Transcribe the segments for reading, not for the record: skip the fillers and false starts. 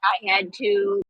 I had to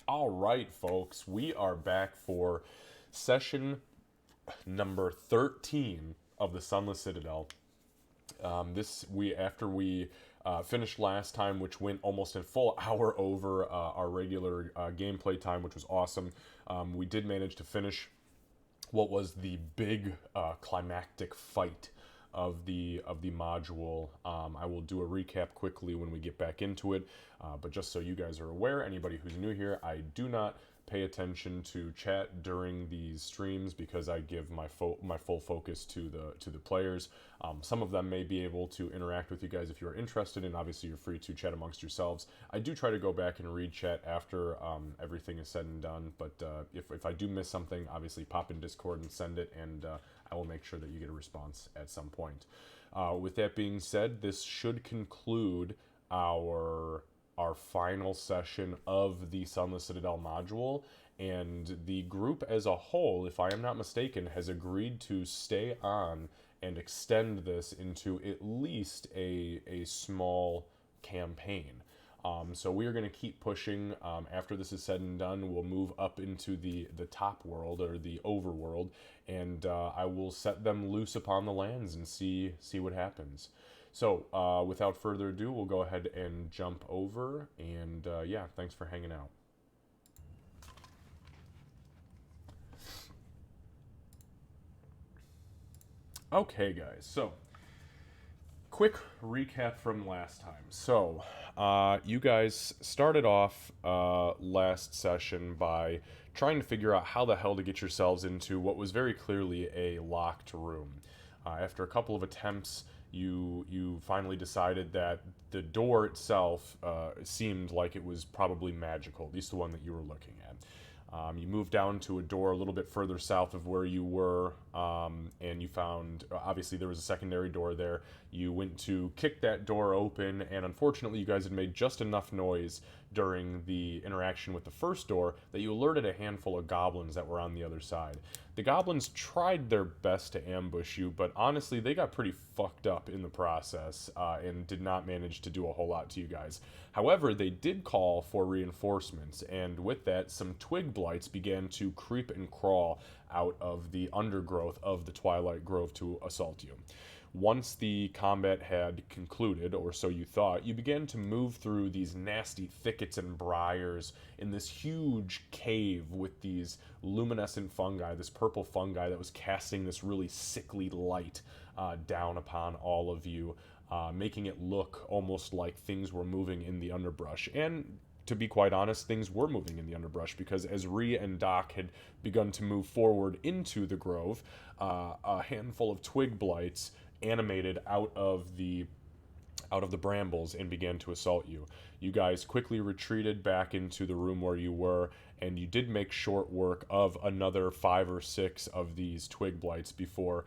All right, folks, we are back for session number 13 of the Sunless Citadel. This we after we finished last time, which went almost a full hour over our regular gameplay time, which was awesome. We did manage to finish what was the big climactic fight of the module. I will do a recap quickly when we get back into it, but just so you guys are aware, anybody who's new here, I do not pay attention to chat during these streams because I give my full focus to the players. Some of them may be able to interact with you guys if you are interested, and obviously you're free to chat amongst yourselves. I do try to go back and read chat after everything is said and done, but if I do miss something, obviously pop in Discord and send it, and I will make sure that you get a response at some point. With that being said, this should conclude our final session of the Sunless Citadel module, and the group as a whole, if I am not mistaken, has agreed to stay on and extend this into at least a small campaign. So we are going to keep pushing. After this is said and done, we'll move up into the top world, or the overworld, and I will set them loose upon the lands and see what happens. So, without further ado, we'll go ahead and jump over, and yeah, thanks for hanging out. Okay, guys, so quick recap from last time. So, you guys started off last session by trying to figure out how the hell to get yourselves into what was very clearly a locked room. After a couple of attempts, you finally decided that the door itself seemed like it was probably magical, at least the one that you were looking at. You moved down to a door a little bit further south of where you were, and you found, obviously there was a secondary door there. You went to kick that door open, and unfortunately you guys had made just enough noise during the interaction with the first door that you alerted a handful of goblins that were on the other side. The goblins tried their best to ambush you, but honestly they got pretty fucked up in the process, and did not manage to do a whole lot to you guys. However, they did call for reinforcements, and with that, some twig blights began to creep and crawl out of the undergrowth of the Twilight Grov to assault you. Once the combat had concluded, or so you thought, you began to move through these nasty thickets and briars in this huge cave with these luminescent fungi, this purple fungi that was casting this really sickly light down upon all of you, making it look almost like things were moving in the underbrush. And to be quite honest, things were moving in the underbrush, because as Rhea and Doc had begun to move forward into the grove, a handful of twig blights animated out of the brambles and began to assault you. You guys quickly retreated back into the room where you were, and you did make short work of another 5 or 6 of these twig blights before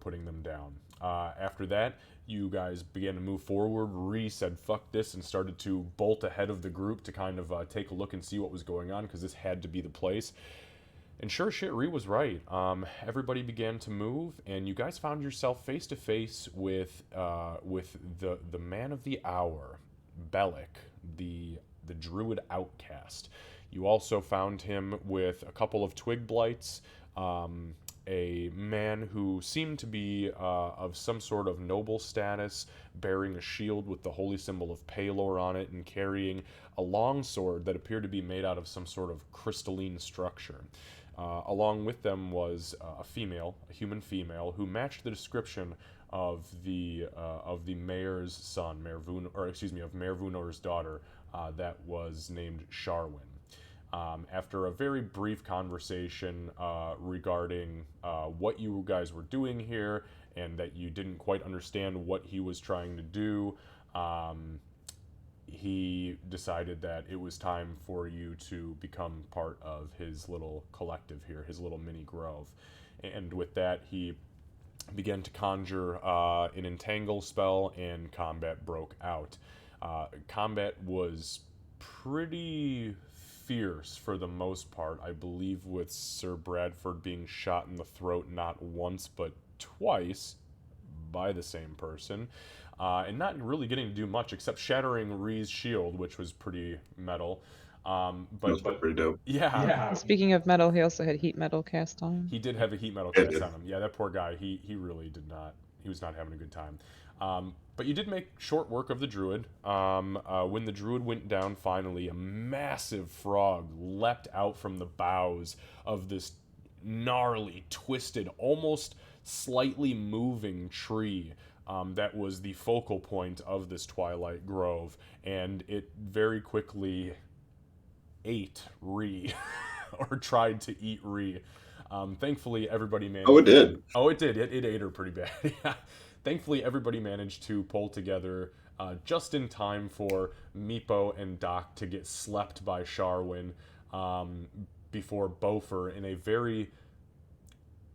putting them down. After that, you guys began to move forward. Rhea said fuck this and started to bolt ahead of the group to kind of take a look and see what was going on, because this had to be the place. And sure shit, Rhea was right. Everybody began to move, and you guys found yourself face to face with the man of the hour, Bellic, the druid outcast. You also found him with a couple of twig blights, a man who seemed to be of some sort of noble status, bearing a shield with the holy symbol of Palor on it, and carrying a long sword that appeared to be made out of some sort of crystalline structure. Along with them was a human female, who matched the description of the mayor's son, Mayor Vunor's daughter, that was named Sharwin. After a very brief conversation regarding what you guys were doing here, and that you didn't quite understand what he was trying to do, he decided that it was time for you to become part of his little collective here, his little mini grove. And with that, he began to conjure an entangle spell, and combat broke out. Combat was pretty fierce for the most part, I believe, with Sir Bradford being shot in the throat not once but twice by the same person. And not really getting to do much except shattering Ree's shield, which was pretty metal. That was pretty dope. Yeah, Speaking of metal, he also had heat metal cast on him. he did have a heat metal Yeah, cast did. on him. Yeah, that poor guy. He really did not. He was not having a good time. But you did make short work of the druid. When the druid went down, finally, a massive frog leapt out from the boughs of this gnarly, twisted, almost slightly moving tree. That was the focal point of this Twilight Grove, and it very quickly ate Ree, or tried to eat Ree. Thankfully, everybody managed. Oh, it did. Oh, it did. It ate her pretty bad. Yeah. Thankfully, everybody managed to pull together just in time for Meepo and Doc to get slept by Sharwin before Bofer, in a very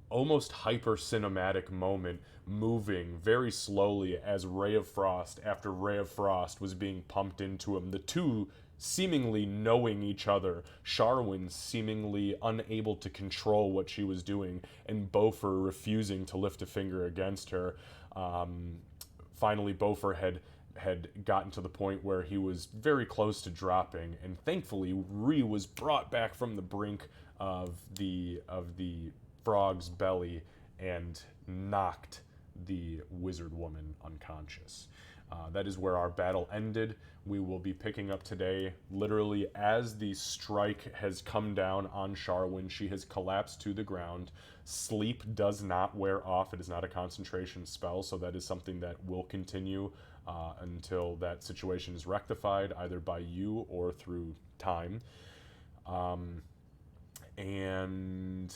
almost hyper cinematic moment, moving very slowly as Ray of Frost after Ray of Frost was being pumped into him. The two seemingly knowing each other, Sharwin seemingly unable to control what she was doing, and Bofer refusing to lift a finger against her. Finally, Bofer had gotten to the point where he was very close to dropping, and thankfully Ree was brought back from the brink of the frog's belly and knocked the wizard woman unconscious. That is where our battle ended. We will be picking up today literally as the strike has come down on Sharwin. She has collapsed to the ground. Sleep does not wear off. It is not a concentration spell, so that is something that will continue until that situation is rectified, either by you or through time. And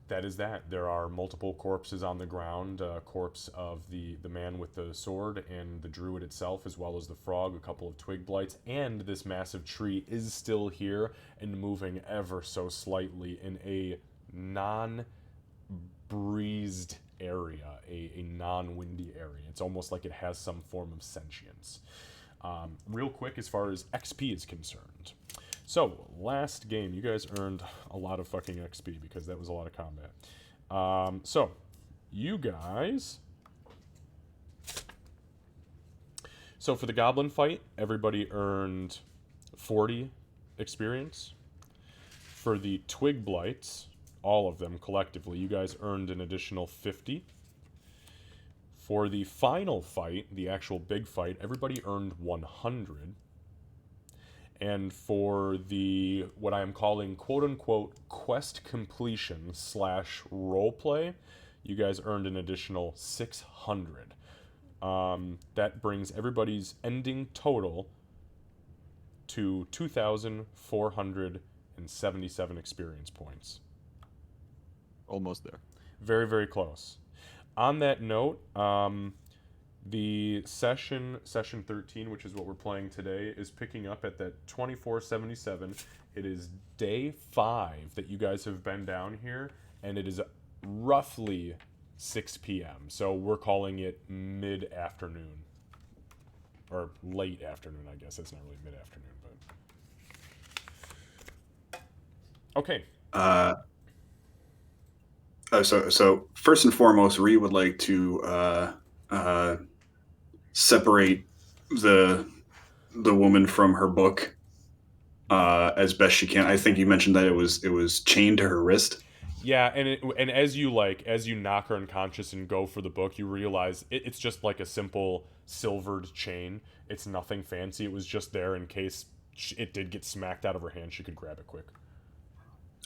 that is that. There are multiple corpses on the ground, a corpse of the man with the sword and the druid itself, as well as the frog, a couple of twig blights, and this massive tree is still here and moving ever so slightly in a non-breezed area, a non-windy area. It's almost like it has some form of sentience. Real quick, as far as XP is concerned. So, last game, you guys earned a lot of fucking XP because that was a lot of combat. So, you guys... So, for the goblin fight, everybody earned 40 experience. For the twig blights, all of them collectively, you guys earned an additional 50. For the final fight, the actual big fight, everybody earned 100. And for the, what I am calling quote-unquote quest completion / roleplay, you guys earned an additional 600. That brings everybody's ending total to 2,477 experience points. Almost there. Very, very close. On that note, the session 13, which is what we're playing today, is picking up at that 2477. It is day 5 that you guys have been down here, and it is roughly 6 p.m. So we're calling it mid-afternoon. Or late afternoon, I guess. It's not really mid-afternoon, but... Okay. So first and foremost, Ree would like to separate the woman from her book as best she can. I think you mentioned that it was chained to her wrist. Yeah, and as you knock her unconscious and go for the book, you realize it's just like a simple silvered chain. It's nothing fancy. It was just there in case it did get smacked out of her hand. She could grab it quick.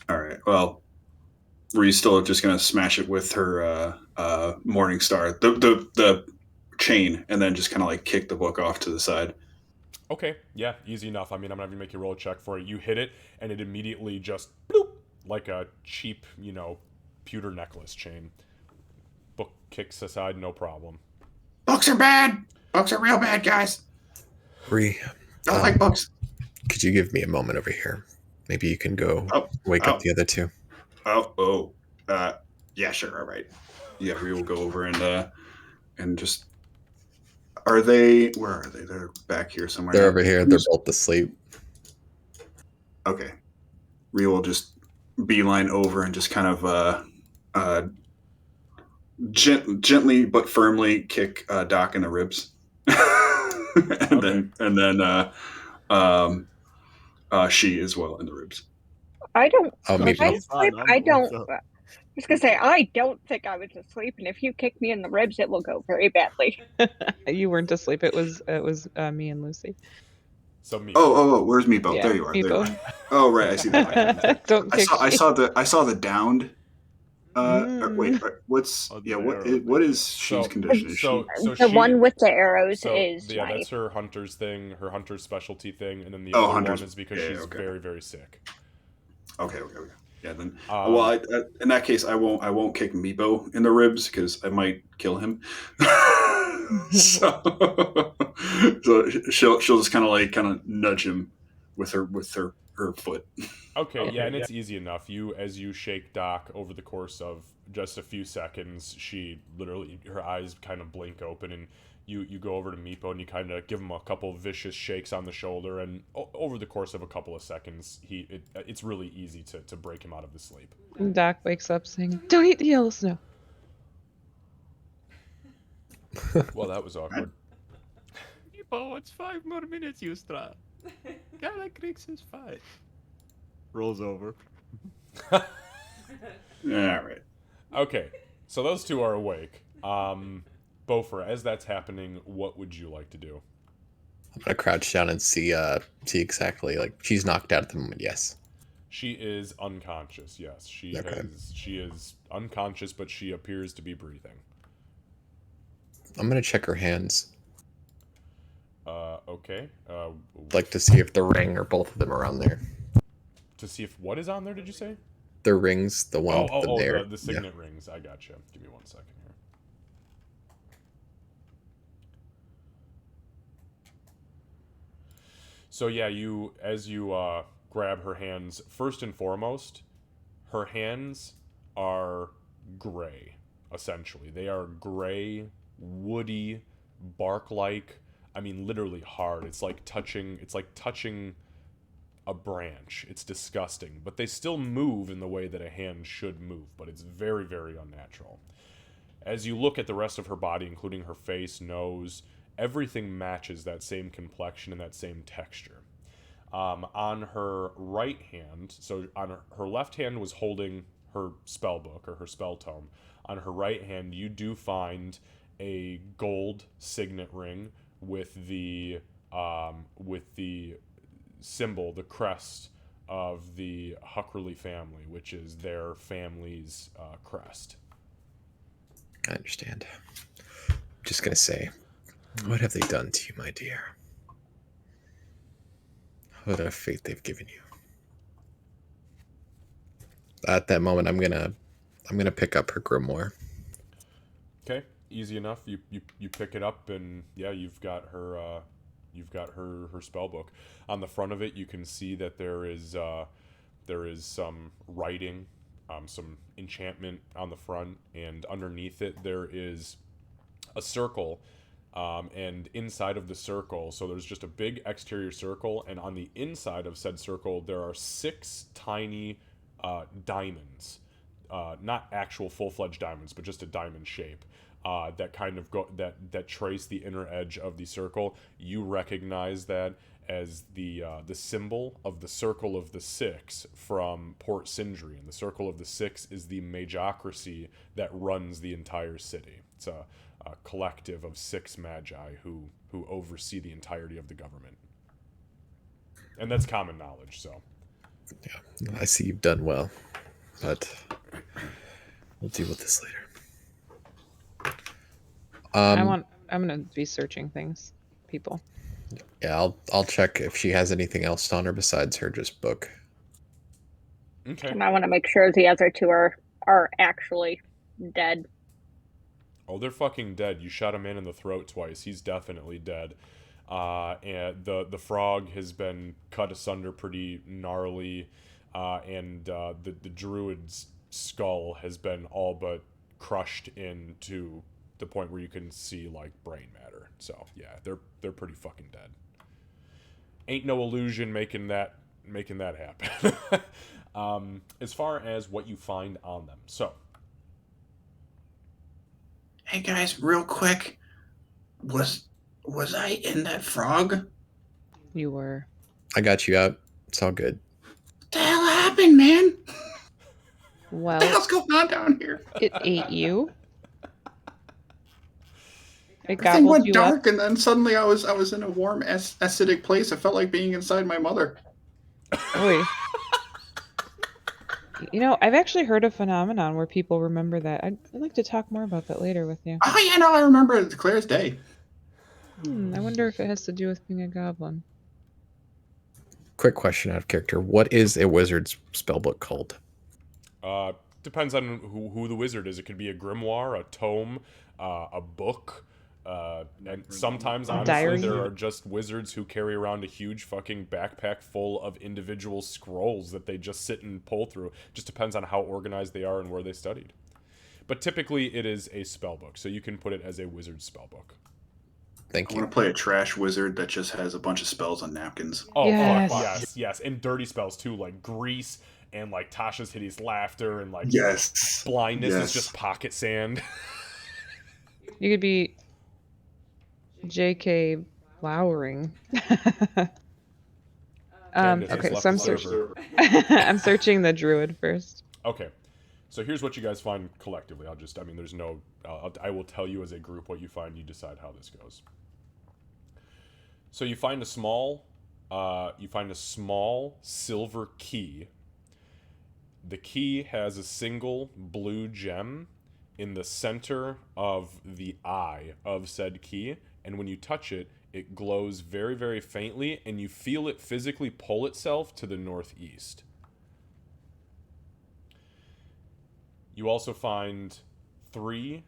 All right. Well, Ree's still just gonna smash it with her Morning Star, the chain, and then just kind of like kick the book off to the side. Okay, yeah, easy enough. I mean, I'm not even make you roll a check for it. You hit it, and it immediately just bloop, like a cheap, pewter necklace chain. Book kicks aside, no problem. Books are bad. Books are real bad, guys. Ree, Don't like books. could you give me a moment over here? Maybe you can go wake up the other two. Yeah, sure. All right. Yeah, Ree will go over and just. Are they? Where are they? They're back here somewhere. They're over here. They're both asleep. Okay. Ree will just beeline over and just kind of gently but firmly kick Doc in the ribs, she as well in the ribs. I don't. Oh, Was I Meepo. asleep? I'm I the one, don't. so- I was gonna say I don't think I was asleep, and if you kick me in the ribs, it will go very badly. You weren't asleep. It was me and Lucy. So Meepo. Oh, where's Meepo? Yeah, There you are. There you Meepo. are. Oh, right, I see that. Don't kick I me. saw the downed. Wait, Mm. what's Oh, the yeah? arrow What thing, is she's So- condition? Is so- she? The one with the arrows So is yeah, my. that's her hunter's thing, her hunter's specialty thing, and then the Oh, other hunter's- one is because yeah, she's okay. very, very sick. Okay. Yeah, then. Um, Well, in that case, I won't kick Meepo in the ribs because I might kill him. so, she'll just kind of nudge him with her foot. Okay, yeah, Okay, and it's easy enough. As you shake Doc over the course of just a few seconds, she literally, her eyes kind of blink open, and you go over to Meepo and you kind of give him a couple vicious shakes on the shoulder, and over the course of a couple of seconds, it's really easy to break him out of his sleep. Doc wakes up saying, "Don't eat the yellow snow." Well, that was awkward. Meepo, it's 5 more minutes, Yustra. Galakrix is 5. Rolls over. All right. Okay, so those two are awake. Bofer, as that's happening, what would you like to do? I'm gonna crouch down and see exactly, like, she's knocked out at the moment. Yes. She is unconscious. Yes, Okay. She is unconscious, but she appears to be breathing. I'm gonna check her hands, Okay. like to see if the ring or both of them are on there. To see if what is on there? Did you say? The rings, the one with the there. The signet rings. I gotcha. Give me 1 second here. So yeah, as you grab her hands, first and foremost, her hands are gray. Essentially, they are gray, woody, bark-like. I mean, literally hard. It's like touching a branch. It's disgusting, but they still move in the way that a hand should move, but it's very, very unnatural. As you look at the rest of her body, including her face, nose, everything matches that same complexion and that same texture. On her right hand, so on her left hand was holding her spell book or her spell tome. On her right hand, you do find a gold signet ring with the symbol, the crest of the Huckerly family, which is their family's crest. I understand. I'm just gonna say, what have they done to you, my dear? What a fate they've given you. At that moment, I'm gonna pick up her grimoire. Okay, easy enough. You pick it up, and yeah, you've got her spell book. On the front of it, you can see that there is some writing, some enchantment on the front, and underneath it there is a circle, and inside of the circle, so there's just a big exterior circle, and on the inside of said circle there are 6 tiny diamonds, not actual full-fledged diamonds, but just a diamond shape. That kind of that trace the inner edge of the circle. You recognize that as the symbol of the Circle of the Six from Port Sindri, and the Circle of the Six is the magocracy that runs the entire city. It's a collective of 6 magi who oversee the entirety of the government, and that's common knowledge. So, Yeah, I see you've done well, but we'll deal with this later. I'm gonna be searching things, people. Yeah, I'll check if she has anything else on her besides her just book. okay. And I want to make sure the other two are actually dead. Oh, they're fucking dead. You shot a man in the throat twice. He's definitely dead. And the frog has been cut asunder pretty gnarly, and the druid's skull has been all but crushed into the point where you can see like brain matter. So yeah, they're pretty fucking dead. Ain't no illusion making that happen. As far as what you find on them, so Hey guys, real quick, was I in that frog? You were. I got you out. It's all good. What the hell happened, man? What the Well, hell's going on down here? it ate you. It Everything gobbled went you up. dark, and then suddenly I was in a warm, acidic place. I felt like being inside my mother. Oy. You know, I've actually heard a phenomenon where people remember that. I'd like to talk more about that later with you. Oh yeah, no, I remember it clear as day. I wonder if it has to do with being a goblin. Quick question out of character. What is a wizard's spellbook called? Depends on who the wizard is. It could be a grimoire, a tome, a book. And sometimes, honestly, diary? there are just wizards who carry around a huge fucking backpack full of individual scrolls that they just sit and pull through. Just depends on how organized they are and where they studied. But typically, it is a spellbook, so you can put it as a wizard's spellbook. Thank I you. want to play a trash wizard that just has a bunch of spells on napkins. Oh, Yes. fuck, yes. And dirty spells, too, like grease and, like, Tasha's hideous laughter and, like, Yes. blindness is Yes. just pocket sand. You could be J.K. Flowering. Candace has Okay, left so I'm the server. I'm searching the druid first. Okay, so here's what you guys find collectively. There's no, I will tell you as a group what you find. You decide how this goes. So you find a small silver key. The key has a single blue gem in the center of the eye of said key, and when you touch it, it glows very, very faintly, and you feel it physically pull itself to the northeast. You also find 3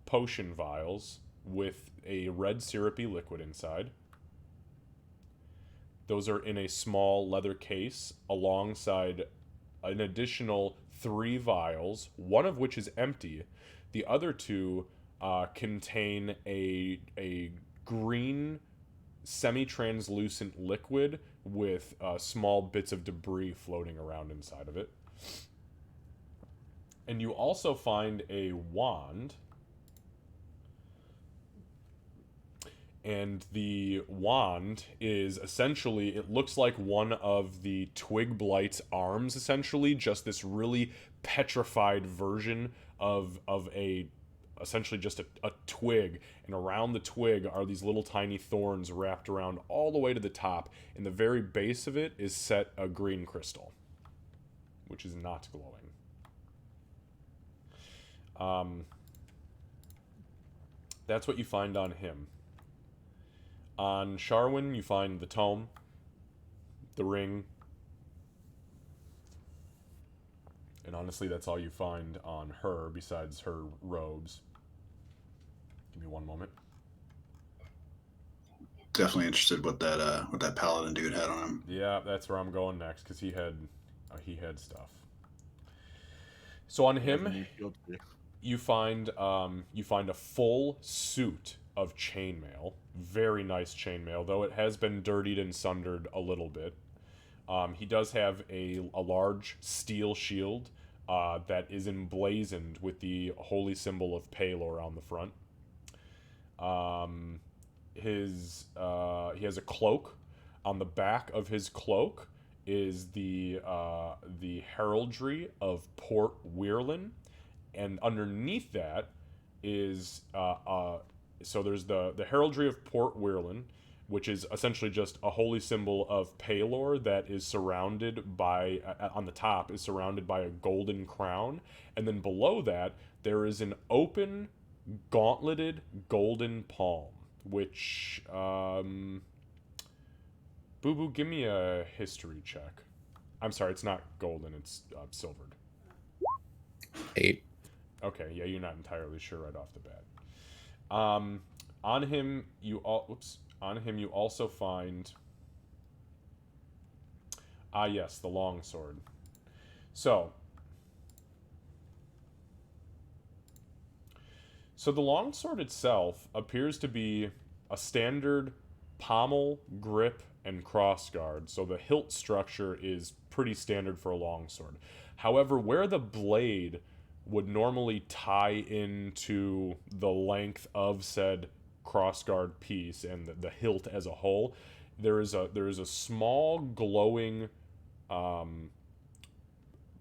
potion vials with a red syrupy liquid inside. Those are in a small leather case alongside an additional 3 vials, one of which is empty. The other 2 contain a green semi-translucent liquid with small bits of debris floating around inside of it. And you also find a wand. And the wand is essentially, it looks like one of the Twig Blight's arms, essentially, just this really petrified version of essentially just a twig, and around the twig are these little tiny thorns wrapped around all the way to the top. In the very base of it is set a green crystal, which is not glowing. That's what you find on him. On Sharwin, you find the tome, the ring, and honestly, that's all you find on her besides her robes. Give me one moment. Definitely interested what that paladin dude had on him. Yeah, that's where I'm going next because he had stuff. So on him, you find a full suit of chainmail. Very nice chainmail, though it has been dirtied and sundered a little bit. He does have a large steel shield that is emblazoned with the holy symbol of Palor on the front. He has a cloak. On the back of his cloak is the heraldry of Port Weirlin, and underneath that is so there's the heraldry of Port Weirlin, which is essentially just a holy symbol of Palor that is surrounded by, on the top, is surrounded by a golden crown. And then below that, there is an open, gauntleted golden palm, which, Boo Boo, give me a history check. I'm sorry, it's not golden, it's silvered. 8. Okay, yeah, you're not entirely sure right off the bat. On him, you also find, yes, the longsword. So the longsword itself appears to be a standard pommel, grip, and crossguard. So the hilt structure is pretty standard for a longsword. However, where the blade would normally tie into the length of said crossguard piece and the hilt as a whole. There is a small glowing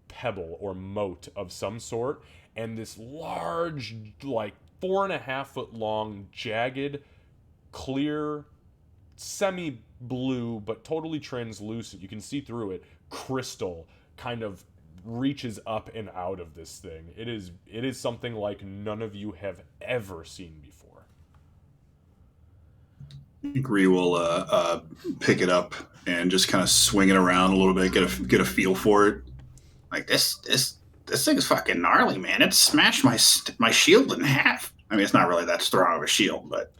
pebble or mote of some sort, and this large, like 4.5 foot long, jagged, clear, semi-blue but totally translucent, you can see through it, crystal kind of reaches up and out of this thing. It is something like none of you have ever seen before. I think Ree will pick it up and just kind of swing it around a little bit, get a feel for it. Like this thing's fucking gnarly, man. It smashed my shield in half. I mean, it's not really that strong of a shield, but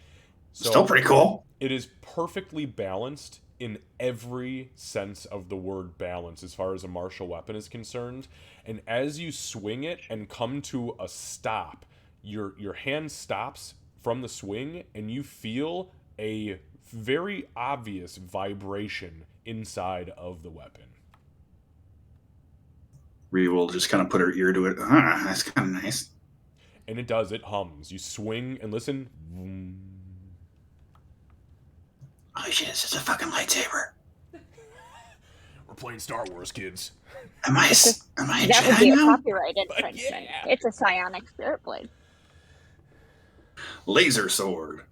still pretty cool. It is perfectly balanced in every sense of the word balance as far as a martial weapon is concerned. And as you swing it and come to a stop, your hand stops from the swing and you feel a very obvious vibration inside of the weapon. Ree will just kind of put her ear to it. That's kind of nice. And it does. It hums. You swing and listen. Holy shit, this is a fucking lightsaber. We're playing Star Wars, kids. Am I a That would Jedi be a now? copyright infringement. Yeah. It's a psionic spirit blade. Laser sword.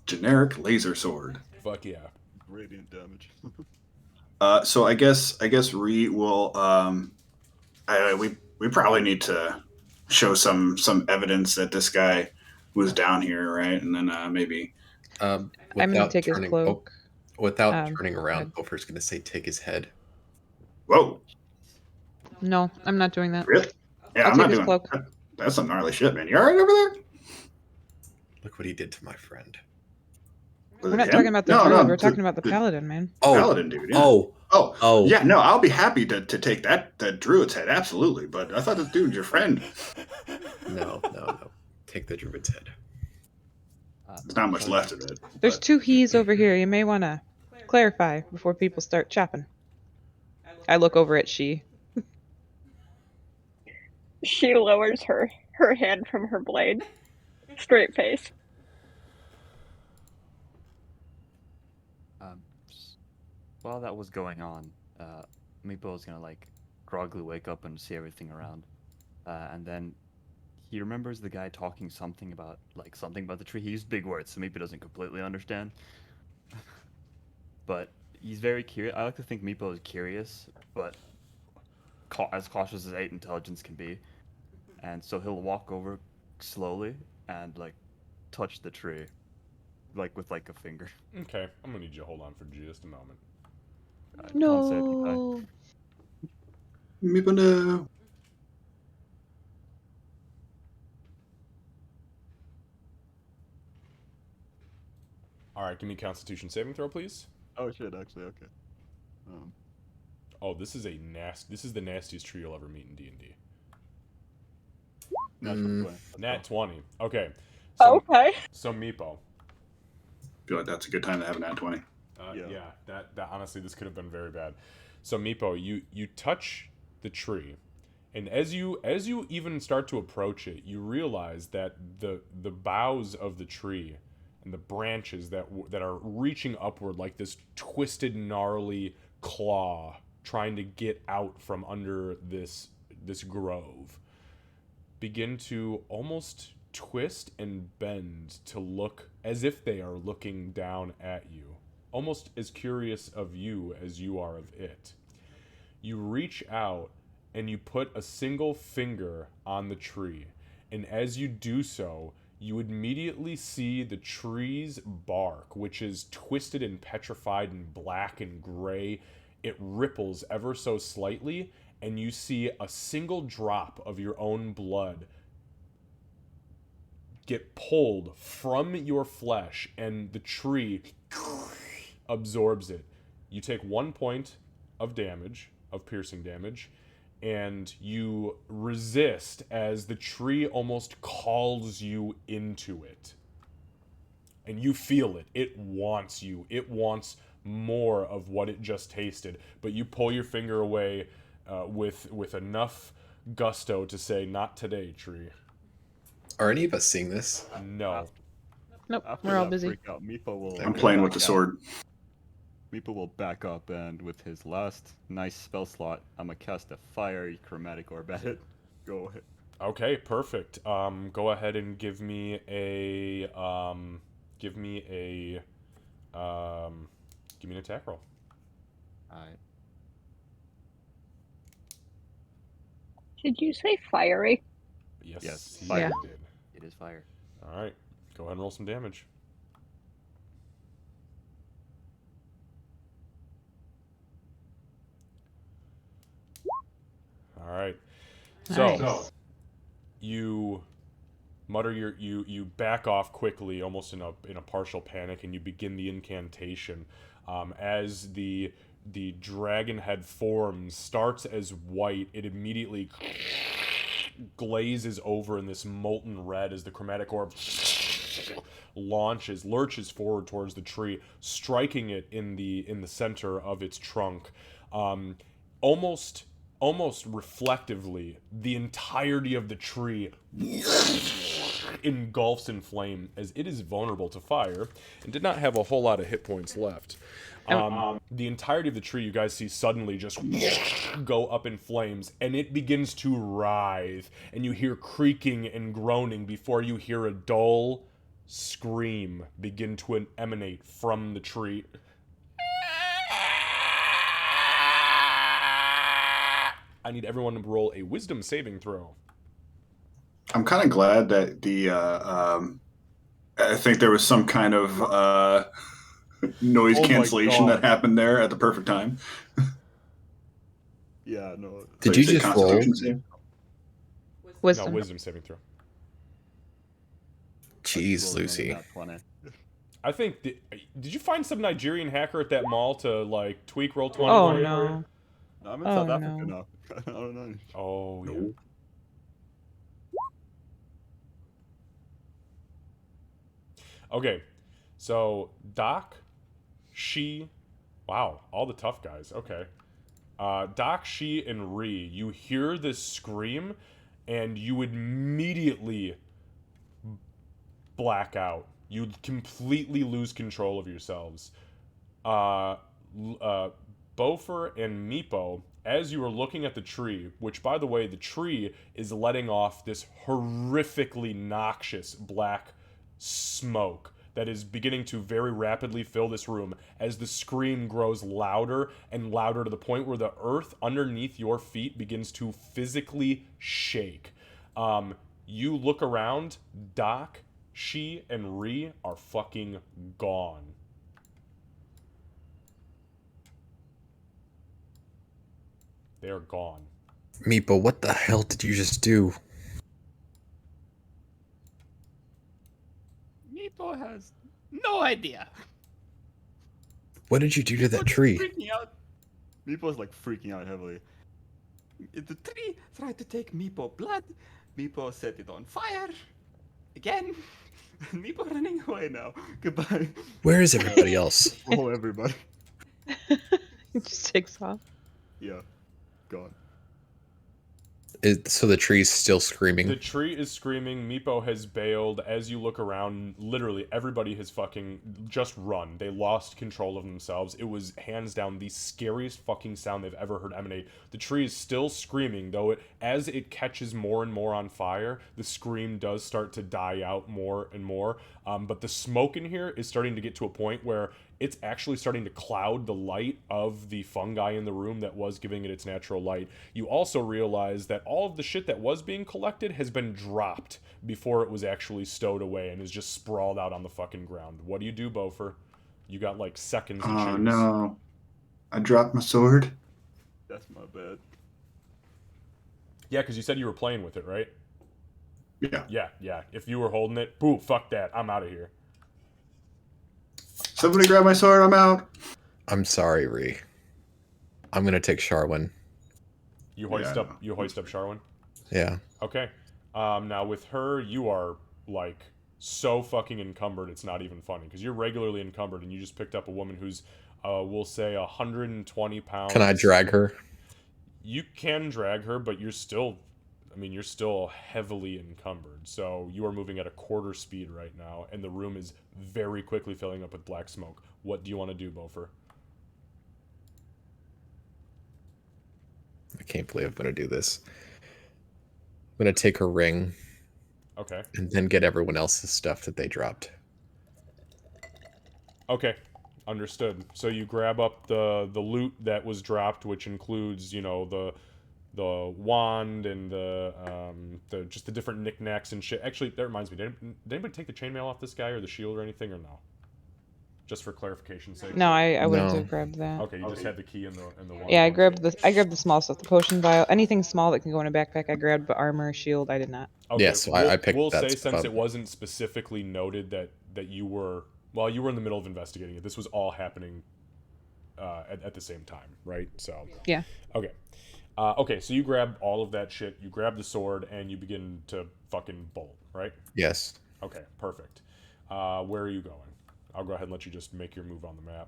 Generic laser sword. Fuck yeah. Radiant damage. So I guess Ree will. We probably need to show some evidence that this guy was down here, right? And then maybe. I'm gonna take his cloak. Without turning around, Gopher's going to say, take his head. Whoa! No, I'm not doing that. Really? Yeah, I'll I'm take not his doing cloak. that. That's some gnarly shit, man. You all right over there? Look what he did to my friend. Was We're it not him? talking about the No, druid. no, We're talking about the paladin, man. Oh, paladin dude. Yeah. oh, Yeah, no, I'll be happy to take that druid's head, absolutely. But I thought this dude was your friend. no. Take the druid's head. There's not much left of it. There's but- 2 he's over here. You may want to clarify before people start chopping. I look over at she. She lowers her hand from her blade. Straight face. While that was going on, Meepo was gonna like groggily wake up and see everything around, and then he remembers the guy talking something about the tree. He used big words, so Meepo doesn't completely understand. But he's very curious. I like to think Meepo is curious, but as cautious as 8 intelligence can be. And so he'll walk over slowly and like touch the tree, like with like a finger. Okay, I'm gonna need you to hold on for just a moment. Con save, okay? Meepo, no. All right, give me a Constitution saving throw, please. Oh shit! Actually, okay. Oh, this is the nastiest tree you'll ever meet in D&D. Natural 20. Nat 20. Okay. Okay. So Meepo. I feel like that's a good time to have an at 20. Yeah. That honestly, this could have been very bad. So Meepo, you touch the tree, and as you even start to approach it, you realize that the boughs of the tree and the branches that are reaching upward like this twisted, gnarly claw trying to get out from under this grove begin to almost twist and bend to look as if they are looking down at you, almost as curious of you as you are of it. You reach out and you put a single finger on the tree, and as you do so, you immediately see the tree's bark, which is twisted and petrified and black and gray. It ripples ever so slightly, and you see a single drop of your own blood get pulled from your flesh, and the tree absorbs it. You take 1 point of damage, of piercing damage, and you resist as the tree almost calls you into it. And you feel it. It wants you. It wants more of what it just tasted. But you pull your finger away with enough gusto to say, "Not today, tree." Are any of us seeing this? No. Nope, After we're all that busy. freak out, Meepo will. I'm playing with the back up. sword. Meepo will back up, and with his last nice spell slot, I'm gonna cast a fiery chromatic orb at it. Go ahead. Okay, perfect. Go ahead and give me an attack roll. Alright. Did you say fiery? Yes, he fire. did. It is fire. All right, go ahead and roll some damage. All right. So Nice. you mutter you back off quickly, almost in a partial panic, and you begin the incantation. As the dragon head forms, starts as white, it immediately glazes over in this molten red as the chromatic orb lurches forward towards the tree, striking it in the center of its trunk. Almost reflectively, the entirety of the tree engulfs in flame as it is vulnerable to fire and did not have a whole lot of hit points left. The entirety of the tree, you guys see suddenly just go up in flames, and it begins to writhe, and you hear creaking and groaning before you hear a dull scream begin to emanate from the tree. I need everyone to roll a wisdom saving throw. I'm kind of glad that I think there was some kind of noise Oh my cancellation that God. happened there at the perfect time. Yeah, no. Did So you said just roll? Constitution save? No, Wisdom. wisdom saving throw. Jeez, Lucy. I think, did you find some Nigerian hacker at that mall to, like, tweak roll 20? Oh for you? no. I'm in Oh, South Africa no. now. I don't know. Oh, yeah. Okay, so Doc, She, wow, all the tough guys. Okay. Doc, She, and Ree, you hear this scream, and you immediately black out. You completely lose control of yourselves. Bofer and Meepo, as you are looking at the tree, which, by the way, the tree is letting off this horrifically noxious black smoke that is beginning to very rapidly fill this room as the scream grows louder and louder to the point where the earth underneath your feet begins to physically shake. You look around, Doc, She, and Ree are fucking gone. They are gone. Meepo, what the hell did you just do? Meepo has no idea. What did you do to that tree? Freaking out. Meepo's like freaking out heavily. The tree tried to take Meepo blood. Meepo set it on fire. Again. Meepo running away now. Goodbye. Where is everybody else? Oh, everybody. It just takes off. Yeah. Gone. So the tree's still screaming. The tree is screaming. Meepo has bailed. As you look around, literally everybody has fucking just run. They lost control of themselves. It was hands down the scariest fucking sound they've ever heard emanate. The tree is still screaming, though as it catches more and more on fire, the scream does start to die out more and more. But the smoke in here is starting to get to a point where it's actually starting to cloud the light of the fungi in the room that was giving it its natural light. You also realize that all of the shit that was being collected has been dropped before it was actually stowed away and is just sprawled out on the fucking ground. What do you do, Bofer? You got like seconds to choose. Oh no. I dropped my sword. That's my bad. Yeah, because you said you were playing with it, right? Yeah. Yeah. If you were holding it, boo, fuck that. I'm out of here. Somebody grab my sword, I'm out. I'm sorry, Ree. I'm gonna take Sharwin. You hoist up Sharwin? Yeah. Okay. Now with her, you are like so fucking encumbered it's not even funny because you're regularly encumbered and you just picked up a woman who's we'll say 120 pounds. Can I drag her? You can drag her, but you're still I mean, you're still heavily encumbered. So you are moving at a quarter speed right now, and the room is very quickly filling up with black smoke. What do you want to do, Bofer? I can't believe I'm going to do this. I'm going to take her ring Okay. and then get everyone else's stuff that they dropped. Okay. Understood. So you grab up the loot that was dropped, which includes, you know, the wand and the just the different knickknacks and shit. Actually, that reminds me. Did anybody take the chainmail off this guy or the shield or anything, or no? Just for clarification's sake. No, I wouldn't No. have grabbed that. Okay, you just had the key and the wand. Yeah, I grabbed the small stuff, the potion vial, anything small that can go in a backpack. I grabbed, but armor, shield, I did not. Okay, Yeah, so I picked We'll that say stuff since up. it wasn't specifically noted that you were you were in the middle of investigating it. This was all happening at the same time, right? So Yeah. Okay. Okay, so you grab all of that shit, you grab the sword, and you begin to fucking bolt, right? Yes. Okay, perfect. Where are you going? I'll go ahead and let you just make your move on the map.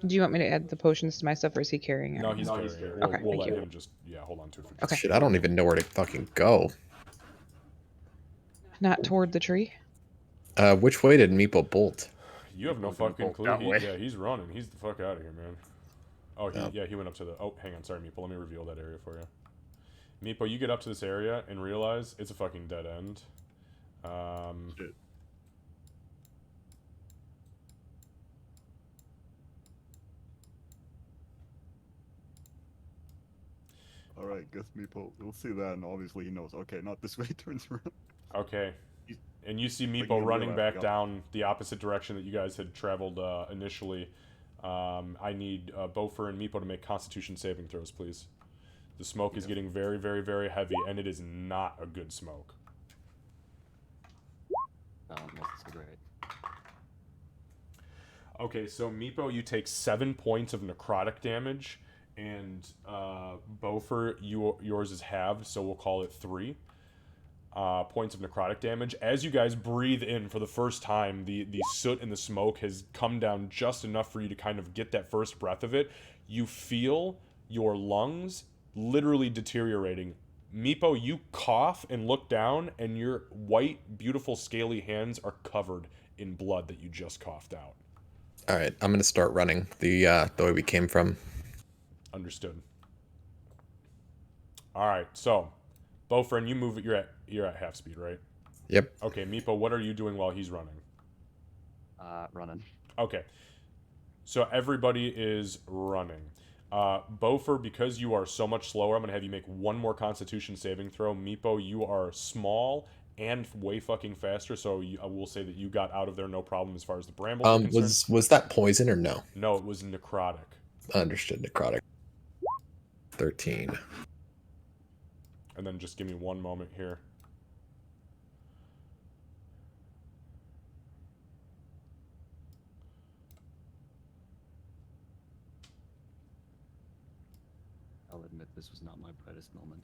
Do you want me to add the potions to my stuff, or is he carrying it? No, he's carrying it. We'll, Okay, we'll thank let you. him just, hold on to it for just Okay. Shit, I don't even know where to fucking go. Not toward the tree. Which way did Meepo bolt? You have no We're gonna fucking bolt clue. that way. Yeah, he's running. He's the fuck out of here, man. Oh, Yep. he went up to the... Oh, hang on. Sorry, Meepo. Let me reveal that area for you. Meepo, you get up to this area and realize it's a fucking dead end. Shit. All right, guess Meepo. We'll see that, and obviously he knows. Okay, not this way. Turns around. Okay. And you see Like, Meepo you running realize, back yep. down the opposite direction that you guys had traveled initially. I need Bofer and Meepo to make Constitution saving throws, please. The smoke is getting very, very, very heavy, and it is not a good smoke. That's great. Okay, so Meepo, you take 7 points of necrotic damage, and Bofer, yours is halved, so we'll call it 3 points of necrotic damage. As you guys breathe in for the first time, the soot and the smoke has come down just enough for you to kind of get that first breath of it. You feel your lungs literally deteriorating. Meepo, you cough and look down, and your white, beautiful, scaly hands are covered in blood that you just coughed out. All right, I'm gonna start running the way we came from. Understood. All right, so Bofer, you move it. You're at half speed, right? Yep. Okay, Meepo, what are you doing while he's running? Running. Okay, so everybody is running. Bofer, because you are so much slower, I'm gonna have you make one more Constitution saving throw. Meepo, you are small and way fucking faster, so I will say that you got out of there no problem as far as the brambles are concerned. Was that poison or no? No, it was necrotic. Understood. Necrotic. 13. And then just give me one moment here. I'll admit this was not my brightest moment.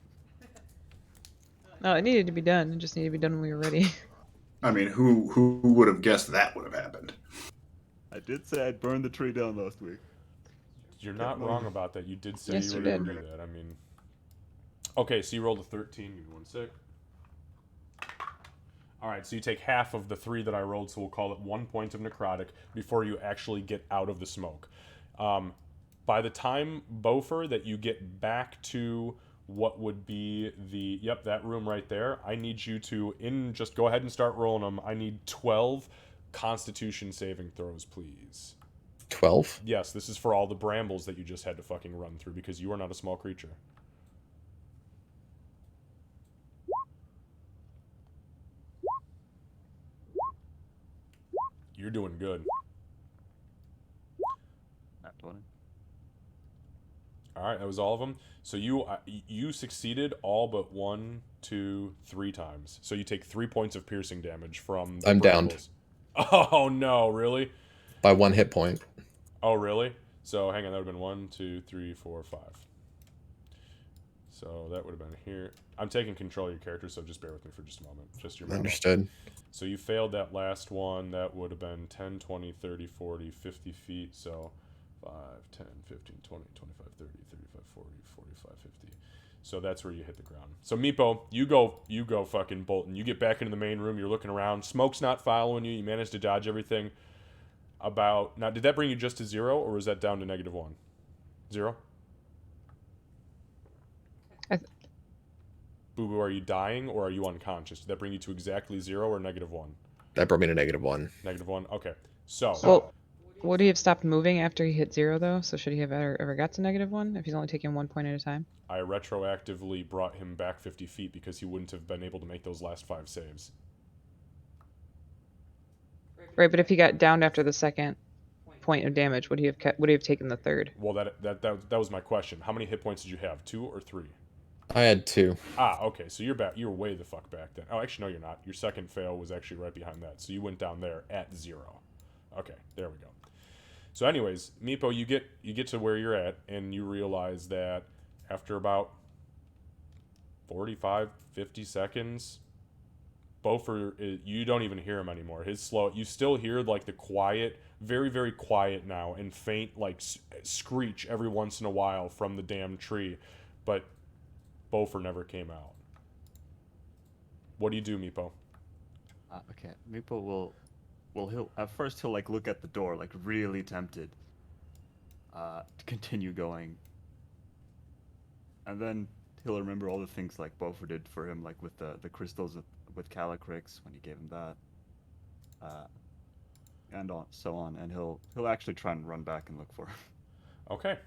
No, it needed to be done. It just needed to be done when we were ready. I mean, who would have guessed that would have happened? I did say I'd burn the tree down last week. You're not wrong about that. You did say Yes, you you were going to did. do that. I mean... Okay, so you rolled a 13. Give me 1 sec. Alright, so you take half of the 3 that I rolled, so we'll call it 1 point of necrotic before you actually get out of the smoke. By the time, Bofer, that you get back to what would be the... Yep, that room right there. I need you to, just go ahead and start rolling them. I need 12 Constitution saving throws, please. 12? Yes, this is for all the brambles that you just had to fucking run through, because you are not a small creature. You're doing good. Not 20. All right, that was all of them. So you succeeded all but 1, 2, 3 times. So you take 3 points of piercing damage from the I'm downed. brambles. Oh no, really? By 1 hit point. Oh really? So hang on, that would have been 1, 2, 3, 4, 5. So that would have been here. I'm taking control of your character, so just bear with me for just a moment. Just your memo. Understood. So you failed that last one. That would have been 10, 20, 30, 40, 50 feet. So 5, 10, 15, 20, 25, 30, 35, 40, 45, 50. So that's where you hit the ground. So Meepo, you go fucking Bolton. You get back into the main room. You're looking around. Smoke's not following you. You managed to dodge everything. Now, did that bring you just to 0, or was that down to -1? 0? Boo Boo, are you dying or are you unconscious? Did that bring you to exactly 0 or -1? That brought me to -1. -1. Okay. So. Well, would he have stopped moving after he hit 0 though? So should he have ever got to -1 if he's only taking 1 point at a time? I retroactively brought him back 50 feet because he wouldn't have been able to make those last 5 saves. Right, but if he got downed after the second point of damage, would he have taken the third? Well, that was my question. How many hit points did you have? 2 or 3? I had 2. Okay, so you're back. You're way the fuck back then. Oh, actually, no, you're not. Your second fail was actually right behind that. So you went down there at 0. Okay, there we go. So, anyways, Meepo, you get to where you're at, and you realize that after about 45, 50 seconds, Beaufort, you don't even hear him anymore. His slow. You still hear like the quiet, very, very quiet now, and faint like screech every once in a while from the damn tree, but Beaufort never came out. What do you do, Meepo? Okay, Meepo he'll at first he'll like look at the door like really tempted to continue going, and then he'll remember all the things like Beaufort did for him, like with the crystals with Calycrix when he gave him that, and so on, and he'll actually try and run back and look for him. Okay.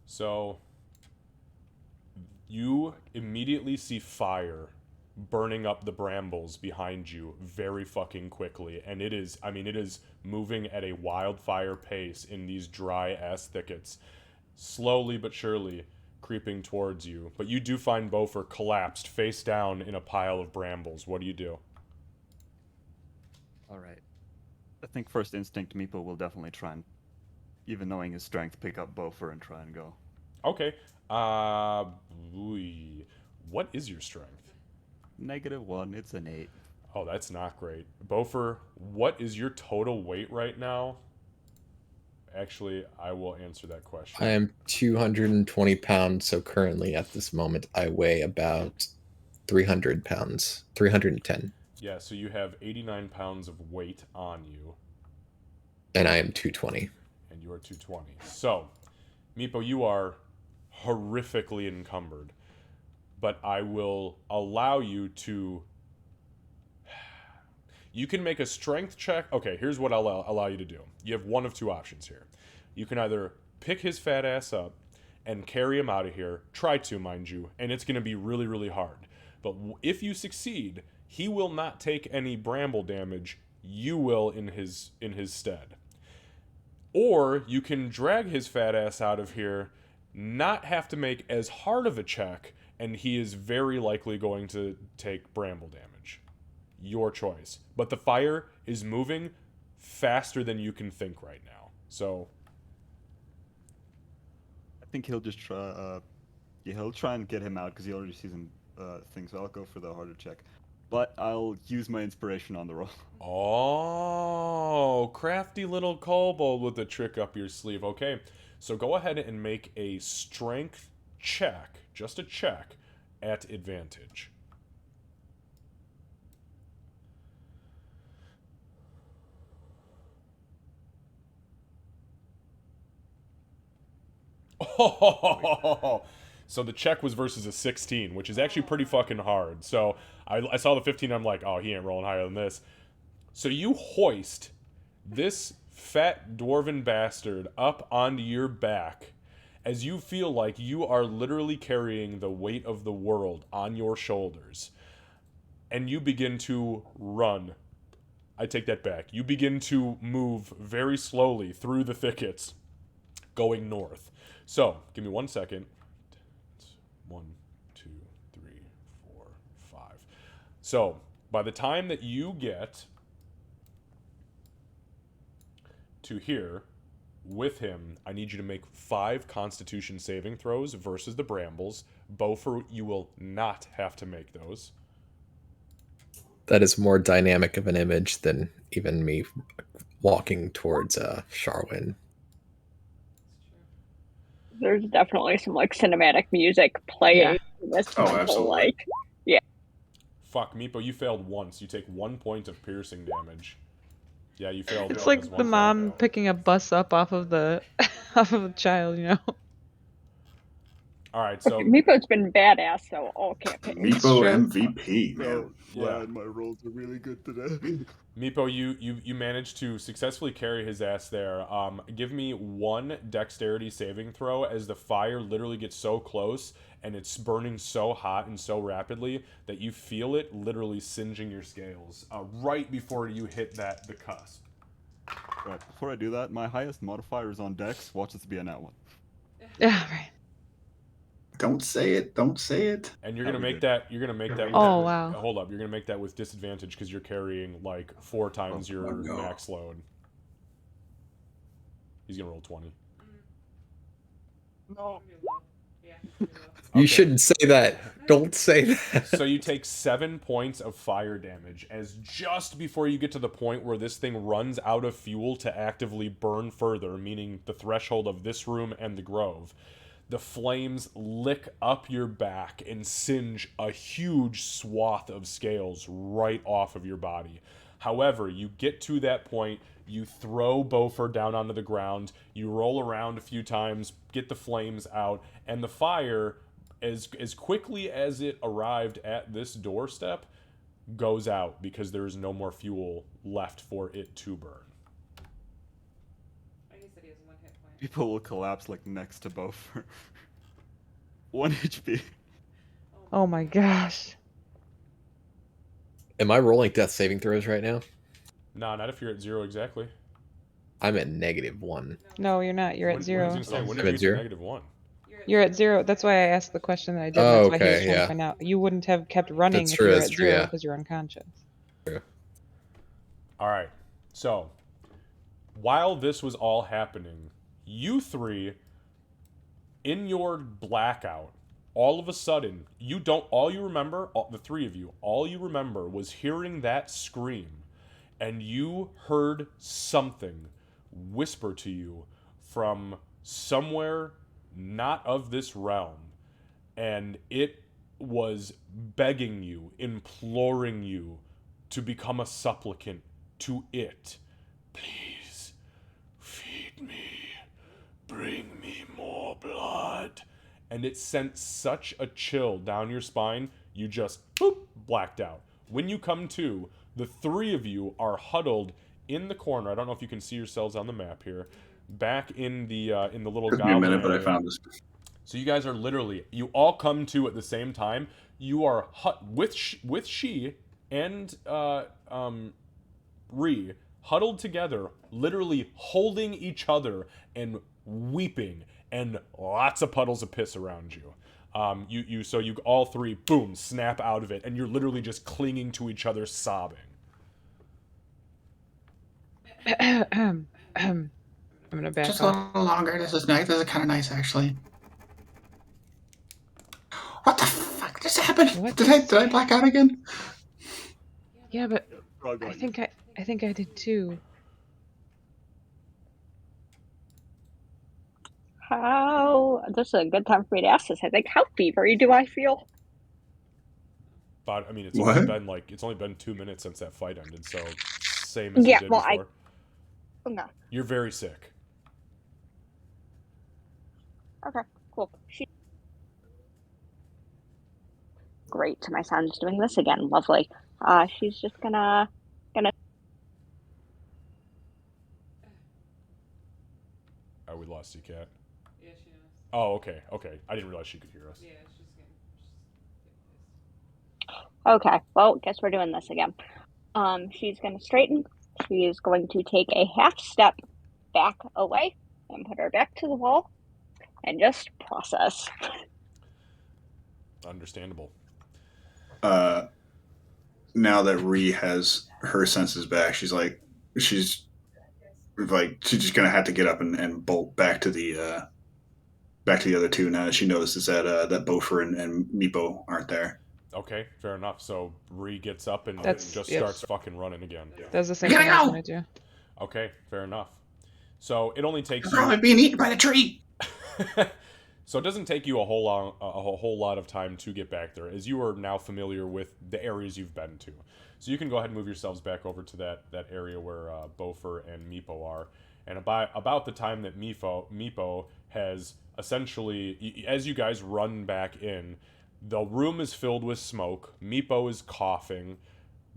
So you immediately see fire burning up the brambles behind you very fucking quickly, and it is moving at a wildfire pace in these dry ass thickets, slowly but surely creeping towards you. But you do find Beaufort collapsed face down in a pile of brambles. What do you do? All right, I think first instinct Meepo will definitely try and, even knowing his strength, pick up Beaufort and try and go. Okay. What is your strength? -1. It's an 8. Oh, that's not great. Beaufort, what is your total weight right now? Actually, I will answer that question. I am 220 pounds, so currently at this moment I weigh about 300 pounds. 310. Yeah, so you have 89 pounds of weight on you. And I am 220. And you are 220. So, Meepo, you are horrifically encumbered. But I will allow you to... You can make a strength check. Okay, here's what I'll allow you to do. You have one of 2 options here. You can either pick his fat ass up and carry him out of here. Try to, mind you. And it's going to be really, really hard. But if you succeed, he will not take any bramble damage. You will in his stead. Or you can drag his fat ass out of here, not have to make as hard of a check, and he is very likely going to take bramble damage. Your choice. But the fire is moving faster than you can think right now. So I think he'll just try. He'll try and get him out because he already sees him thing. So I'll go for the harder check, but I'll use my inspiration on the roll. Oh, crafty little kobold with a trick up your sleeve. Okay, so go ahead and make a strength check, just a check, at advantage. Oh, so the check was versus a 16, which is actually pretty fucking hard. So I saw the 15, I'm like, oh, he ain't rolling higher than this. So you hoist this fat dwarven bastard up onto your back as you feel like you are literally carrying the weight of the world on your shoulders. And you begin to run. I take that back. You begin to move very slowly through the thickets, going north. So, give me 1 second. 1, 2, 3, 4, 5. So, by the time that you get to here with him, I need you to make 5 Constitution saving throws versus the brambles. Beaufort, you will not have to make those. That is more dynamic of an image than even me walking towards Sharwin. There's definitely some like cinematic music playing. This Oh, whole, absolutely. like, Fuck, Meepo, you failed once. You take 1 point of piercing damage. Yeah, you failed. It's as like one the mom fail. picking a bus up off of the off of a child, you know. All right, so Meepo's been badass though all campaign. Meepo true. MVP, man. Yeah. my rolls are really good today. Meepo, you managed to successfully carry his ass there. Give me 1 dexterity saving throw as the fire literally gets so close and it's burning so hot and so rapidly that you feel it literally singeing your scales right before you hit the cusp. Right, before I do that, my highest modifier is on Dex. Watch this be a nat 1. Yeah, right. Don't say it. Don't say it. And you're That gonna we make did. that. You're gonna make that. With, Oh, wow. Hold up. You're gonna make that with disadvantage because you're carrying like 4 times Oh, your no. max load. He's gonna roll 20. No. You shouldn't say that. Don't say that. So you take 7 points of fire damage as just before you get to the point where this thing runs out of fuel to actively burn further, meaning the threshold of this room and the grove, the flames lick up your back and singe a huge swath of scales right off of your body. However, you get to that point, you throw Beaufort down onto the ground, you roll around a few times, get the flames out, and the fire, as quickly as it arrived at this doorstep, goes out because there is no more fuel left for it to burn. People will collapse like next to Beaufort. 1 HP. Oh my gosh. Am I rolling death saving throws right now? Nah, not if you're at 0 exactly. I'm at -1. No, you're not. You're at 0. When did I'm you at get to 0? -1? You're at 0. That's why I asked the question that I did. Oh, That's why he was okay, trying yeah. to find out. You wouldn't have kept running That's if true, you were that's at true, 0 yeah. because you're unconscious. All right. So, while this was all happening, you three, in your blackout, all of a sudden, all you remember, the 3 of you, all you remember was hearing that scream, and you heard something whisper to you from somewhere not of this realm, and it was begging you, imploring you to become a supplicant to it. Please, feed me, bring me more blood. And it sent such a chill down your spine, you just, boop, blacked out. When you come to, the 3 of you are huddled in the corner. I don't know if you can see yourselves on the map here. Back in the little Took me a goblin minute, but I area. found this. So you guys are literally, you all come to at the same time. You are with she and Ree huddled together, literally holding each other and weeping, and lots of puddles of piss around you. So you all 3, boom, snap out of it, and you're literally just clinging to each other, sobbing. I'm gonna back Just a off. little longer. This is nice. This is kind of nice, actually. What the fuck just happened? What? Did I black out again? Yeah, but Frog I on think I did too. This is a good time for me to ask this. I think, how fevery do I feel? But I mean, it's What? only been 2 minutes since that fight ended, so same as Yeah, you did well, before. No. You're very sick. Okay, cool. Great, my son's doing this again. Lovely. She's just gonna. Oh, we lost you, Cat. Yeah, she knows. Oh, okay. I didn't realize she could hear us. Yeah, Okay, well, guess we're doing this again. She's gonna straighten. She's going to take a half step back away and put her back to the wall and just process. Understandable. Now that Ree has her senses back, she's just gonna have to get up and bolt back to the other 2 now that she notices that Beaufort and Meepo aren't there. Okay, fair enough. So Ree gets up and That's- just yep. starts fucking running again. That was the same Gotta thing I was go! gonna do. Okay, fair enough. So it only takes I'm probably you. being eaten by the tree. So it doesn't take you a whole lot of time to get back there, as you are now familiar with the areas you've been to. So you can go ahead and move yourselves back over to that area where Bofer and Meepo are. And about the time that Meepo has essentially, as you guys run back in, the room is filled with smoke. Meepo is coughing.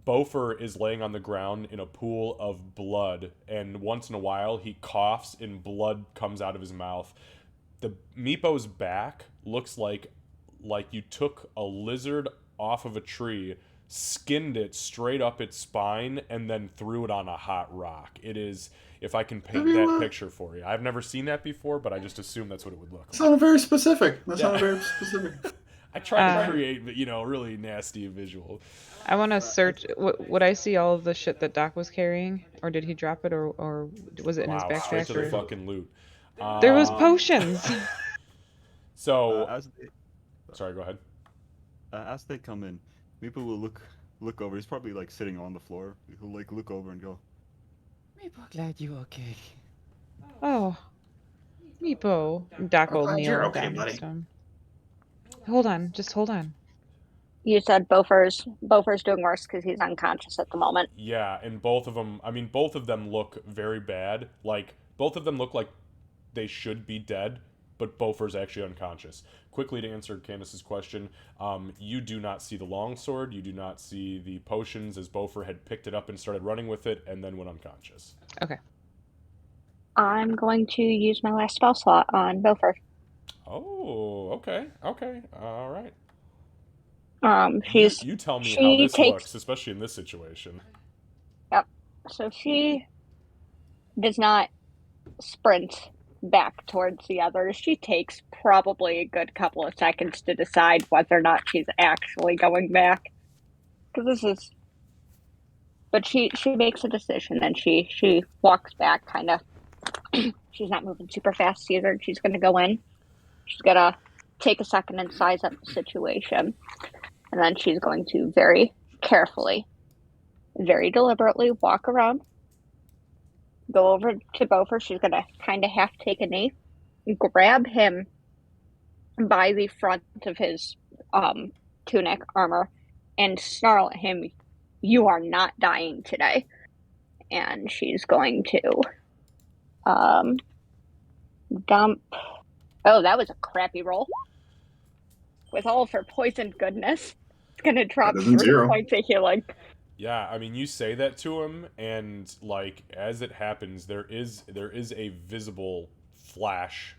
Bofer is laying on the ground in a pool of blood, and once in a while he coughs and blood comes out of his mouth. The Meepo's back looks like you took a lizard off of a tree, skinned it straight up its spine, and then threw it on a hot rock. It is, if I can paint that picture for you. I've never seen that before, but I just assume that's what it would look like. Sounded very specific. That Yeah. sounded very specific. I tried to create, a really nasty visual. I want to search. Would I see all of the shit that Doc was carrying, or did he drop it, or was it in his Wow, straight backpack? to the Or... fucking loot. There was potions. So, As they, sorry, go ahead. as they come in, Meepo will look over. He's probably like sitting on the floor. He'll like look over and go, Meepo, glad you okay. Oh, Meepo. Doc will glad kneel you're okay, down buddy. next to him. Hold on, just hold on. You said Bofer's doing worse because he's unconscious at the moment. Yeah, and both of them look very bad. Like, both of them look like they should be dead, but Bofer's actually unconscious. Quickly to answer Candace's question, you do not see the longsword, you do not see the potions, as Bofer had picked it up and started running with it, and then went unconscious. Okay. I'm going to use my last spell slot on Bofer. Oh, okay, all right. You tell me how this looks, especially in this situation. Yep. So she does not sprint back towards the others. She takes probably a good couple of seconds to decide whether or not she's actually going back. But she makes a decision, and she walks back, kind of. She's not moving super fast either. She's going to go in. She's going to take a second and size up the situation. And then she's going to very carefully, very deliberately walk around, go over to Bofer. She's going to kind of half take a knee, grab him by the front of his tunic armor, and snarl at him, "You are not dying today." And she's going to dump... Oh, that was a crappy roll. With all of her poison goodness, it's going to drop 3 points of healing. Yeah, I mean, you say that to him, and like as it happens, there is a visible flash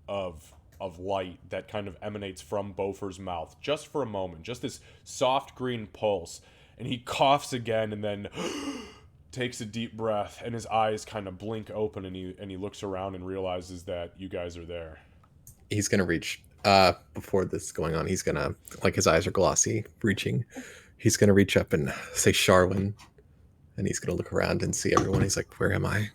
of light that kind of emanates from Bofer's mouth, just for a moment, just this soft green pulse, and he coughs again, and then takes a deep breath, and his eyes kind of blink open, and he looks around and realizes that you guys are there. He's gonna reach. Before this is going on, he's gonna, like, his eyes are glossy, reaching. He's gonna reach up and say Sharwin, and he's gonna look around and see everyone. He's like, "Where am I?"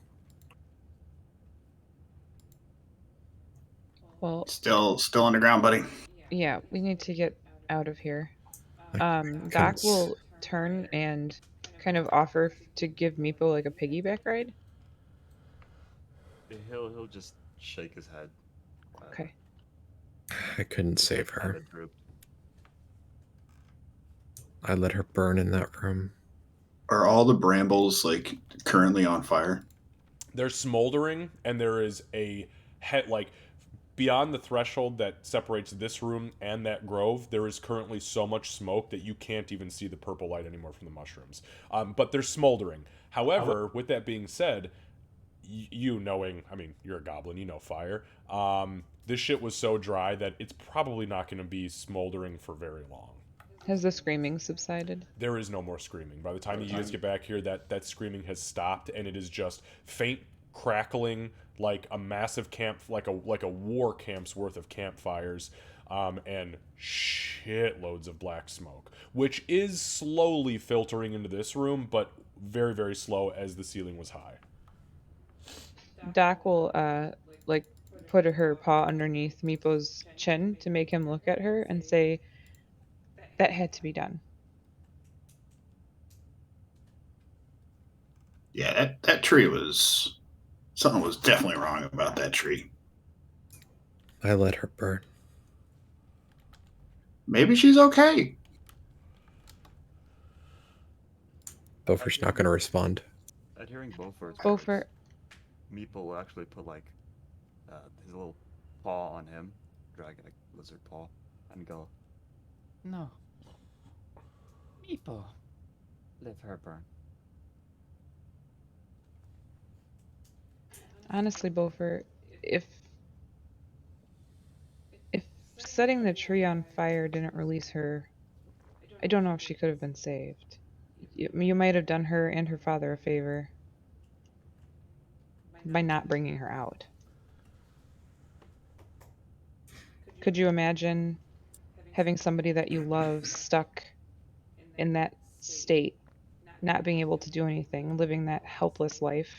Well, Still underground, buddy. yeah, we need to get out of here. Doc will turn and kind of offer to give Meepo like a piggyback ride. he'll just shake his head. Okay. I couldn't save Have her. it droop. I let her burn in that room. Are all the brambles like currently on fire? They're smoldering, and there is a like beyond the threshold that separates this room and that grove. There is currently so much smoke that you can't even see the purple light anymore from the mushrooms. But they're smoldering. However, with that being said, you knowing, I mean, you're a goblin, you know fire. This shit was so dry that it's probably not going to be smoldering for very long. Has the screaming subsided? There is no more screaming. By the time you guys get back here, that screaming has stopped, and it is just faint crackling, like a massive camp, like a war camp's worth of campfires, and shitloads of black smoke, which is slowly filtering into this room, but very, very slow as the ceiling was high. Doc will like put her paw underneath Meepo's chin to make him look at her and say, "That had to be done." Yeah, that tree was something was definitely wrong about that tree. I let her burn. Maybe she's okay. Beaufort's not going to respond. At hearing Beaufort's Beaufort, words, Meeple will actually put like his little paw on him, drag like lizard paw, and go, "No, Meeple, let her burn." honestly, Beaufort, if setting the tree on fire didn't release her, I don't know if she could have been saved. You might have done her and her father a favor by not bringing her out. Could you imagine having somebody that you love stuck in that state, not being able to do anything, living that helpless life,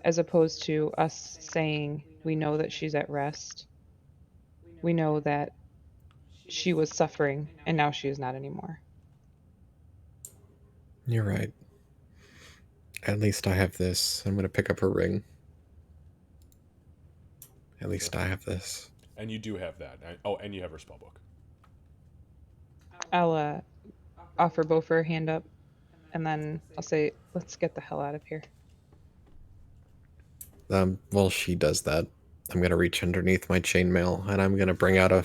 as opposed to us saying, we know that she's at rest, we know that she was suffering, and now she is not anymore. You're right. At least I have this. I'm going to pick up her ring. At least I have this. And you do have that. Oh, and you have her spellbook. I'll offer Beaufort a hand up, and then I'll say, let's get the hell out of here. While she does that, I'm going to reach underneath my chainmail and I'm going to bring out a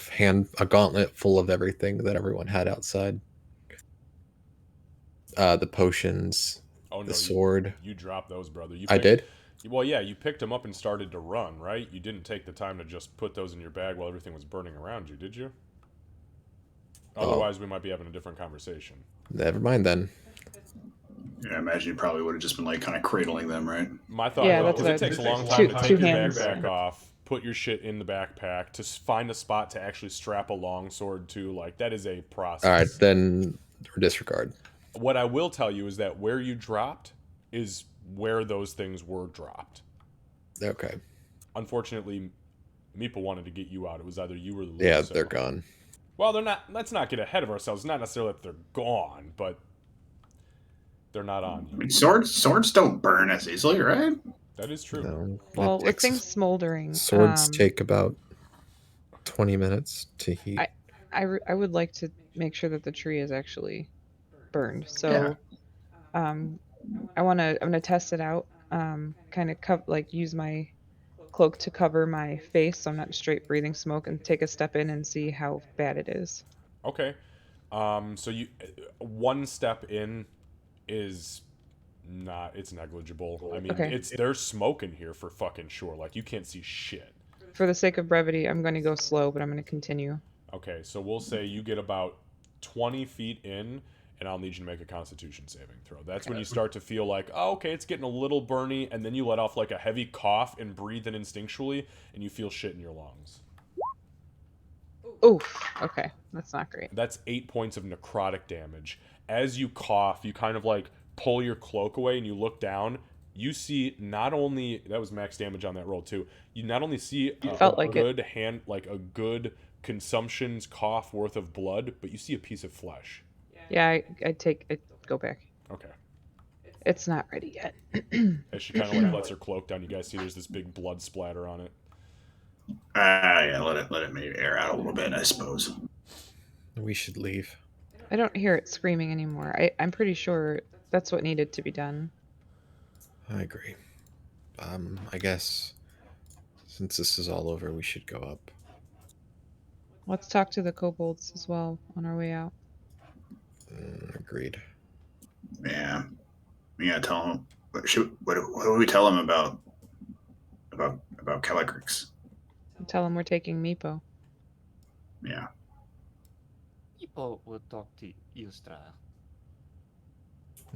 gauntlet full of everything that everyone had outside. The potions, Oh, no, the sword. You dropped those, brother. I did? Well, yeah, you picked them up and started to run, right? You didn't take the time to just put those in your bag while everything was burning around you, did you? Otherwise, we might be having a different conversation. Never mind then. Yeah, I imagine you probably would have just been like kind of cradling them, right? My thought was it takes a long time to take your backpack off, put your shit in the backpack, to find a spot to actually strap a longsword to. Like, that is a process. All right, then disregard. What I will tell you is that where you dropped is where those things were dropped. Okay. Unfortunately, Meeple wanted to get you out. It was either you or the Yeah, they're gone. Well, they're not. Let's not get ahead of ourselves. Not necessarily that they're gone, but they're not on you. I mean, swords don't burn as easily, right? That is true. No, well, with things smoldering, swords take about 20 minutes to heat. I would like to make sure that the tree is actually burned. So, I'm gonna test it out. Kind of use my cloak to cover my face so I'm not straight breathing smoke, and take a step in and see how bad it is. Okay. So you one step in is not, it's negligible. I mean, there's smoke in here for fucking sure. Like, you can't see shit. For the sake of brevity, I'm going to go slow, but I'm going to continue. Okay, so we'll say you get about 20 feet in, and I'll need you to make a Constitution saving throw. That's when you start to feel like, oh, okay, it's getting a little burny, and then you let off like a heavy cough and breathe in instinctually, and you feel shit in your lungs. Oof. Okay, that's not great. That's 8 points of necrotic damage. As you cough, you kind of like pull your cloak away and you look down. You see not only, that was max damage on that roll too. You not only see a good consumption's cough worth of blood, but you see a piece of flesh. Yeah, I go back. Okay. It's not ready yet. As she kind of like lets her cloak down, you guys see there's this big blood splatter on it. Yeah, let it maybe air out a little bit, I suppose. We should leave. I don't hear it screaming anymore. I'm pretty sure that's what needed to be done. I agree. I guess since this is all over, we should go up. Let's talk to the kobolds as well on our way out. Agreed. Yeah, we gotta tell them. What do we tell them about Caligrix? Tell them we're taking Meepo. Yeah. Meepo will talk to Yustra.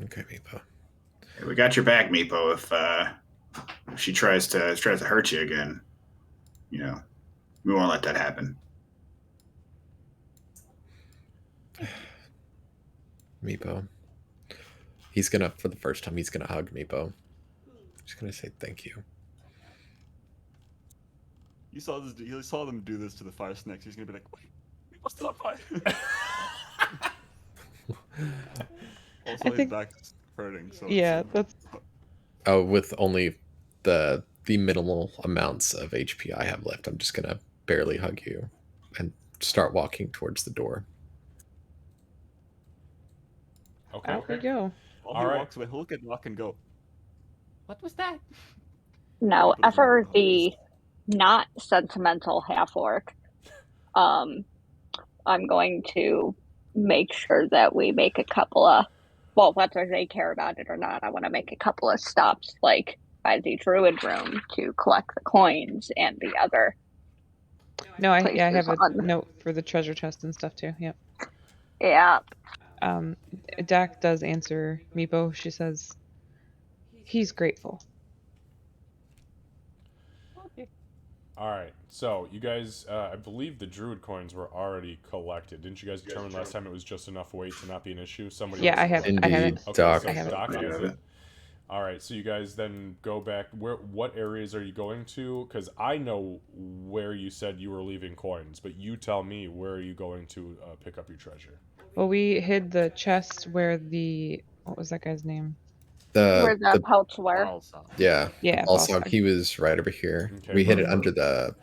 Okay, Meepo. Hey, we got your back, Meepo. If she tries to hurt you again, we won't let that happen. Meepo. He's gonna, for the first time, he's gonna hug Meepo. He's gonna say thank you. You saw this. You saw them do this to the fire snakes. He's gonna be like, "Wait, Meepo's still on fire." Also, hurting. So Yeah, that's Oh, with only the minimal amounts of HP I have left, I'm just gonna barely hug you and start walking towards the door. Okay. out we go. while All he right. walks away, he'll look at Rock and go, "What was that?" No, But doesn't ever know. the not sentimental half orc. I'm going to make sure that we make a couple of, well, whether they care about it or not, I want to make a couple of stops, like by the druid room to collect the coins and the other. No, I places have a on- note for the treasure chest and stuff too. Yep. Yeah. Dak does answer Meepo. She says he's grateful. All right. So you guys, I believe the druid coins were already collected. Didn't you guys determine last time it was just enough weight to not be an issue? Somebody Yeah, else I have. collected. I have Indeed, it. Okay, Doc. so I have it. Doc Yeah, I has have it. it. All right, so you guys then go back. What areas are you going to? Because I know where you said you were leaving coins, but you tell me, where are you going to pick up your treasure? Well, we hid the chest where what was that guy's name? Where The the pelts were. Balsa. yeah, Yeah, also Balsag. he was right over here. Okay, We hid it perfect. under the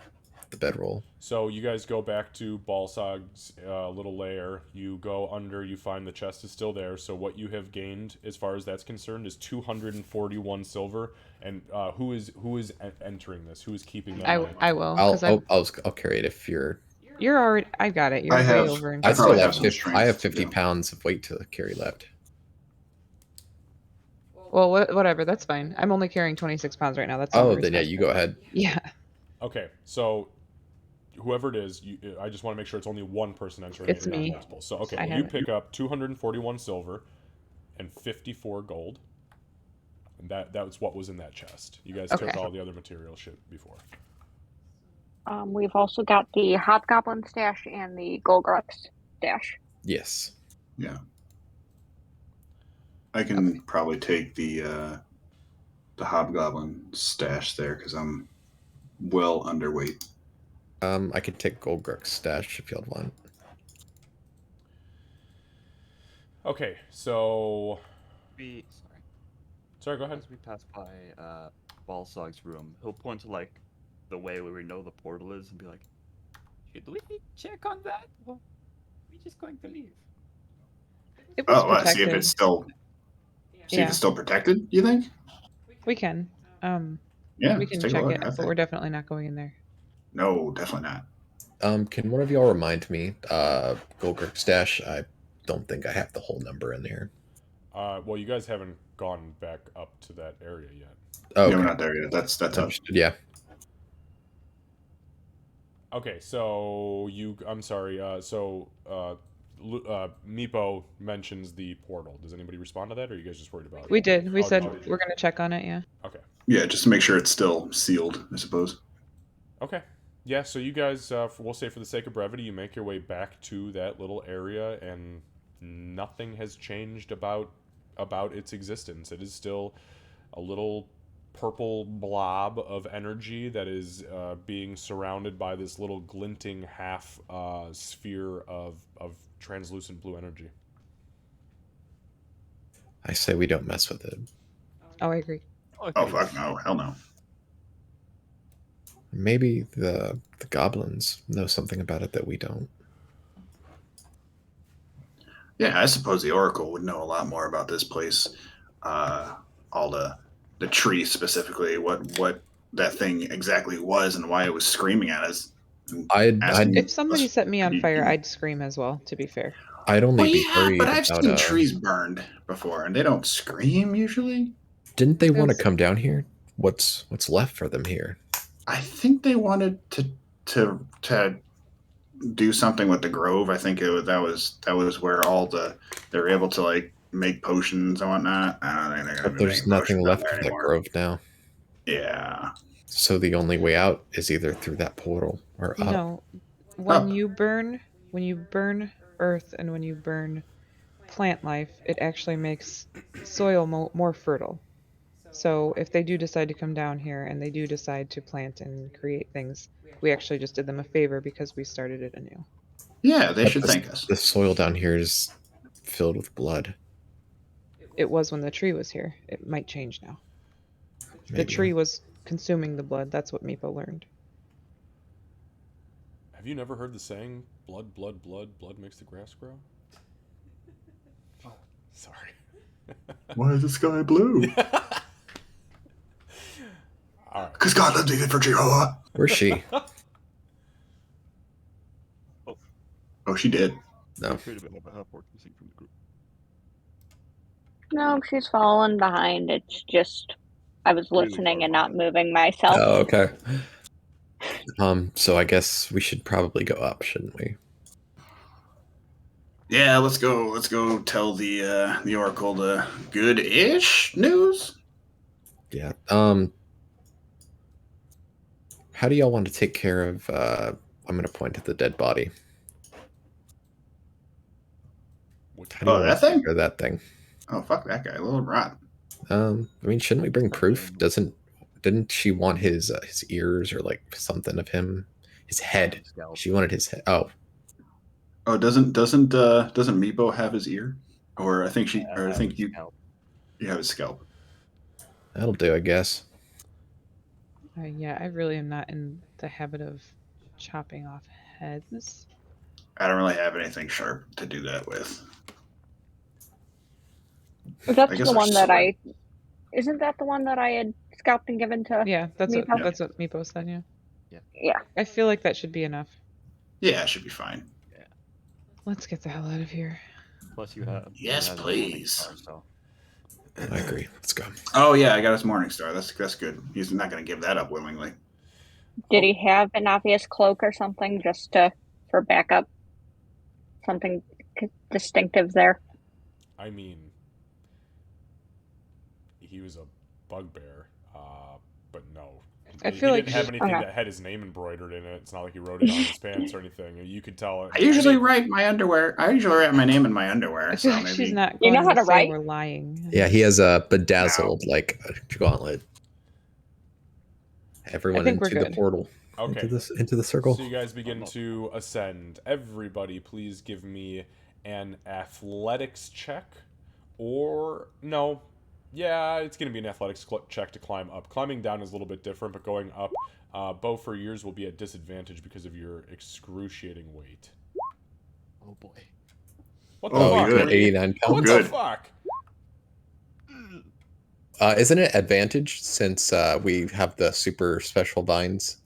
bedroll. So you guys go back to Balsag's little lair. You go under. You find the chest is still there. So what you have gained, as far as that's concerned, is 241 silver. And who is entering this? Who is keeping that? money? I will. I'll 'Cause I'll carry it if you're. you're already. I got it. You're I way have- over. I still probably have have some 50, strength I have to 50 go. pounds of weight to carry left. Well, whatever. That's fine. I'm only carrying 26 pounds right now. That's Oh, not then yeah, you go ahead. Yeah. Okay, so whoever it is, I just want to make sure it's only one person entering It's it and not me. multiple. So okay, I well, have you it. pick up 241 silver and 54 gold. And that's what was in that chest. You guys took Okay. all the other material shit before. We've also got the hobgoblin stash and the Golgrux stash. Yes. Yeah. I can probably take the hobgoblin stash there because I'm well underweight. I could take Goldgruck's stash if y'all want. Okay, so Sorry, go ahead. as we pass by Balsag's room, he'll point to like the way where we know the portal is and be like, "Should we check on that? Or we just going to leave?" It was Oh, I see if protected. it's still see Yeah. if it's still protected. You think? We can. Yeah, We let's can take a check look. it, I but think- we're definitely not going in there. No, definitely not. Can one of y'all remind me? Goldgruck stash. I don't think I have the whole number in here. Well, you guys haven't gone back up to that area yet. Oh, Yeah, we're okay. not there yet. That's up. Understood. Yeah. Okay, so I'm sorry. Meepo mentions the portal. Does anybody respond to that, or are you guys just worried about it? We did. We Oh, said did you? we're gonna check on it. Yeah. Okay. Yeah, just to make sure it's still sealed, I suppose. Okay. Yeah, so you guys, we'll say for the sake of brevity, you make your way back to that little area, and nothing has changed about its existence. It is still a little purple blob of energy that is being surrounded by this little glinting half sphere of translucent blue energy. I say we don't mess with it. Oh, I agree. Oh fuck no, hell no. Maybe the goblins know something about it that we don't. Yeah, I suppose the Oracle would know a lot more about this place. All the tree specifically, what that thing exactly was and why it was screaming at us. I'd If somebody set me on You- fire, you- I'd scream as well. To be fair. I'd only Well, be yeah, worried but I've about. seen trees burned before, and they don't scream usually. Didn't they want to Yes. come down here? What's left for them here? I think they wanted to do something with the grove. I think that was where they were able to like make potions and whatnot. I don't think they're gonna But be there's making nothing potions left down of there that anymore. grove now. Yeah. So the only way out is either through that portal or up. No, when Up. you burn earth and when you burn plant life, it actually makes soil more fertile. So if they do decide to come down here and they do decide to plant and create things, we actually just did them a favor because we started it anew. Yeah, they But should the, thank us. the soil down here is filled with blood. it was when the tree was here. It might change now. The Maybe. tree was consuming the blood. That's what Meepo learned. Have you never heard the saying, blood, blood, blood, blood makes the grass grow? Oh, sorry. Why is the sky blue? All right. Because God loves me for Jehovah. Where's she? Oh, she did. No. Afraid of it, have a half orc missing from the group. No, she's fallen behind. It's just I was Really listening far and not behind. moving myself. Oh, okay. So I guess we should probably go up, shouldn't we? Yeah, let's go. Let's go tell the Oracle the good-ish news. Yeah. How do y'all want to take care of? I'm gonna point at the dead body. How do you Oh, want that to take thing? care of that thing? Oh, fuck that guy, little rot. I mean, shouldn't we bring proof? Didn't she want his ears or like something of him? His head. Scalp. She wanted his head. Oh, Oh, doesn't Meepo have his ear? Or I think she. Or I think you. Scalp. You have his scalp. that'll do, I guess. Yeah, I really am not in the habit of chopping off heads. I don't really have anything sharp to do that with. That's guess the our one that sword. Isn't that the one that I had scalped and given to? Yeah, that's Meepo? what Meepo said. Yeah, Yeah. I feel like that should be enough. Yeah, it should be fine. Let's get the hell out of here. Plus, you have. Yes, he has a Morning please. Star, so. I agree. Let's go. Oh yeah, I got his morning star. That's good. He's not going to give that up willingly. Did he have an obvious cloak or something just for backup? Something distinctive there. I mean, he was a bugbear, but no. I He feel like didn't have anything Okay. that had his name embroidered in it. It's not like he wrote it on his pants or anything. You could tell. I usually write my underwear. I usually write my name in my I underwear. feel So like maybe. she's not You going know how to to say write? we're lying. Yeah, he has a bedazzled like gauntlet. Everyone think we're into the good. portal. Okay. Into the circle. So you guys begin to ascend. Everybody, please give me an athletics check. Or, no. Yeah, it's going to be an athletics check to climb up. Climbing down is a little bit different, but going up, both for yours will be at disadvantage because of your excruciating weight. Oh boy. What the Oh, fuck? good. Reed? 89 What pounds. the Good. fuck? Isn't it advantage since we have the super special vines?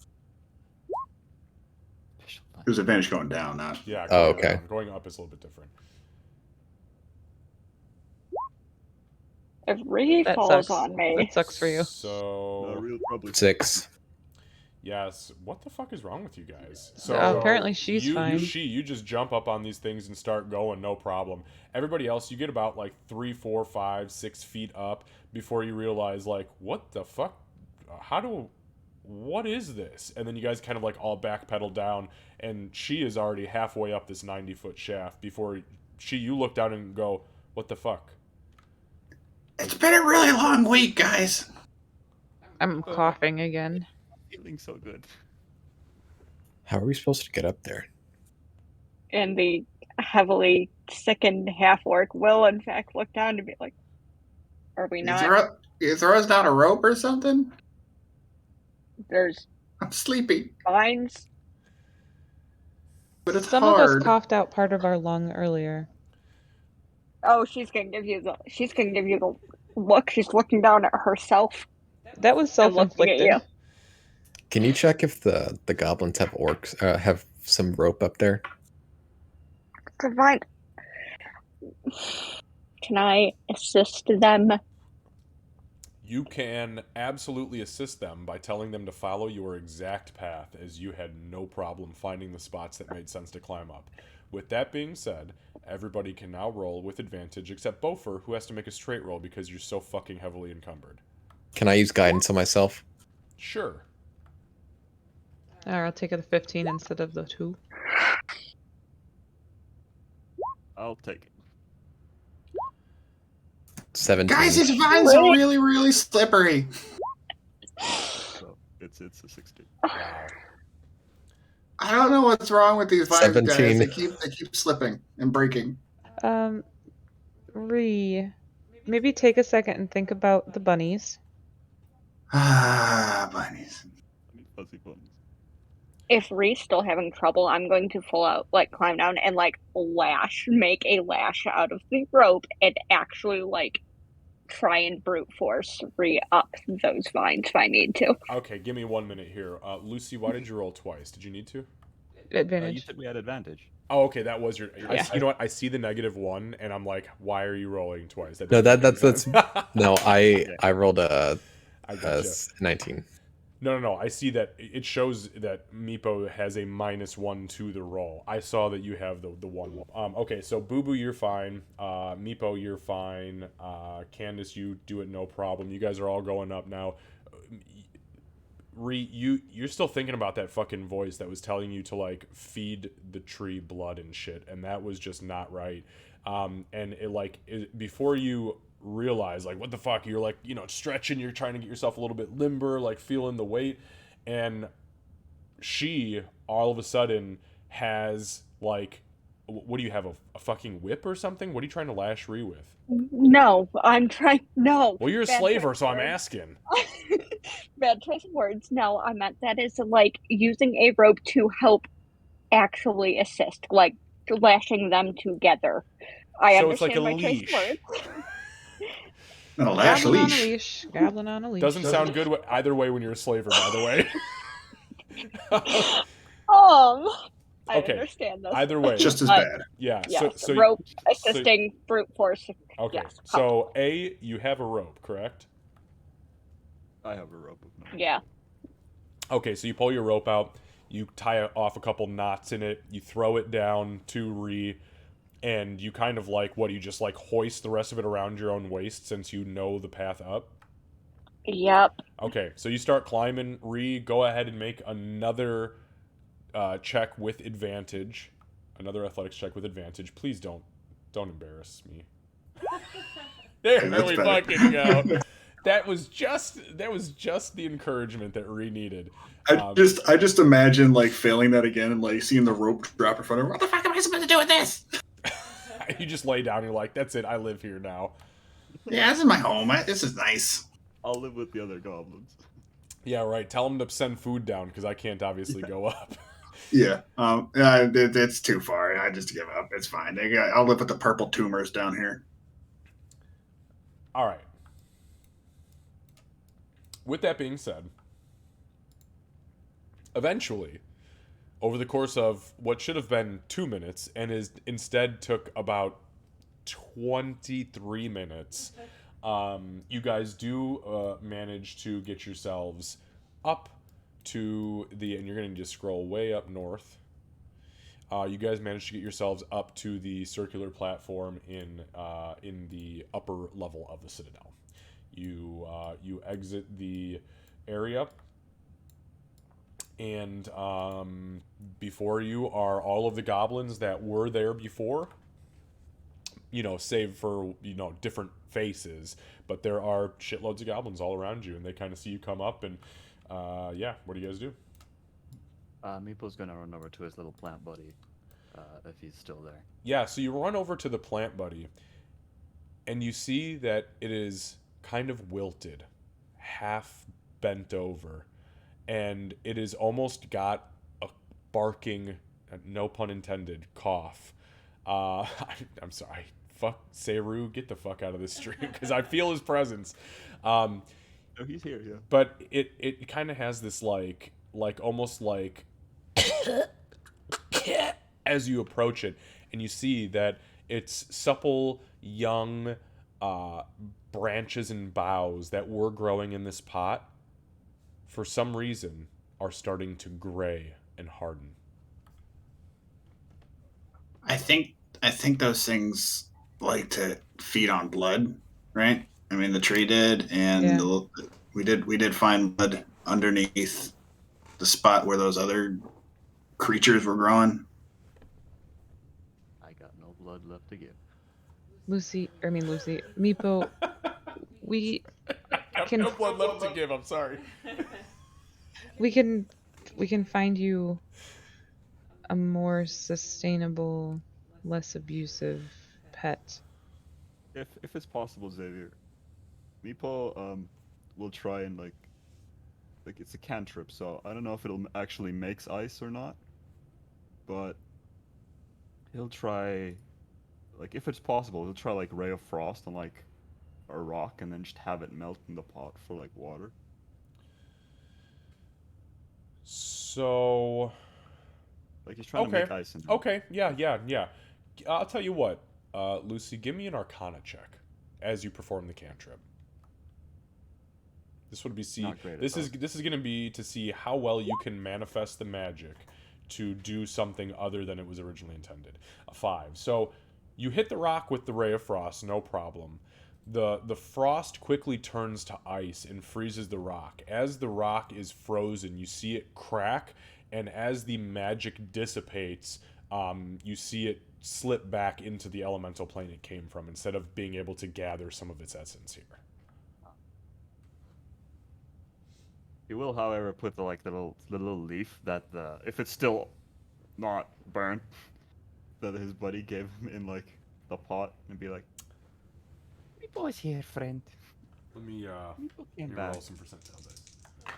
It was advantage going down, not. Yeah, Oh, going okay. down. Going up is a little bit different. If Reed That falls sucks. on me. That sucks for you. So, Real probably. 6. yes. What the fuck is wrong with you guys? Apparently she's fine. You just jump up on these things and start going, no problem. Everybody else, you get about like 3, 4, 5, 6 feet up before you realize, like, what the fuck? What is this? And then you guys kind of like all backpedal down, and she is already halfway up this 90-foot shaft before you look down and go, what the fuck? It's been a really long week, guys. I'm coughing again. Feeling so good. How are we supposed to get up there? And the heavily sickened half orc will, in fact, look down and be like, "Are we not? You throw us down a rope or something? There's I'm sleepy, vines." but it's Some hard. of us coughed out part of our lung earlier. Oh, she's gonna give you the look. She's looking down at herself That was and looking at self-inflicted. you. Can you check if the goblins have orcs have some rope up there? Provide. Can I assist them? You can absolutely assist them by telling them to follow your exact path, as you had no problem finding the spots that made sense to climb up. With that being said, everybody can now roll with advantage except Bofer, who has to make a straight roll because you're so fucking heavily encumbered. Can I use guidance on myself? Sure. Alright, I'll take it a 15 instead of the 2. I'll take it. 17. Guys, these vines are really, really slippery. So it's a 16. Wow. I don't know what's wrong with these vines, 17. guys. They keep slipping and breaking. Ree, maybe take a second and think about the bunnies. Bunnies. I mean, fuzzy buttons. If Ree's still having trouble, I'm going to full out like climb down and like make a lash out of the rope and actually like try and brute force re-up those vines if I need to. Okay, give me 1 minute here. Lucy, why did you roll twice? Did you need to? You Advantage. said we had advantage. Oh, okay, that was your. Yeah. You know what? I see the -1, and I'm like, why are you rolling twice? No, doesn't make any that's sense. no. I rolled a, I gotcha. 19. No. I see that it shows that Meepo has a -1 to the roll. I saw that you have the one. Okay, so Boo Boo, you're fine. Meepo, you're fine. Candace, you do it no problem. You guys are all going up now. You're still thinking about that fucking voice that was telling you to like feed the tree blood and shit, and that was just not right. And before you realize like what the fuck, you're like, stretching, you're trying to get yourself a little bit limber, like feeling the weight, and she all of a sudden has like, what do you have, a fucking whip or something? What are you trying to lash Ree with? No, I'm trying. No. Well, you're a Bad slaver, choice so of I'm words. asking. Bad choice of words. No, I meant that is like using a rope to help actually assist, like lashing them together. I So it's like understand a my leash. choice of words. No, lash Goblin on a leash. leash. Goblin on a leash. Doesn't sound good either way when you're a slaver, by the way. I Okay, understand this. either way. Just as Uh, bad. Yeah. Yes, So rope assisting brute force. okay. Yes. So you have a rope, correct? I have a rope of mine. Yeah. Okay, so you pull your rope out, you tie off a couple knots in it, you throw it down to Ree, and you kind of like, what, you just like hoist the rest of it around your own waist since you know the path up? Yep. Okay, so you start climbing. Ree, go ahead and make another check with advantage. Another athletics check with advantage. Please don't embarrass me. There That's we better. fucking go. That was just the encouragement that Ree needed. I just imagine like failing that again and like seeing the rope drop in front of her. What the fuck am I supposed to do with this? You just lay down. You're like, that's it. I live here now. Yeah, this is my home. This is nice. I'll live with the other goblins. Yeah, right. Tell them to send food down because I can't obviously go up. Yeah. It's too far. I just give up. It's fine. I'll live with the purple tumors down here. All right. With that being said, eventually, over the course of what should have been 2 minutes and instead took about 23 minutes, you guys do manage to get yourselves up to and you're going to just scroll way up north. You guys managed to get yourselves up to the circular platform in the upper level of the Citadel. You exit the area, and before you are all of the goblins that were there before. Save for different faces, but there are shitloads of goblins all around you, and they kind of see you come up, and what do you guys do? Meeple's gonna run over to his little plant buddy, if he's still there. Yeah, so you run over to the plant buddy, and you see that it is kind of wilted, half bent over, and it is almost got a barking, no pun intended, cough. I'm sorry. Fuck Seru, get the fuck out of this stream because I feel his presence. Oh, he's here, yeah. But it kind of has this like almost like as you approach it, and you see that its supple young branches and boughs that were growing in this pot, for some reason, are starting to gray and harden. I think those things like to feed on blood, right? I mean, the tree did, and we did find blood underneath the spot where those other creatures were growing. I got no blood left to give. Meepo, we I have can no blood left to give. I'm sorry. we can find you a more sustainable, less abusive pet. if it's possible, Xavier, Meepo will try and like it's a cantrip, so I don't know if it'll actually makes ice or not, but he'll try, like if it's possible, he'll try like Ray of Frost on like a rock and then just have it melt in the pot for like water. So, Like he's trying to okay, make ice in it. okay, yeah. I'll tell you what, Lucy, give me an Arcana check as you perform the cantrip. This would be Not great at this all. is going to be to see how well you can manifest the magic to do something other than it was originally intended. A 5. So you hit the rock with the Ray of Frost, no problem. The frost quickly turns to ice and freezes the rock. As the rock is frozen, you see it crack, and as the magic dissipates, you see it slip back into the elemental plane it came from instead of being able to gather some of its essence here. He will, however, put the little leaf that if it's still not burnt, that his buddy gave him in like the pot, and be like, "Meepo's here, friend." Let me Meepo let came me back. roll some percentile dice.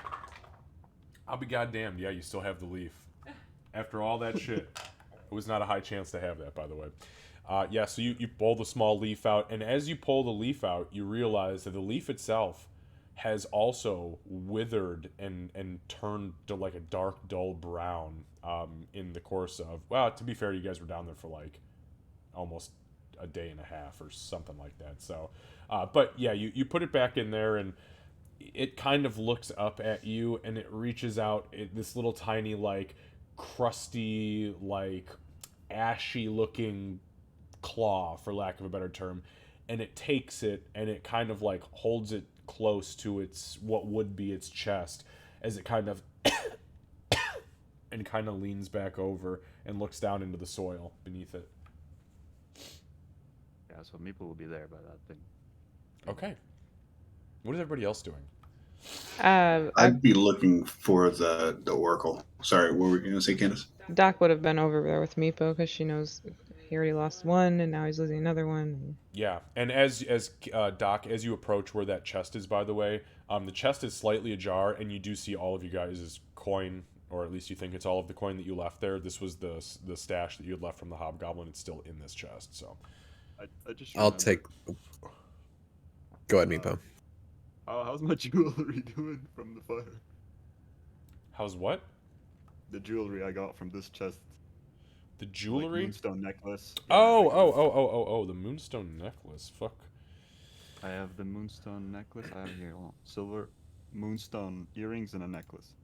I'll be goddamned. Yeah, you still have the leaf. After all that shit, it was not a high chance to have that, by the way. Yeah, so you pull the small leaf out, and as you pull the leaf out, you realize that the leaf itself has also withered and turned to like a dark, dull brown in the course of, well, to be fair, you guys were down there for like almost a day and a half or something like that. So, but yeah, you put it back in there, and it kind of looks up at you, and it reaches out this little tiny, like, crusty, like, ashy looking claw, for lack of a better term, and it takes it, and it kind of like holds it close to its what would be its chest as it kind of and kind of leans back over and looks down into the soil beneath it. Yeah, so Meepo will be there by that thing. Okay. What is everybody else doing? I'd be looking for the oracle. Sorry, what were you going to say, Candace? Doc would have been over there with Meepo because she knows he already lost one and now he's losing another one. Yeah, and as Doc, as you approach where that chest is, by the way, the chest is slightly ajar, and you do see all of you guys' coin, or at least you think it's all of the coin that you left there. This was the stash that you had left from the hobgoblin. It's still in this chest, so. I just. I'll remembered, take. Go ahead, Meepo. How's my jewelry doing from the fire? How's what? The jewelry I got from this chest. The Like jewelry? moonstone necklace. Oh, the moonstone necklace. Fuck. I have the moonstone necklace. I have here silver moonstone earrings and a necklace.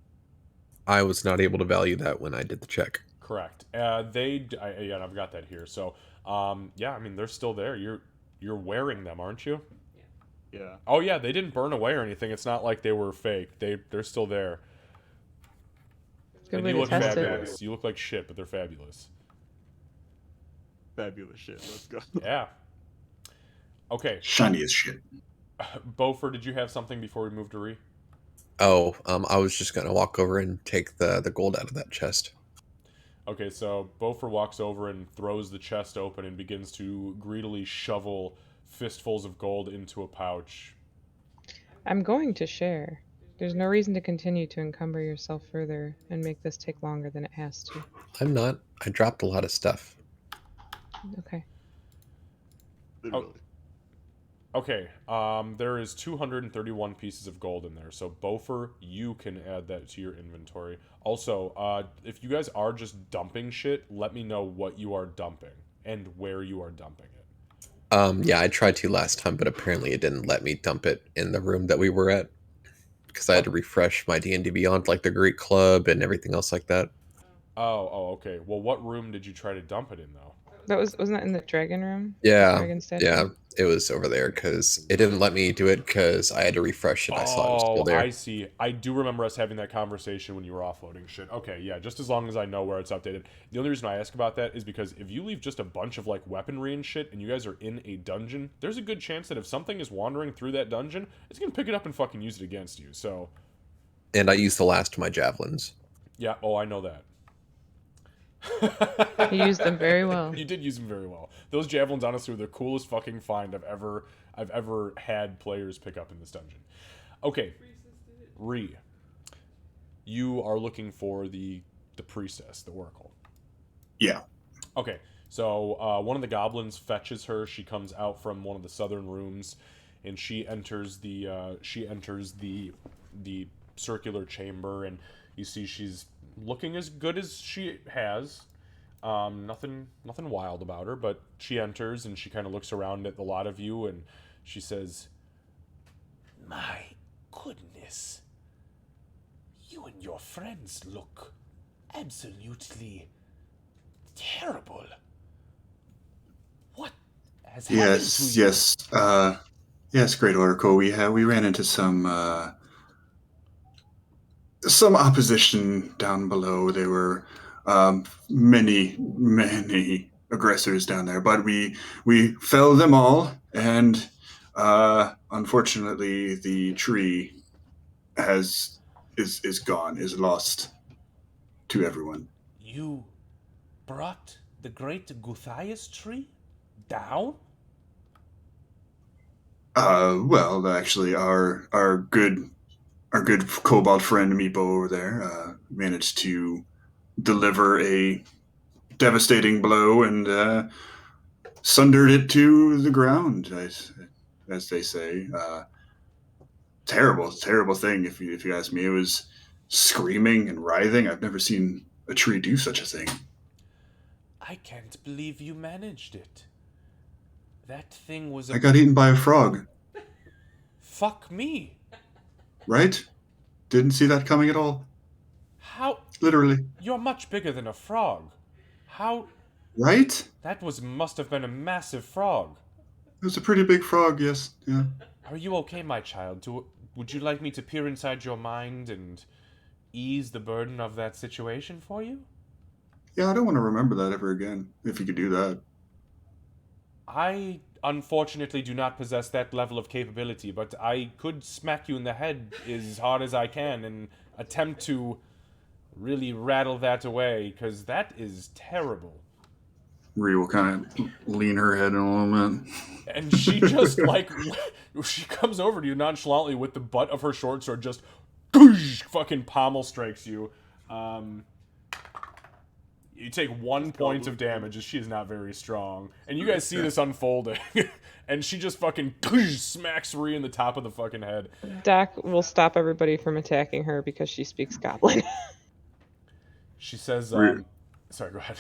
I was not able to value that when I did the check. Correct. Yeah, I've got that here. So, yeah, I mean, they're still there. You're wearing them, aren't you? Yeah. Oh yeah, they didn't burn away or anything. It's not like they were fake. They're still there. Good And way you to look test it. fabulous. You look like shit, but they're fabulous. Fabulous shit. Let's go. Yeah. Okay. Shiny as shit. Beaufort, did you have something before we moved to Ree? Oh, I was just gonna walk over and take the gold out of that chest. Okay, so Beaufort walks over and throws the chest open and begins to greedily shovel fistfuls of gold into a pouch. I'm going to share. There's no reason to continue to encumber yourself further and make this take longer than it has to. I'm not. I dropped a lot of stuff. Okay. Literally. Okay, there is 231 pieces of gold in there, so Beaufort, you can add that to your inventory. Also, if you guys are just dumping shit, let me know what you are dumping and where you are dumping it. Yeah, I tried to last time, but apparently it didn't let me dump it in the room that we were at because I had to refresh my D&D Beyond, like the Greek Club and everything else like that. Oh, okay. Well, what room did you try to dump it in, though? Wasn't that in the dragon room? Yeah, Dragon statue? yeah, it was over there because it didn't let me do it because I had to refresh it. I saw it was still there. I see. I do remember us having that conversation when you were offloading shit. Okay, yeah, just as long as I know where it's updated. The only reason I ask about that is because if you leave just a bunch of, like, weaponry and shit and you guys are in a dungeon, there's a good chance that if something is wandering through that dungeon, it's going to pick it up and fucking use it against you, so... And I used the last of my javelins. Yeah, I know that. He used them very well. You did use them very well. Those javelins, honestly, were the coolest fucking find I've ever had players pick up in this dungeon. Okay, Ree, you are looking for the priestess, the oracle. Yeah. Okay, so one of the goblins fetches her. She comes out from one of the southern rooms, and she enters the circular chamber, and you see she's looking as good as she has. Nothing wild about her, but she enters and she kind of looks around at the lot of you, and she says, "My goodness, you and your friends look absolutely terrible. What has happened to you?" Yes, great Oracle. We ran into some opposition down below. There were many aggressors down there, but we fell them all, and unfortunately, the tree is gone, is lost to everyone. You brought the great Gorthias tree down? Well, actually, our good Cobalt friend Meepo over there managed to deliver a devastating blow and sundered it to the ground, as they say. Terrible thing. If you ask me, it was screaming and writhing. I've never seen a tree do such a thing. I can't believe you managed it. That thing was I got eaten by a frog. Fuck me. Right? Didn't see that coming at all. How? Literally. You're much bigger than a frog. How? Right? That must have been a massive frog. It was a pretty big frog, yes. Yeah. Are you okay, my child? Would you like me to peer inside your mind and ease the burden of that situation for you? Yeah, I don't want to remember that ever again, if you could do that. I, unfortunately, do not possess that level of capability, but I could smack you in the head as hard as I can and attempt to really rattle that away, because that is terrible. Rhea will kind of lean her head in a little bit. And she just, she comes over to you nonchalantly with the butt of her short sword, just fucking pommel strikes you. You take 1 point of damage, as she is not very strong. And you guys see this unfolding. And she just fucking smacks Rhea in the top of the fucking head. Doc will stop everybody from attacking her because she speaks Goblin. She says, sorry, go ahead.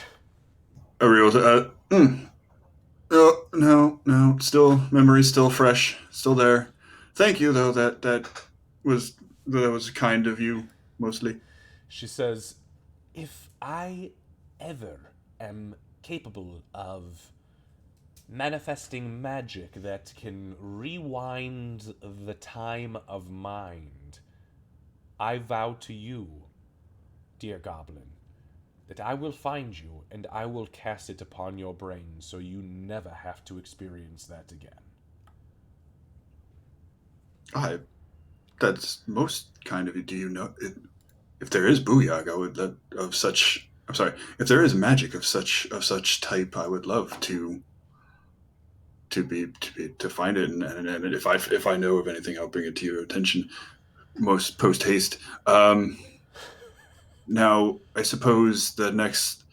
Ariel, no, still, memory's still fresh, still there. Thank you, though, that was kind of you, mostly. She says, if I ever am capable of manifesting magic that can rewind the time of mind, I vow to you, dear goblin, that I will find you and I will cast it upon your brain so you never have to experience that again. That's most kind of you. Do you know if there is booyah, if there is magic of such type, I would love to find it, and if I know of anything, I'll bring it to your attention most post haste. Now, I suppose the next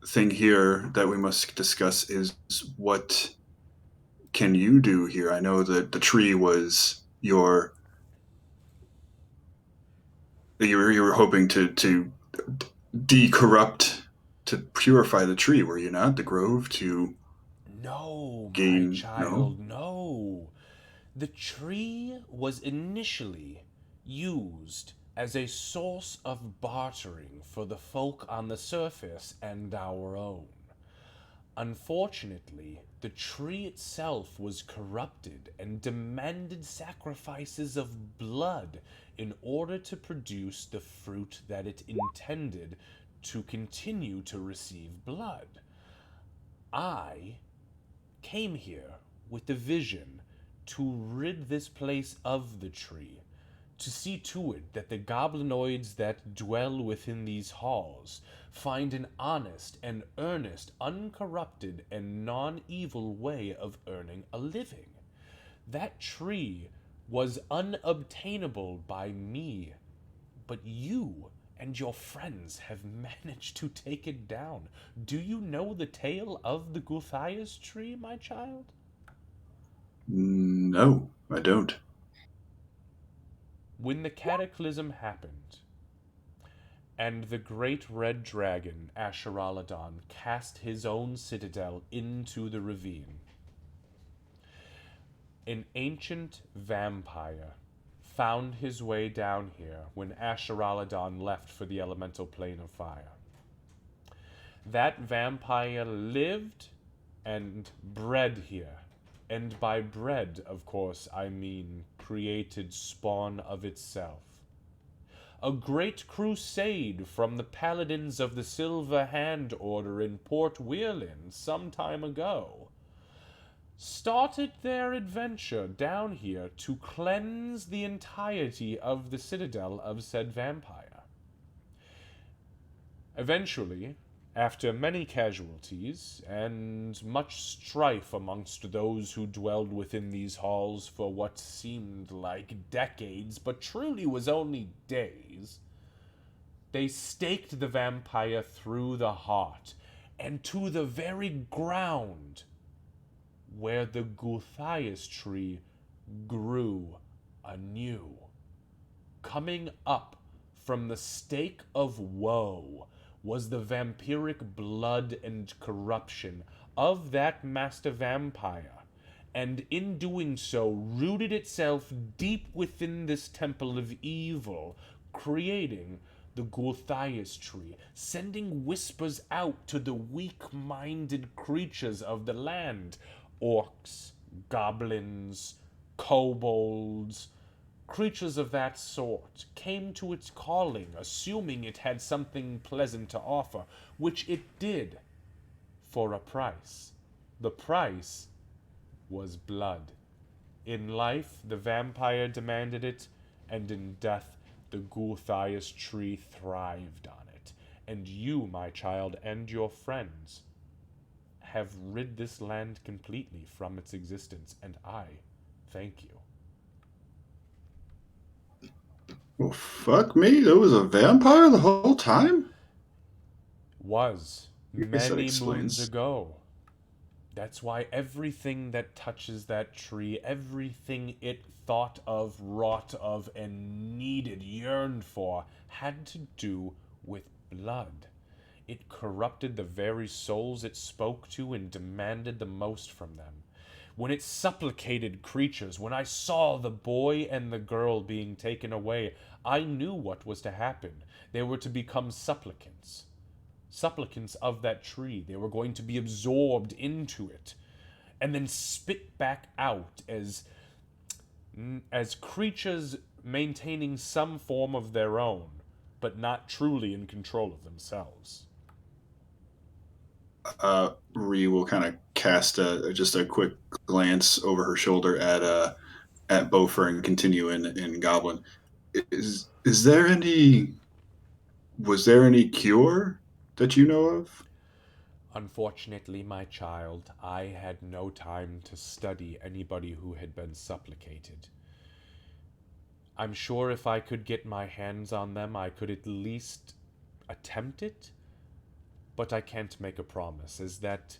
thing here that we must discuss is what can you do here? I know that the tree was you were hoping to decorrupt, to purify the tree, were you not? The grove to gain, my child, no. The tree was initially used as a source of bartering for the folk on the surface and our own. Unfortunately, the tree itself was corrupted and demanded sacrifices of blood in order to produce the fruit that it intended to continue to receive blood. I came here with the vision to rid this place of the tree, to see to it that the goblinoids that dwell within these halls find an honest and earnest, uncorrupted, and non-evil way of earning a living. That tree was unobtainable by me, but you and your friends have managed to take it down. Do you know the tale of the Gorthias tree, my child? No, I don't. When the cataclysm happened, and the great red dragon, Ashuraladon, cast his own citadel into the ravine, an ancient vampire found his way down here when Ashuraladon left for the elemental plane of fire. That vampire lived and bred here. And by bred, of course, I mean created spawn of itself. A great crusade from the paladins of the Silver Hand Order in Port Weirlin some time ago started their adventure down here to cleanse the entirety of the citadel of said vampire. Eventually, after many casualties and much strife amongst those who dwelled within these halls for what seemed like decades, but truly was only days, they staked the vampire through the heart and to the very ground where the Gorthias tree grew anew. Coming up from the stake of woe was the vampiric blood and corruption of that master vampire, and in doing so rooted itself deep within this temple of evil, creating the Gorthias tree, sending whispers out to the weak-minded creatures of the land, orcs, goblins, kobolds, creatures of that sort came to its calling, assuming it had something pleasant to offer, which it did, for a price. The price was blood. In life, the vampire demanded it, and in death, the Gorthias tree thrived on it. And you, my child, and your friends have rid this land completely from its existence, and I thank you. Well, fuck me. There was a vampire the whole time? Was I guess that many explains. moons ago. That's why everything that touches that tree, everything it thought of, wrought of, and needed, yearned for, had to do with blood. It corrupted the very souls it spoke to and demanded the most from them. When it supplicated creatures, when I saw the boy and the girl being taken away, I knew what was to happen. They were to become supplicants. Supplicants of that tree. They were going to be absorbed into it and then spit back out as creatures maintaining some form of their own, but not truly in control of themselves. Ree will kind of cast just a quick glance over her shoulder at Bofer and continue in Goblin. Is there any? Was there any cure that you know of? Unfortunately, my child, I had no time to study anybody who had been supplicated. I'm sure if I could get my hands on them, I could at least attempt it, but I can't make a promise, as that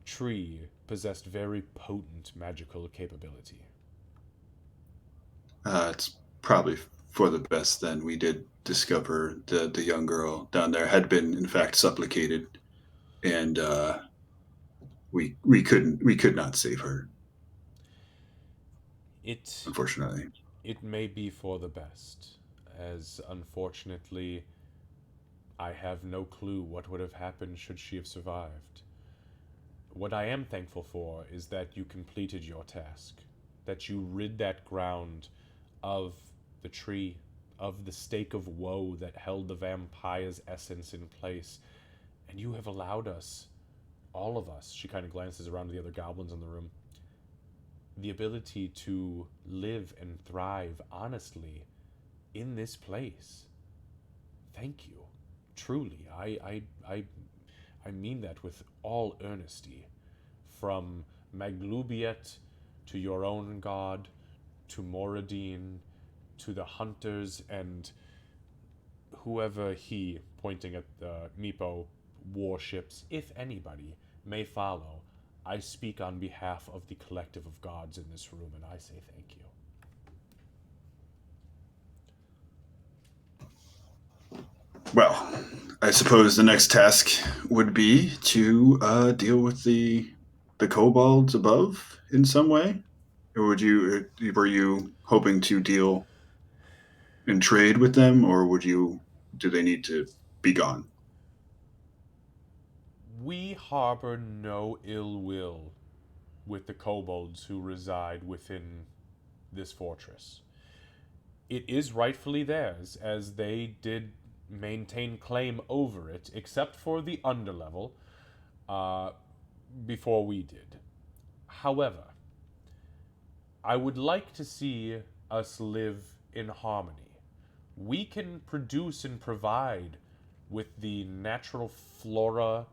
tree possessed very potent magical capability. It's probably for the best then. We did discover the young girl down there had been in fact supplicated, and we could not save her, unfortunately. It may be for the best, as unfortunately I have no clue what would have happened should she have survived. What I am thankful for is that you completed your task, that you rid that ground of the tree, of the stake of woe that held the vampire's essence in place, and you have allowed us, all of us, she kind of glances around to the other goblins in the room, the ability to live and thrive honestly in this place. Thank you. Truly, I mean that with all earnesty. From Maglubiet to your own god, to Moradin, to the hunters and whoever he, pointing at the Meepo, warships, if anybody, may follow. I speak on behalf of the collective of gods in this room, and I say thank you. Well, I suppose the next task would be to deal with the kobolds above in some way, or were you hoping to deal and trade with them, or do they need to be gone? We harbor no ill will with the kobolds who reside within this fortress. It is rightfully theirs, as they did maintain claim over it, except for the underlevel, before we did. However, I would like to see us live in harmony. We can produce and provide with the natural flora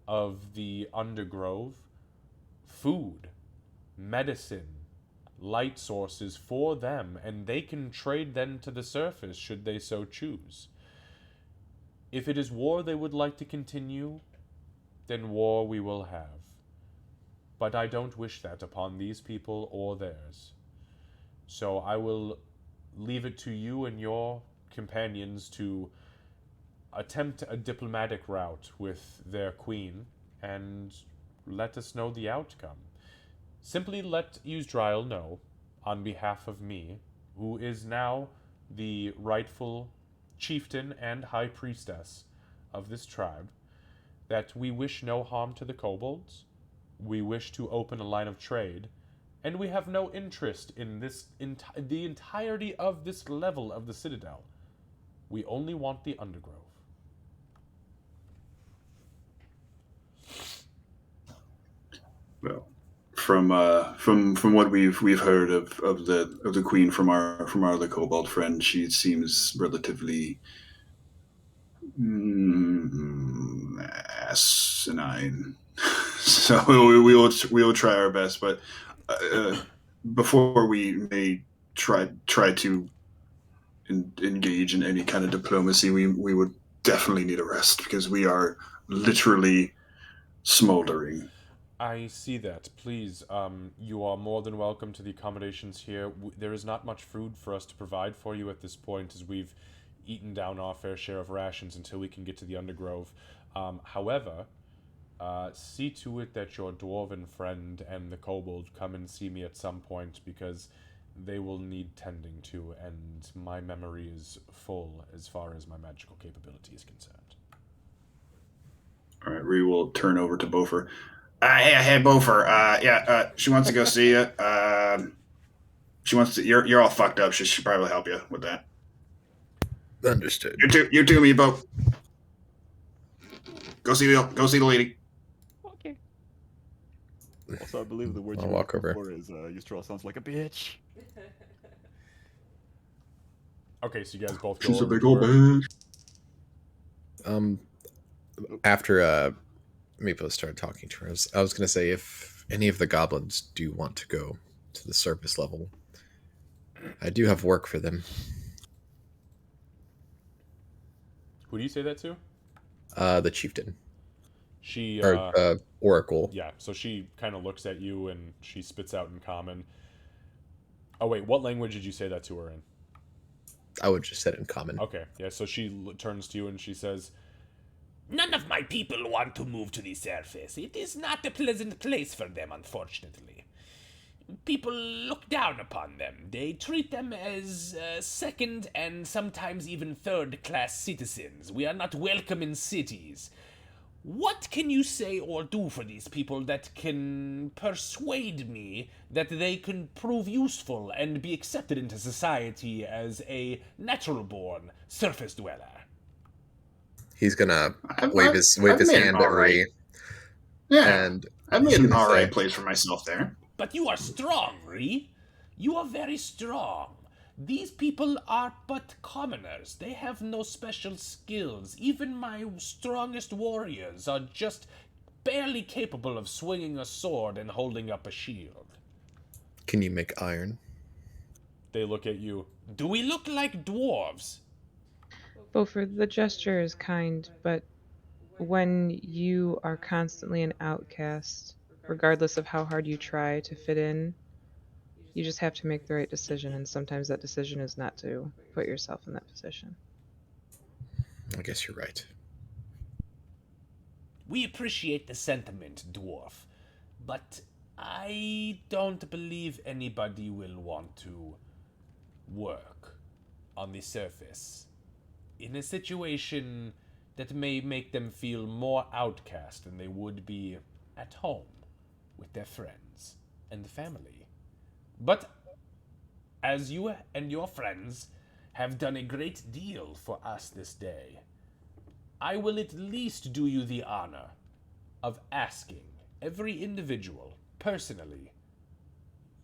of the undergrove food, medicine, light sources for them, and they can trade them to the surface should they so choose. If it is war they would like to continue, then war we will have. But I don't wish that upon these people or theirs. So I will leave it to you and your companions to attempt a diplomatic route with their queen and let us know the outcome. Simply let Yusdrael know, on behalf of me, who is now the rightful chieftain and high priestess of this tribe, that we wish no harm to the kobolds, we wish to open a line of trade, and we have no interest in the entirety of this level of the Citadel. We only want the undergrove. Well, from what we've heard of the queen from our other kobold friend, she seems relatively asinine. So we will try our best, but before we may try to engage in any kind of diplomacy, we would definitely need a rest, because we are literally smoldering. I see that. Please, you are more than welcome to the accommodations here. There is not much food for us to provide for you at this point, as we've eaten down our fair share of rations until we can get to the undergrove. However, see to it that your dwarven friend and the kobold come and see me at some point, because they will need tending to, and my memory is full as far as my magical capability is concerned. All right, we will turn over to Bofer. Hey, Bofer. She wants to go see you. She wants to. You're all fucked up. She should probably help you with that. Understood. You too, Meepo. Go see the lady. Okay. Also, I believe the word I'll you walk over. for is Yusdrael sounds like a bitch. Okay, so you guys both go She's a over big to old her. bitch. After Meepo started talking to her, I was going to say, if any of the goblins do want to go to the surface level, I do have work for them. Who do you say that to? The chieftain. She, or Oracle. yeah, so she kind of looks at you and she spits out in common. Oh, wait, what language did you say that to her in? I would just say it in common. Okay, yeah, so she turns to you and she says, None of my people want to move to the surface. It is not a pleasant place for them, unfortunately. People look down upon them. They treat them as second and sometimes even third-class citizens. We are not welcome in cities. What can you say or do for these people that can persuade me that they can prove useful and be accepted into society as a natural-born surface dweller? He's gonna I've wave his made hand an at alright. Ree, Yeah, and I've made he's an gonna alright say, place for myself there. But you are strong, Ree. You are very strong. These people are but commoners. They have no special skills. Even my strongest warriors are just barely capable of swinging a sword and holding up a shield. Can you make iron? They look at you. Do we look like dwarves? Beaufort, the gesture is kind, but when you are constantly an outcast, regardless of how hard you try to fit in, you just have to make the right decision, and sometimes that decision is not to put yourself in that position. I guess you're right. We appreciate the sentiment, dwarf, but I don't believe anybody will want to work on the surface in a situation that may make them feel more outcast than they would be at home with their friends and family. But as you and your friends have done a great deal for us this day, I will at least do you the honor of asking every individual, personally,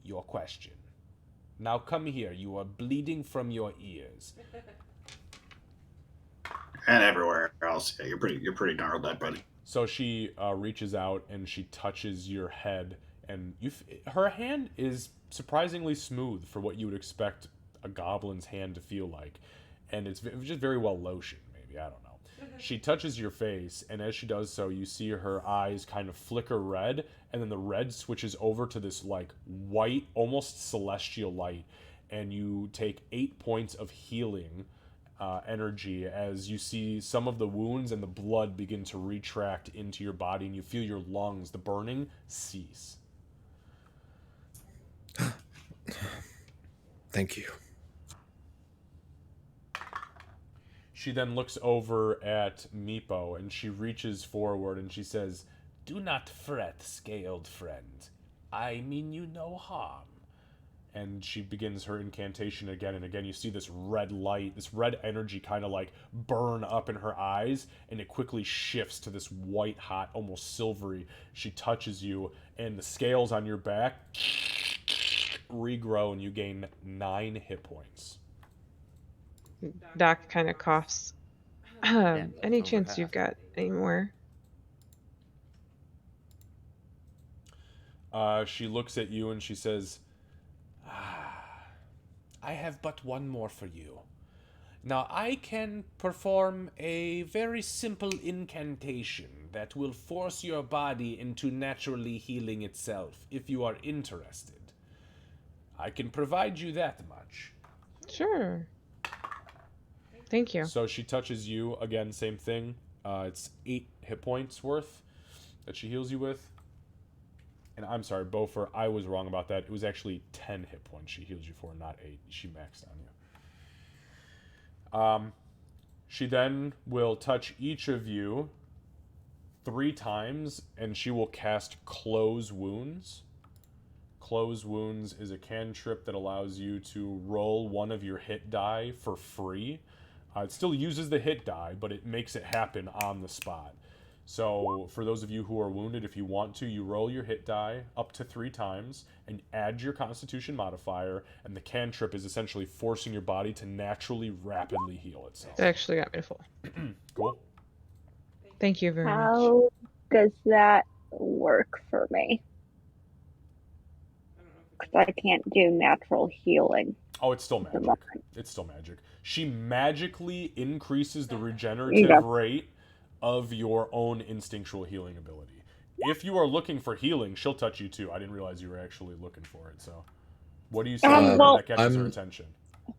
your question. Now come here, you are bleeding from your ears. And everywhere else. Yeah, you're pretty gnarled up, buddy. So she reaches out and she touches your head, and her hand is surprisingly smooth for what you would expect a goblin's hand to feel like, and it's just very well lotioned, maybe, I don't know. She touches your face, and as she does so, you see her eyes kind of flicker red, and then the red switches over to this like white, almost celestial light, and you take 8 points of healing energy as you see some of the wounds and the blood begin to retract into your body, and you feel your lungs, the burning, cease. Thank you. She then looks over at Meepo and she reaches forward and she says, "Do not fret, scaled friend. I mean you no harm." And she begins her incantation again and again. You see this red light, this red energy kind of like burn up in her eyes, and it quickly shifts to this white hot, almost silvery. She touches you, and the scales on your back regrow, and you gain 9 hit points. Doc kind of coughs. Damn, Any over chance half. you've got any more? She looks at you and she says, I have but one more for you. Now, I can perform a very simple incantation that will force your body into naturally healing itself, if you are interested. I can provide you that much. Sure. Thank you. So she touches you, again, same thing. It's 8 hit points worth that she heals you with. And I'm sorry, Beaufort, I was wrong about that. It was actually 10 hit points she heals you for, not 8. She maxed on you. She then will touch each of you 3 times, and she will cast Close Wounds. Close Wounds is a cantrip that allows you to roll one of your hit die for free. It still uses the hit die, but it makes it happen on the spot. So for those of you who are wounded, if you want to, you roll your hit die up to 3 times and add your Constitution modifier, and the cantrip is essentially forcing your body to naturally, rapidly heal itself. It actually got me to full. Cool. Thank you very much. How does that work for me? Because I can't do natural healing. Oh, it's still at the magic. moment. It's still magic. She magically increases the regenerative rate of your own instinctual healing ability. If you are looking for healing, she'll touch you too. I didn't realize you were actually looking for it. So, what do you say well, that catches her attention?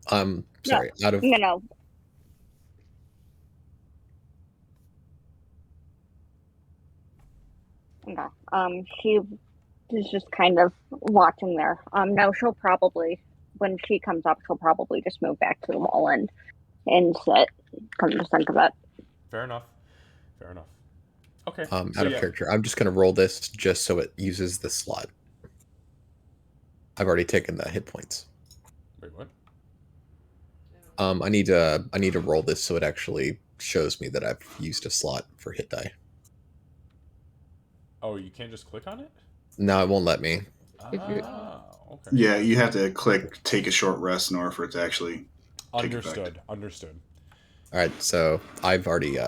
Sorry, out of No. Okay. She is just kind of watching there. No, she'll probably, when she comes up, she'll probably just move back to the wall and sit. Come to think of it. Fair enough. Okay. out of character, I'm just gonna roll this just so it uses the slot. I've already taken the hit points. Wait, what? I need to roll this so it actually shows me that I've used a slot for hit die. Oh, you can't just click on it? No, it won't let me. If you Okay. Yeah, you have to click take a short rest in order for it to actually take effect. Understood. All right, so I've already.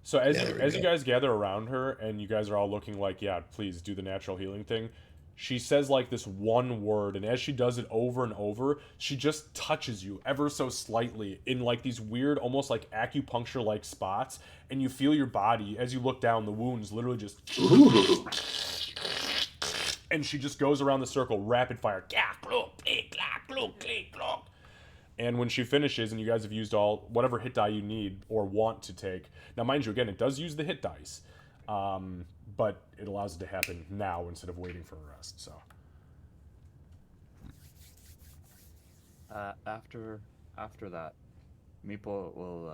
So as Yeah, there we as you go. guys gather around her and you guys are all looking like, yeah, please do the natural healing thing. She says like this one word, and as she does it over and over, she just touches you ever so slightly in like these weird, almost like acupuncture like spots, and you feel your body as you look down, the wounds literally just Ooh. and she just goes around the circle rapid fire. And when she finishes and you guys have used all whatever hit die you need or want to take, now mind you, again, it does use the hit dice, but it allows it to happen now instead of waiting for a rest. So After that, Meepo will,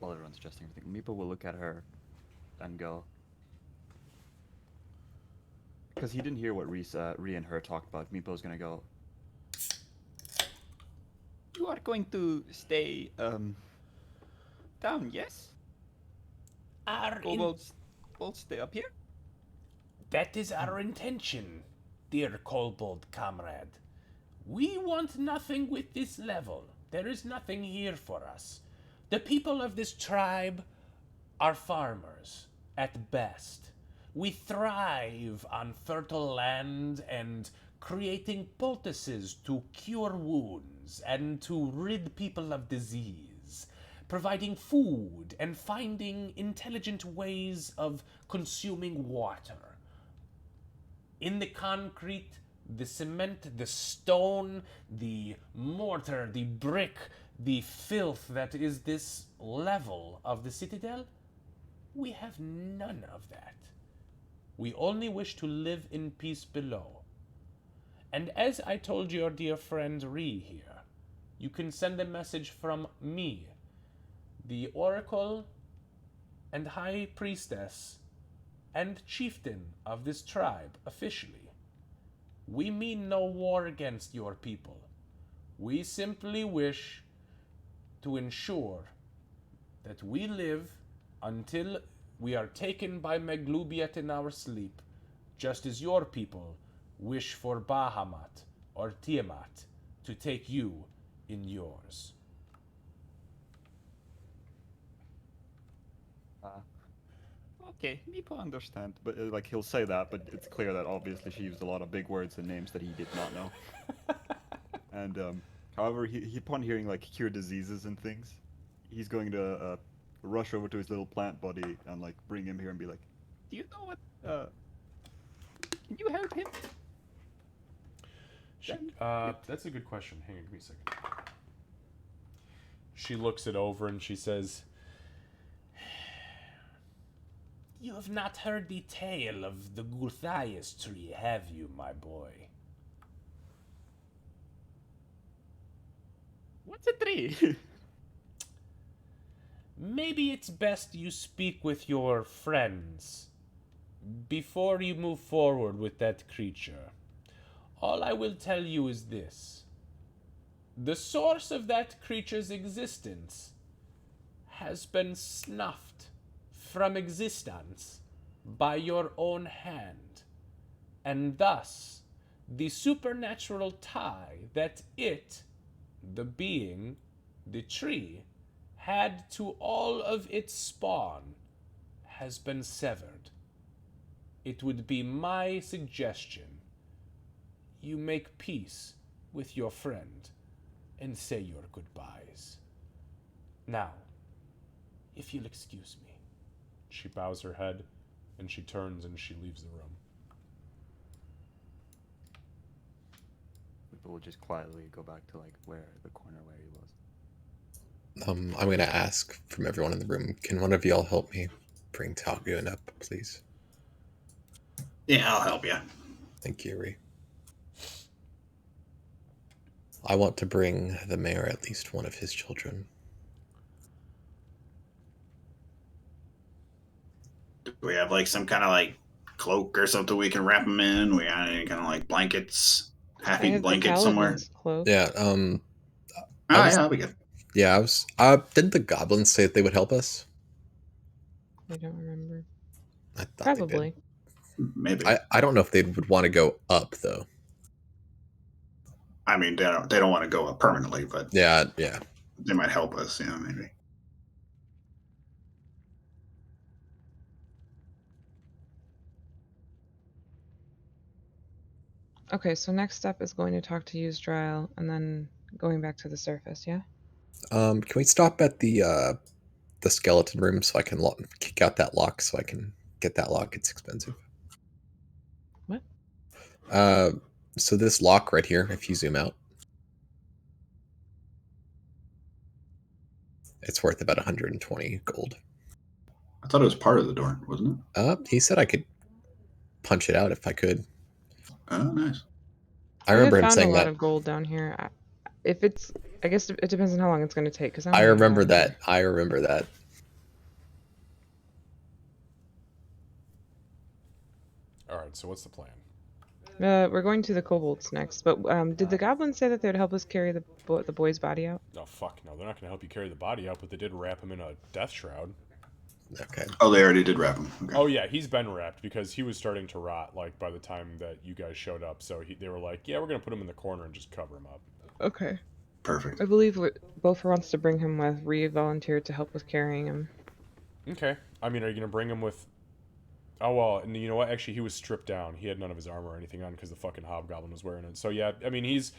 while everyone's adjusting everything, Meepo will look at her and go, because he didn't hear what Ree and her talked about. Meepo's gonna go, you are going to stay down, yes? We'll stay up here. That is our intention, dear kobold comrade. We want nothing with this level. There is nothing here for us. The people of this tribe are farmers, at best. We thrive on fertile land and creating poultices to cure wounds and to rid people of disease, providing food and finding intelligent ways of consuming water. In the concrete, the cement, the stone, the mortar, the brick, the filth that is this level of the citadel, we have none of that. We only wish to live in peace below. And as I told your dear friend Ree here, you can send a message from me, the Oracle and High Priestess and Chieftain of this tribe officially. We mean no war against your people. We simply wish to ensure that we live until we are taken by Meglubiet in our sleep, just as your people wish for Bahamut or Tiamat to take you in yours. Okay, Meepo understand, but like he'll say that, but it's clear that obviously she used a lot of big words and names that he did not know. And however, he upon hearing like cure diseases and things, he's going to rush over to his little plant buddy and like bring him here and be like, "Do you know what? Can you help him?" That's a good question. Hang on, give me a second. She looks it over and she says, You have not heard the tale of the Gorthias tree, have you, my boy? What's a tree? Maybe it's best you speak with your friends before you move forward with that creature. All I will tell you is this. The source of that creature's existence has been snuffed from existence by your own hand, and thus the supernatural tie that it, the being, the tree, had to all of its spawn has been severed. It would be my suggestion you make peace with your friend and say your goodbyes. Now, if you'll excuse me. she bows her head and she turns and she leaves the room. Meepo will just quietly go back to like the corner where he was. I'm going to ask from everyone in the room, can one of y'all help me bring Talgoon up, please? Yeah, I'll help you. Thank you, Ree. I want to bring the mayor at least one of his children. Do we have like some kind of like cloak or something we can wrap him in? We got any kind of like blankets, I happy have the blanket somewhere? paladin's cloak. Yeah, Oh I was- yeah, that'll be good. yeah, I was, didn't the goblins say that they would help us? I don't remember. I thought they Probably. did. Maybe. I don't know if they would want to go up though. I mean, they don't want to go up permanently, but Yeah. they might help us. Yeah, maybe. Okay, so next step is going to talk to Yzdril and then going back to the surface, yeah? Can we stop at the skeleton room so I can kick out that lock so I can get that lock? It's expensive. What? So this lock right here, if you zoom out, it's worth about 120 gold. I thought it was part of the door, wasn't it? He said I could punch it out if I could. Oh, nice. I remember had him found saying a lot that. of gold down here. I guess it depends on how long it's going to take. Because I remember that. I remember that. All right. So what's the plan? We're going to the kobolds next. But did the goblins say that they would help us carry the boy's body out? No, fuck no. They're not gonna help you carry the body out, but they did wrap him in a death shroud. Okay. Oh, they already did wrap him. Okay. Oh yeah, he's been wrapped because he was starting to rot like by the time that you guys showed up. So they were like, yeah, we're gonna put him in the corner and just cover him up. Okay. Perfect. I believe Beaufort wants to bring him with. Rhea volunteered to help with carrying him. Okay. I mean, are you gonna bring him with? Oh well, and you know what? Actually, he was stripped down. He had none of his armor or anything on because the fucking hobgoblin was wearing it. So yeah, I mean, he's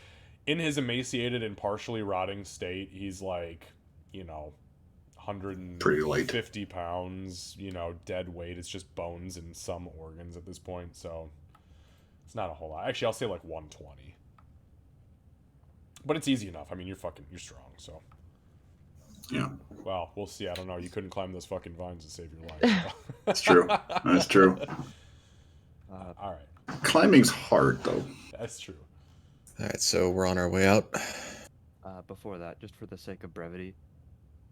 in his emaciated and partially rotting state. He's like, 150 pounds. Dead weight. It's just bones and some organs at this point. So it's not a whole lot. Actually, I'll say like 120. But it's easy enough. I mean, you're strong. So. Yeah. Well, we'll see. I don't know. You couldn't climb those fucking vines to save your life. So. That's true. That's true. All right. Climbing's hard, though. That's true. All right, so we're on our way out. Before that, just for the sake of brevity,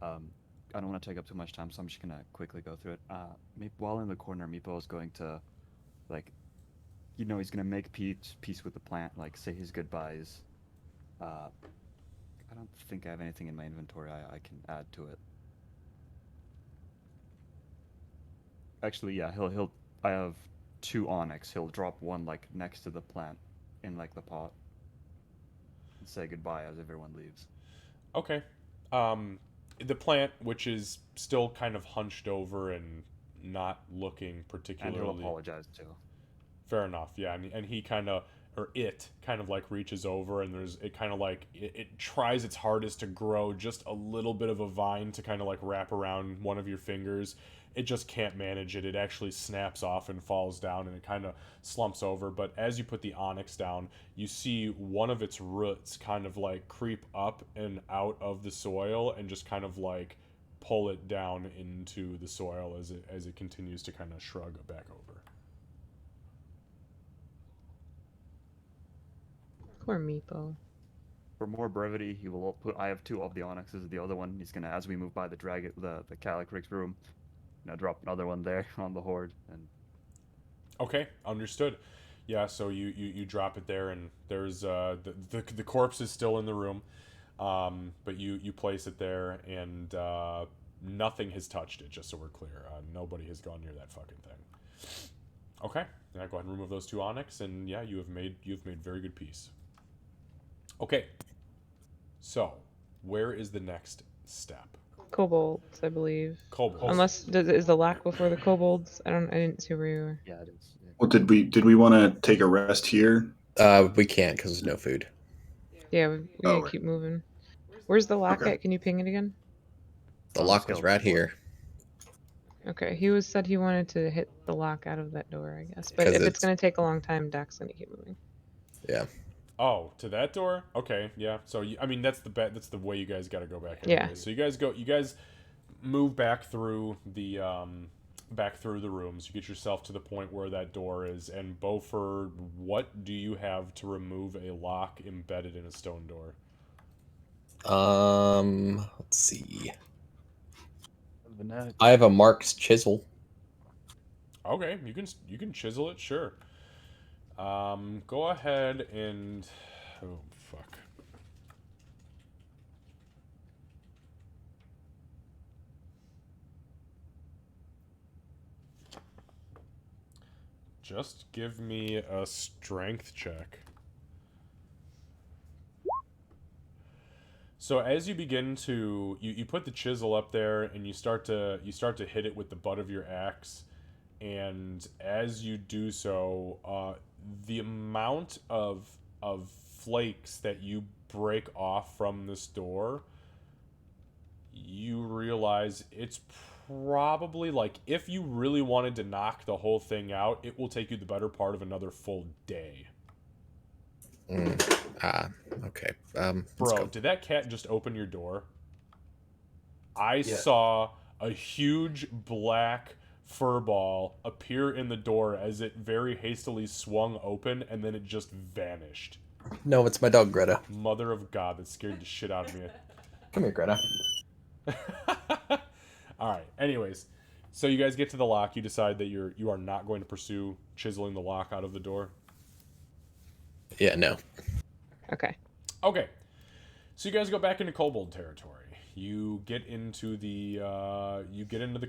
I don't want to take up too much time, so I'm just gonna quickly go through it. While in the corner, Meepo is going to, he's gonna make peace with the plant, say his goodbyes. I don't think I have anything in my inventory I can add to it. Actually, yeah, I have 2 onyx. He'll drop one next to the plant in the pot and say goodbye as everyone leaves. Okay. The plant, which is still kind of hunched over and not looking particularly. And he'll apologize too. Fair enough. Yeah, and he kind of, or it kind of reaches over and it kind of it tries its hardest to grow just a little bit of a vine to kind of wrap around one of your fingers. It just can't manage it. It actually snaps off and falls down and it kind of slumps over. But as you put the onyx down, you see one of its roots kind of creep up and out of the soil and just kind of pull it down into the soil as it continues to kind of shrug back over. Poor Meepo. For more brevity, he will I have 2 of the onyxes. The other one, he's gonna, as we move by the Calicrix room, drop another one there on the horde. And okay, understood. Yeah, so you drop it there, and there's the corpse is still in the room, but you place it there, and nothing has touched it. Just so we're clear, nobody has gone near that fucking thing. Okay, now go ahead and remove those 2 onyx, and yeah, you've made very good peace. Okay, so where is the next step? Kobolds, I believe. Kobolds. Unless is the lock before the kobolds? I didn't see where you were. yeah, it is. Yeah. Well, did we want to take a rest here? We can't because there's no food. Yeah, we need to right. keep moving. Where's the lock Okay. at? Can you ping it again? The On the lock was skeleton right floor. here. Okay, said he wanted to hit the lock out of that door, I guess. But 'Cause if it's it's- gonna take a long time, Doc's gonna keep moving. Yeah. Oh, to that door? Okay, yeah. So I mean, that's the way you guys got to go back. Yeah. So you guys move back through the rooms. You get yourself to the point where that door is. And Beaufort, what do you have to remove a lock embedded in a stone door? Let's see. Vanilla. I have a Mark's chisel. Okay, you can chisel it, sure. Go ahead and oh fuck. Just give me a strength check. So as you begin to you put the chisel up there and you start to hit it with the butt of your axe, and as you do so, the amount of flakes that you break off from this door, you realize it's probably, like, if you really wanted to knock the whole thing out, it will take you the better part of another full day. Okay. Let's Bro, go. did that cat just open your door? I Yeah. saw a huge black fur ball appear in the door as it very hastily swung open, and then it just vanished. No, it's my dog, Greta. Mother of God, that scared the shit out of me. Come here, Greta. Alright, anyways. So you guys get to the lock. You decide that you are not going to pursue chiseling the lock out of the door. Yeah, no. Okay. Okay. So you guys go back into kobold territory. You get into the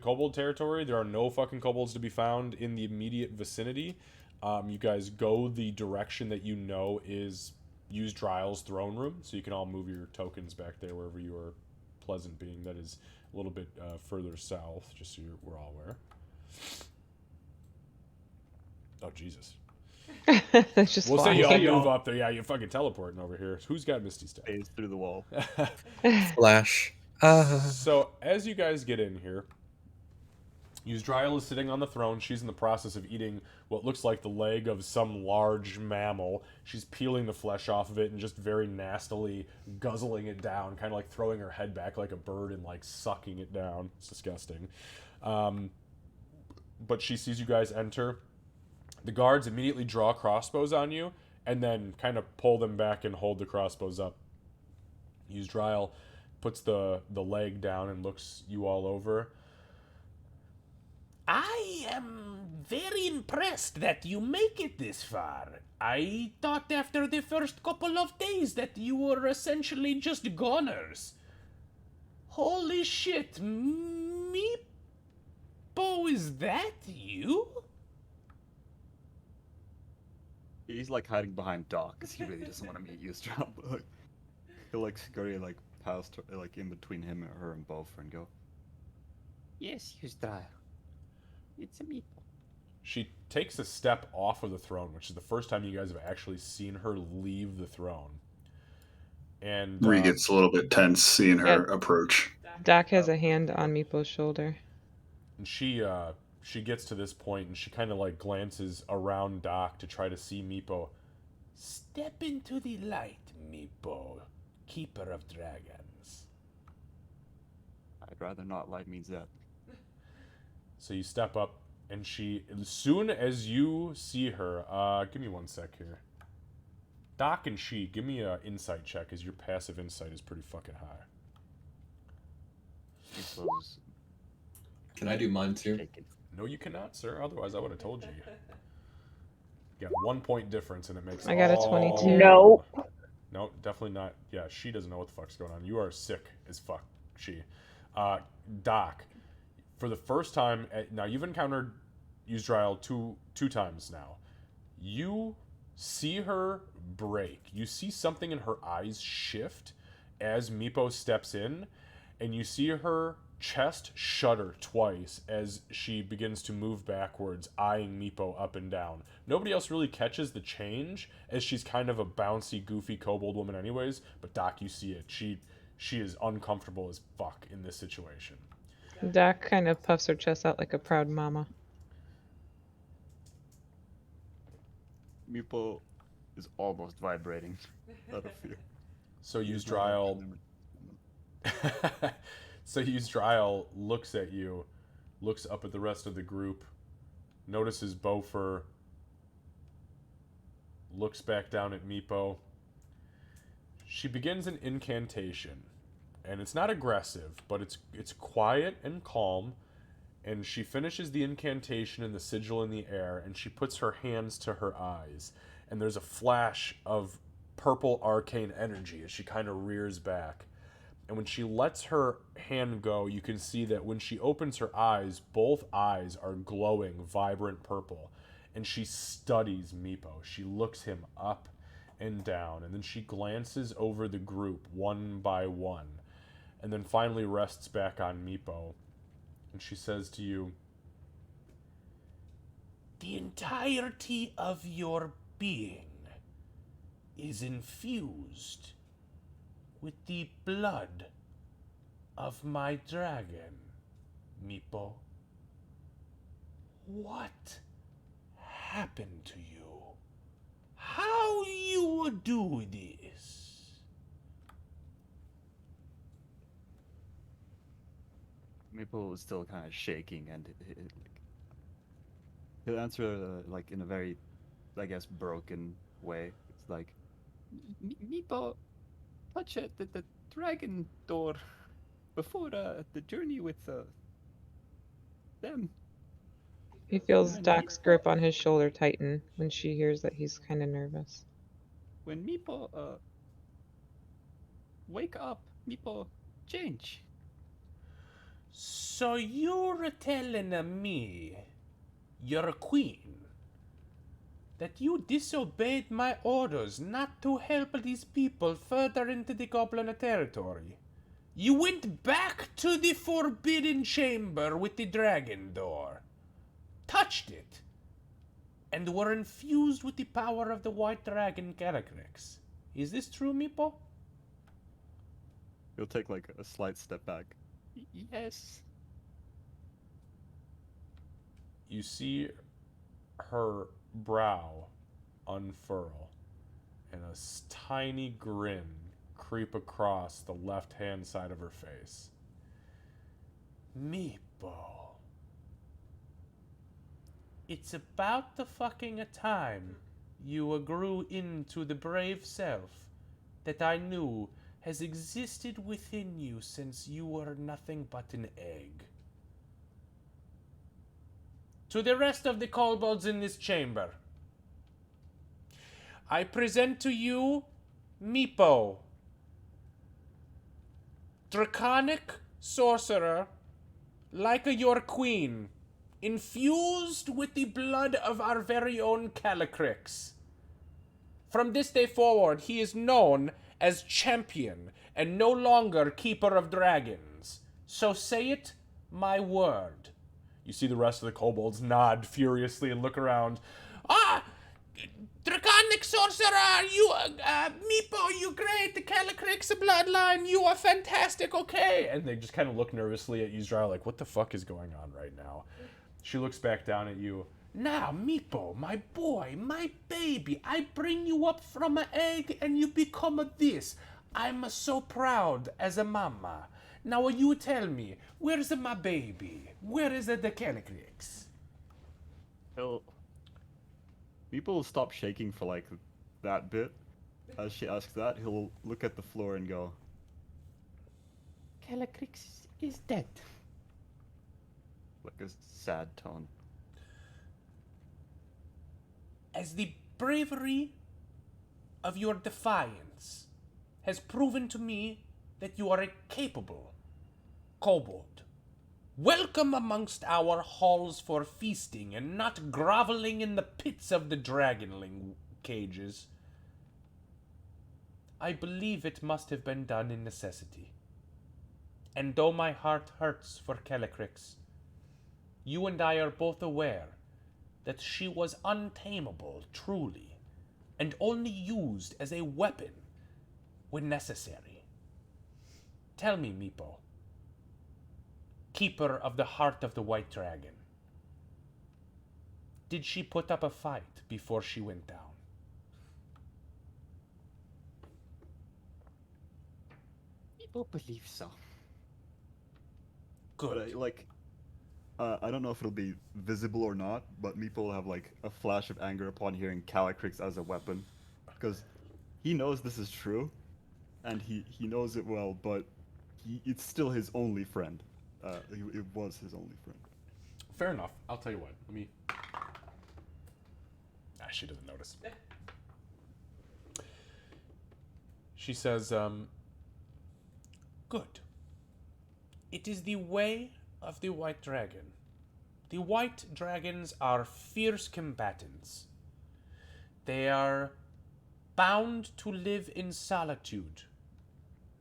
kobold territory. There are no fucking kobolds to be found in the immediate vicinity. You guys go the direction that you know is Yzdriel's throne room, so you can all move your tokens back there wherever you are pleasant being. That is a little bit further south, just so we're all aware. Oh, Jesus. It's just We'll say flying. you all move up there. Yeah, you're fucking teleporting over here. Who's got Misty Step? Phase through the wall. Flash. So, as you guys get in here, Yzdriel is sitting on the throne. She's in the process of eating what looks like the leg of some large mammal. She's peeling the flesh off of it and just very nastily guzzling it down, kind of like throwing her head back like a bird and like sucking it down. It's disgusting. But she sees you guys enter. The guards immediately draw crossbows on you and then kind of pull them back and hold the crossbows up. Yzdriel puts the leg down and looks you all over. I am very impressed that you make it this far. I thought after the first couple of days that you were essentially just goners. Holy shit, Meepo, is that you? He's like hiding behind Doc because he really doesn't want to meet Yzdriel. But like, he'll like scurry like past her, like in between him and her and Beaufort and go, Yes, Yzdriel. It's a meeple. She takes a step off of the throne, which is the first time you guys have actually seen her leave the throne. And Ree gets a little bit tense seeing her Yeah. approach. Doc has a hand on Meepo's shoulder. and she gets to this point and she kind of like glances around Doc to try to see Meepo. Step into the light, Meepo, keeper of dragons. I'd rather not. Light means that. So you step up, and she, as soon as you see her, give me one sec here. Doc and she, give me an insight check, as your passive insight is pretty fucking high. Meeple's Can I do mine too? shaken. No, you cannot, sir. Otherwise, I would have told you. You got a 1 point difference, and it makes I got a all- 22. No. No, definitely not. Yeah, she doesn't know what the fuck's going on. You are sick as fuck, she. Doc, for the first time, now you've encountered Yzdriel two times now. You see her break. You see something in her eyes shift as Meepo steps in, and you see her chest shudder twice as she begins to move backwards, eyeing Meepo up and down. Nobody else really catches the change, as she's kind of a bouncy, goofy kobold woman anyways, but Doc, you see it. She is uncomfortable as fuck in this situation. Doc kind of puffs her chest out like a proud mama. Meeple is almost vibrating out of fear. So Yzdriel So Yzdriel looks at you, looks up at the rest of the group, notices Beaufort, looks back down at Meepo. She begins an incantation, and it's not aggressive, but it's quiet and calm, and she finishes the incantation and the sigil in the air, and she puts her hands to her eyes, and there's a flash of purple arcane energy as she kind of rears back. And when she lets her hand go, you can see that when she opens her eyes, both eyes are glowing vibrant purple. and she studies Meepo. She looks him up and down, and then she glances over the group one by one, and then finally rests back on Meepo, and she says to you, The entirety of your being is infused with the blood of my dragon, Meepo. What happened to you? How you do this? Maple is still kind of shaking, and he'll answer like in a very, I guess, broken way. It's like, Meepo, touch the dragon door before the journey with them. He feels Doc's grip on his shoulder tighten when she hears that he's kind of nervous. When Meepo wake up, Meepo change. So you're telling me, your queen, that you disobeyed my orders not to help these people further into the Goblin territory? You went back to the Forbidden Chamber with the dragon door, touched it, and were infused with the power of the White Dragon Calycrix. Is this true, Meepo? He'll take like a slight step back. Yes. you see her brow unfurl and a tiny grin creep across the left-hand side of her face. Meepo. It's about the fucking a time you grew into the brave self that I knew has existed within you since you were nothing but an egg. To the rest of the kobolds in this chamber, I present to you Meepo, draconic sorcerer like your queen, infused with the blood of our very own Calycrix. From this day forward, he is known as champion and no longer keeper of dragons. So say it, my word. You see the rest of the kobolds nod furiously and look around. Draconic sorcerer, you, Meepo, you great, the Calycrix bloodline, you are fantastic, okay? And they just kind of look nervously at Yuzra like, what the fuck is going on right now? She looks back down at you. Now, Meepo, my boy, my baby, I bring you up from an egg and you become a this. I'm so proud as a mama. Now you tell me, where's my baby? Where is the Calycrix? People will stop shaking for like that bit. As she asks that, he'll look at the floor and go, Calycrix is dead. like a sad tone. As the bravery of your defiance has proven to me that you are a capable kobold, welcome amongst our halls for feasting and not groveling in the pits of the dragonling cages. I believe it must have been done in necessity. And though my heart hurts for Calycrix, you and I are both aware that she was untamable, truly, and only used as a weapon when necessary. Tell me, Meepo, keeper of the heart of the White Dragon, did she put up a fight before she went down? People believe so. Good. I don't know if it'll be visible or not, but Meepo will have like a flash of anger upon hearing Calycrix as a weapon, because he knows this is true, and he knows it well, but it's still his only friend. It was his only friend. Fair enough. I'll tell you what. Let me... she doesn't notice. She says, Good. It is the way of the White Dragon, The white dragons are fierce combatants. They are bound to live in solitude.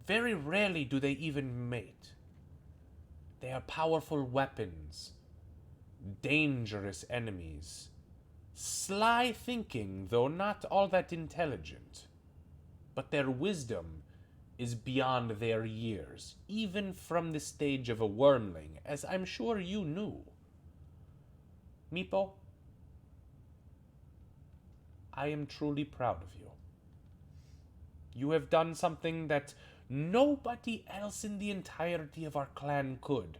Very rarely do they even mate. They are powerful weapons, dangerous enemies, sly thinking, though not all that intelligent. But their wisdom is beyond their years, even from the stage of a wormling, as I'm sure you knew. Meepo, I am truly proud of you. You have done something that nobody else in the entirety of our clan could.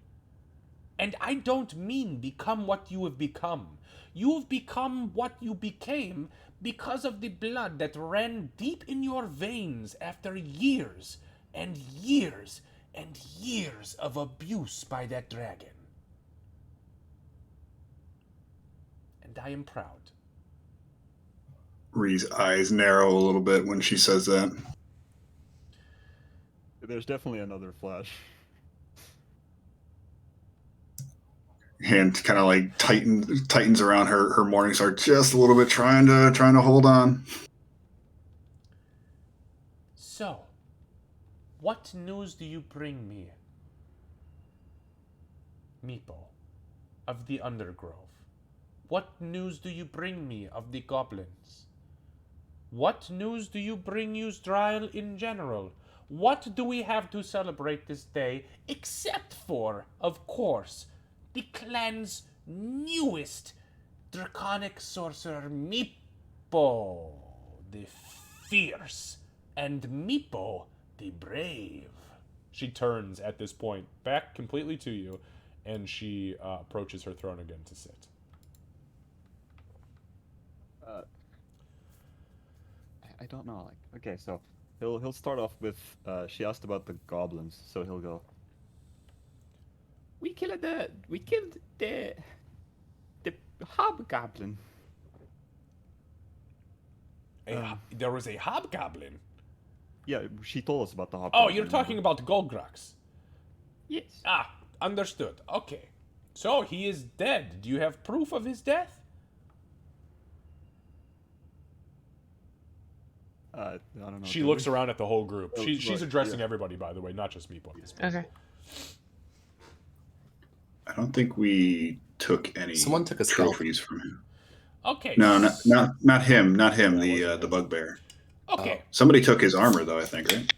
And I don't mean become what you have become. You have become what you became because of the blood that ran deep in your veins after years and years and years of abuse by that dragon. And I am proud. Ree's eyes narrow a little bit when she says that. There's definitely another flash. Hand kind of like tightens around her morning star just a little bit, trying to hold on. So, what news do you bring me, Meepo, of the Undergrove? What news do you bring me of the goblins? What news do you bring Yusdrael in general? What do we have to celebrate this day, except for, of course, the clan's newest draconic sorcerer, Meepo the Fierce, and Meepo the Brave. She turns at this point back completely to you, and she approaches her throne again to sit. I don't know. Like, okay, so he'll start off with. She asked about the goblins, so he'll go. We killed the hobgoblin. There was a hobgoblin. Yeah, she told us about the hobgoblin. Oh, you're talking about Golgrax. Yes. Ah, understood. Okay. So he is dead. Do you have proof of his death? I don't know. She looks around at the whole group. Oh, She's right, addressing yeah. everybody, by the way, not just Meepo at this point. Okay. I don't think we took any Someone took a scalp. trophies from him. Okay. No, not him. Not him. The bugbear. Okay. Somebody took his armor though, I think, right?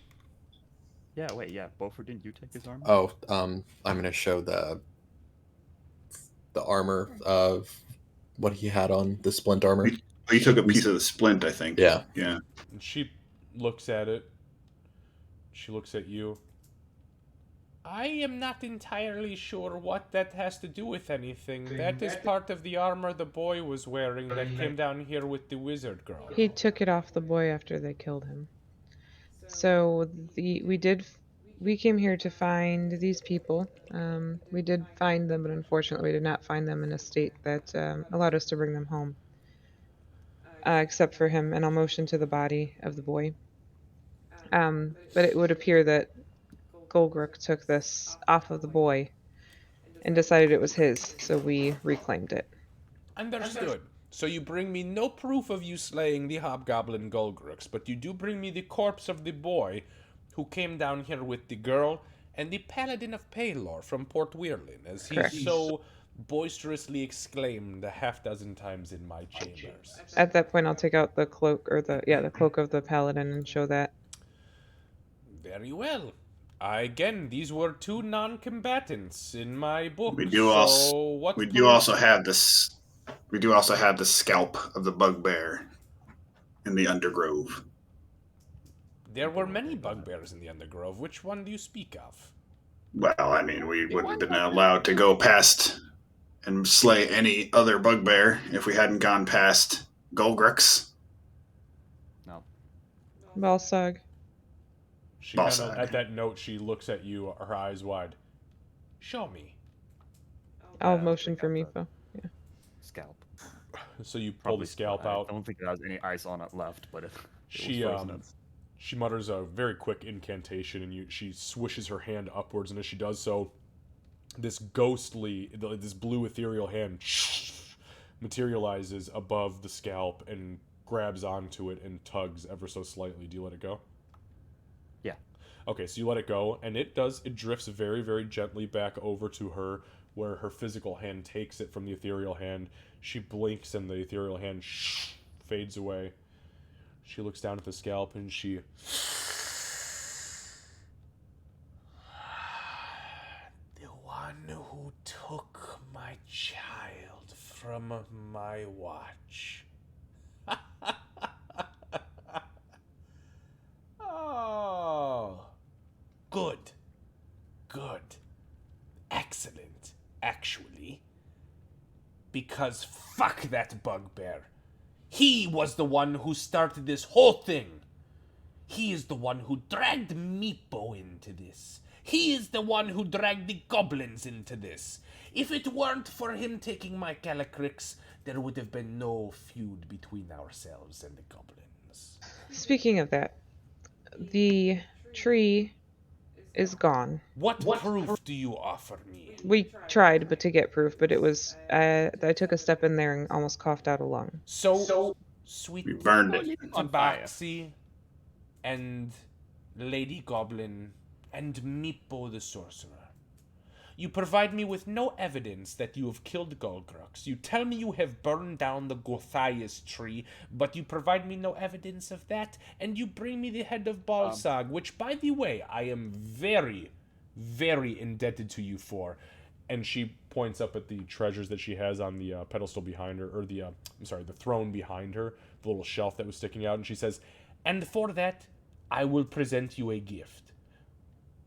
Yeah, wait, yeah, Beaufort, didn't you take his armor? Oh, I'm gonna show the armor of what he had on, the splint armor. He took a piece of the splint, I think. Yeah. Yeah. And she looks at it. She looks at you. I am not entirely sure what that has to do with anything. That is part of the armor the boy was wearing that came down here with the wizard girl. He took it off the boy after they killed him. So we came here to find these people. We did find them, but unfortunately we did not find them in a state that allowed us to bring them home. Except for him, and I'll motion to the body of the boy. But it would appear that Golgruk took this off of the boy and decided it was his, so we reclaimed it. Understood. So you bring me no proof of you slaying the hobgoblin Golgrux, but you do bring me the corpse of the boy who came down here with the girl and the paladin of Paylor from Port Weirlin, as he Correct. so boisterously exclaimed a half dozen times in my chambers. At that point, I'll take out the cloak, or the cloak of the paladin, and show that. Very well. Again, these were two non-combatants in my book. We do also have this. We do also have the scalp of the bugbear in the Undergrove. There were many bugbears in the Undergrove. Which one do you speak of? Well, I mean, we wouldn't have been allowed to go past and slay any other bugbear if we hadn't gone past Golgrux. No. Balsag. She kinda, Balsag. at that note, she looks at you, her eyes wide. Show me. I'll Yeah, motion for take out Mipo. the Scalp. So you pull Probably the scalp I out. don't think it has any ice on it left, but it She was frozen. she mutters a very quick incantation, and she swishes her hand upwards, and as she does so, this ghostly, this blue ethereal hand materializes above the scalp and grabs onto it and tugs ever so slightly. Do you let it go? Yeah. Okay, so you let it go, and it drifts very, very gently back over to her, where her physical hand takes it from the ethereal hand. She blinks, and the ethereal hand fades away. She looks down at the scalp, and she... The one who took my child from my watch. Oh. Good. Good. Excellent, actually. Because fuck that bugbear. He was the one who started this whole thing. He is the one who dragged Meepo into this. He is the one who dragged the goblins into this. If it weren't for him taking my Calycrix, there would have been no feud between ourselves and the goblins. Speaking of that, the tree is gone. What proof do you offer me? We tried, but to get proof, but it was I took a step in there and almost coughed out a lung. So sweet We burned it. On fire. Tabaxi and Lady Goblin and Meepo the Sorcerer. You provide me with no evidence that you have killed Golgrux. You tell me you have burned down the Gorthias tree, but you provide me no evidence of that, and you bring me the head of Balsag, which, by the way, I am very, very indebted to you for. And she points up at the treasures that she has on the pedestal behind her, or the throne behind her, the little shelf that was sticking out, and she says, "And for that, I will present you a gift.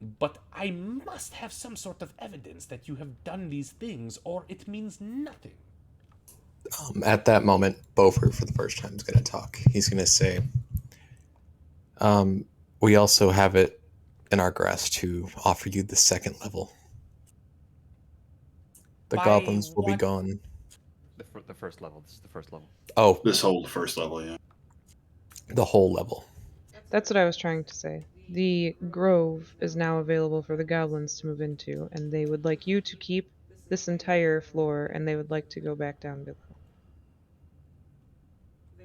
But I must have some sort of evidence that you have done these things, or it means nothing." At that moment, Beaufort, for the first time, is going to talk. He's going to say, we also have it in our grasp to offer you the second level. The By goblins will be what? gone. The first level. This is the first level. Oh, This whole first level, yeah. the whole level. That's what I was trying to say. The grove is now available for the goblins to move into, and they would like you to keep this entire floor, and they would like to go back down below.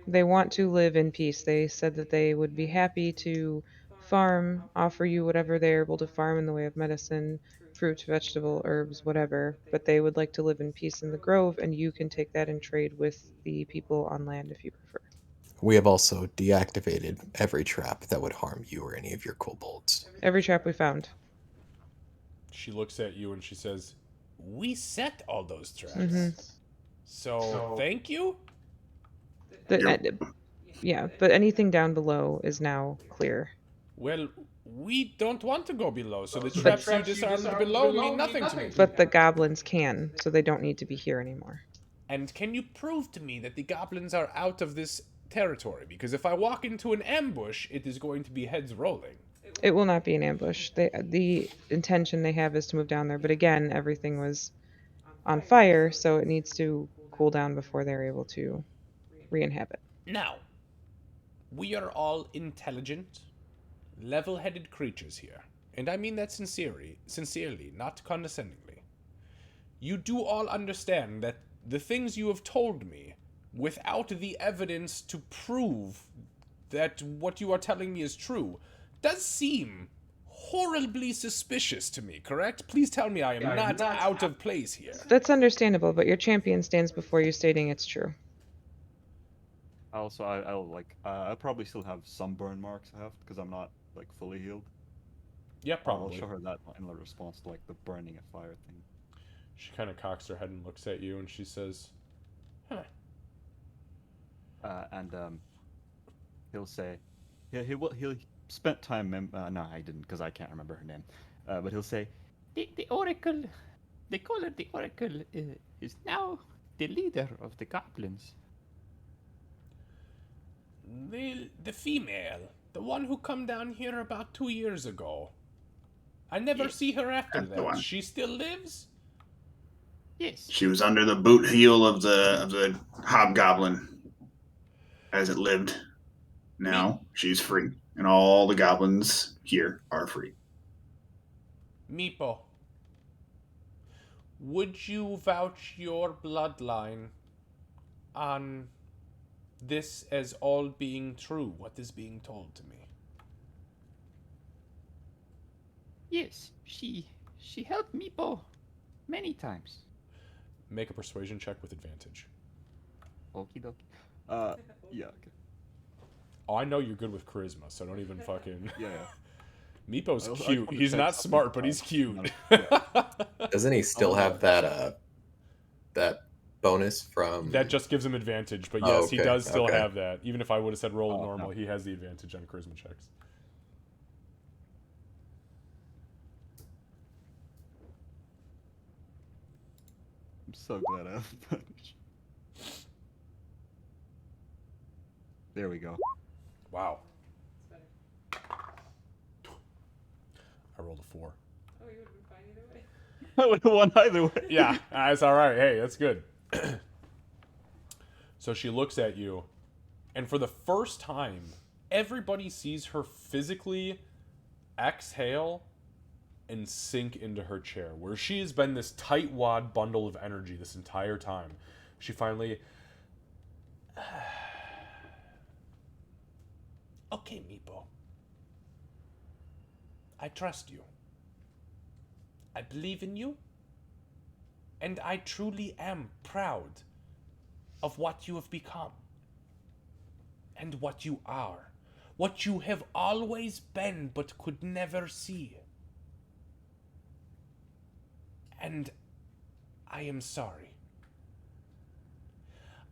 They want to live in peace. They said that they would be happy to farm, offer you whatever they're able to farm in the way of medicine, fruit, vegetable, herbs, whatever, but they would like to live in peace in the grove, and you can take that and trade with the people on land if you prefer. We have also deactivated every trap that would harm you or any of your kobolds. Every trap we found. She looks at you and she says, "We set all those traps. Mhm. So thank you." Yeah, but anything down below is now clear. Well, we don't want to go below, so the traps you disarmed below mean nothing to me. But the goblins can, so they don't need to be here anymore. And can you prove to me that the goblins are out of this territory? Because if I walk into an ambush, it is going to be heads rolling. It will not be an ambush. The intention they have is to move down there, but again, everything was on fire, so it needs to cool down before they're able to re-inhabit. Now, we are all intelligent, level-headed creatures here. And I mean that sincerely, not condescendingly. You do all understand that the things you have told me, without the evidence to prove that what you are telling me is true, does seem horribly suspicious to me, correct? Please tell me I am not out of place here. That's understandable, but your champion stands before you stating it's true. Also, I'll probably still have some burn marks I have because I'm not like fully healed. Yeah, I'll probably. show her that in response to like the burning a fire thing. She kind of cocks her head and looks at you, and she says, "Huh." He'll say, he'll spent time. No, I didn't because I can't remember her name. But he'll say, The Oracle, they call her the Oracle, is now the leader of the goblins. The female, the one who come down here about 2 years ago. I never see her after That's the that. one. She still lives? Yes. She was under the boot heel of the hobgoblin as it lived. Now she's free, and all the goblins here are free. Meepo. would you vouch your bloodline on this as all being true, what is being told to me? Yes, she helped Meepo many times. Make a persuasion check with advantage. Okie dokie. Yeah, okay. Oh, I know you're good with charisma, so don't even fucking... Yeah. Meepo's I also cute. wanna He's check not something smart, but out. he's cute. Doesn't he still have that bonus from That just gives him advantage, but Oh, yes, he okay, does still okay. have that. Even if I would have said roll it Oh, normal, no. he has the advantage on charisma checks. I'm so glad I have advantage. There we go. Wow. I rolled a 4. I would have won either way. Yeah, that's all right. Hey, that's good. So she looks at you, and for the first time, everybody sees her physically exhale and sink into her chair, where she has been this tightwad bundle of energy this entire time. She finally... Okay, Meepo. I trust you. I believe in you. And I truly am proud of what you have become. And what you are. What you have always been but could never see. And I am sorry.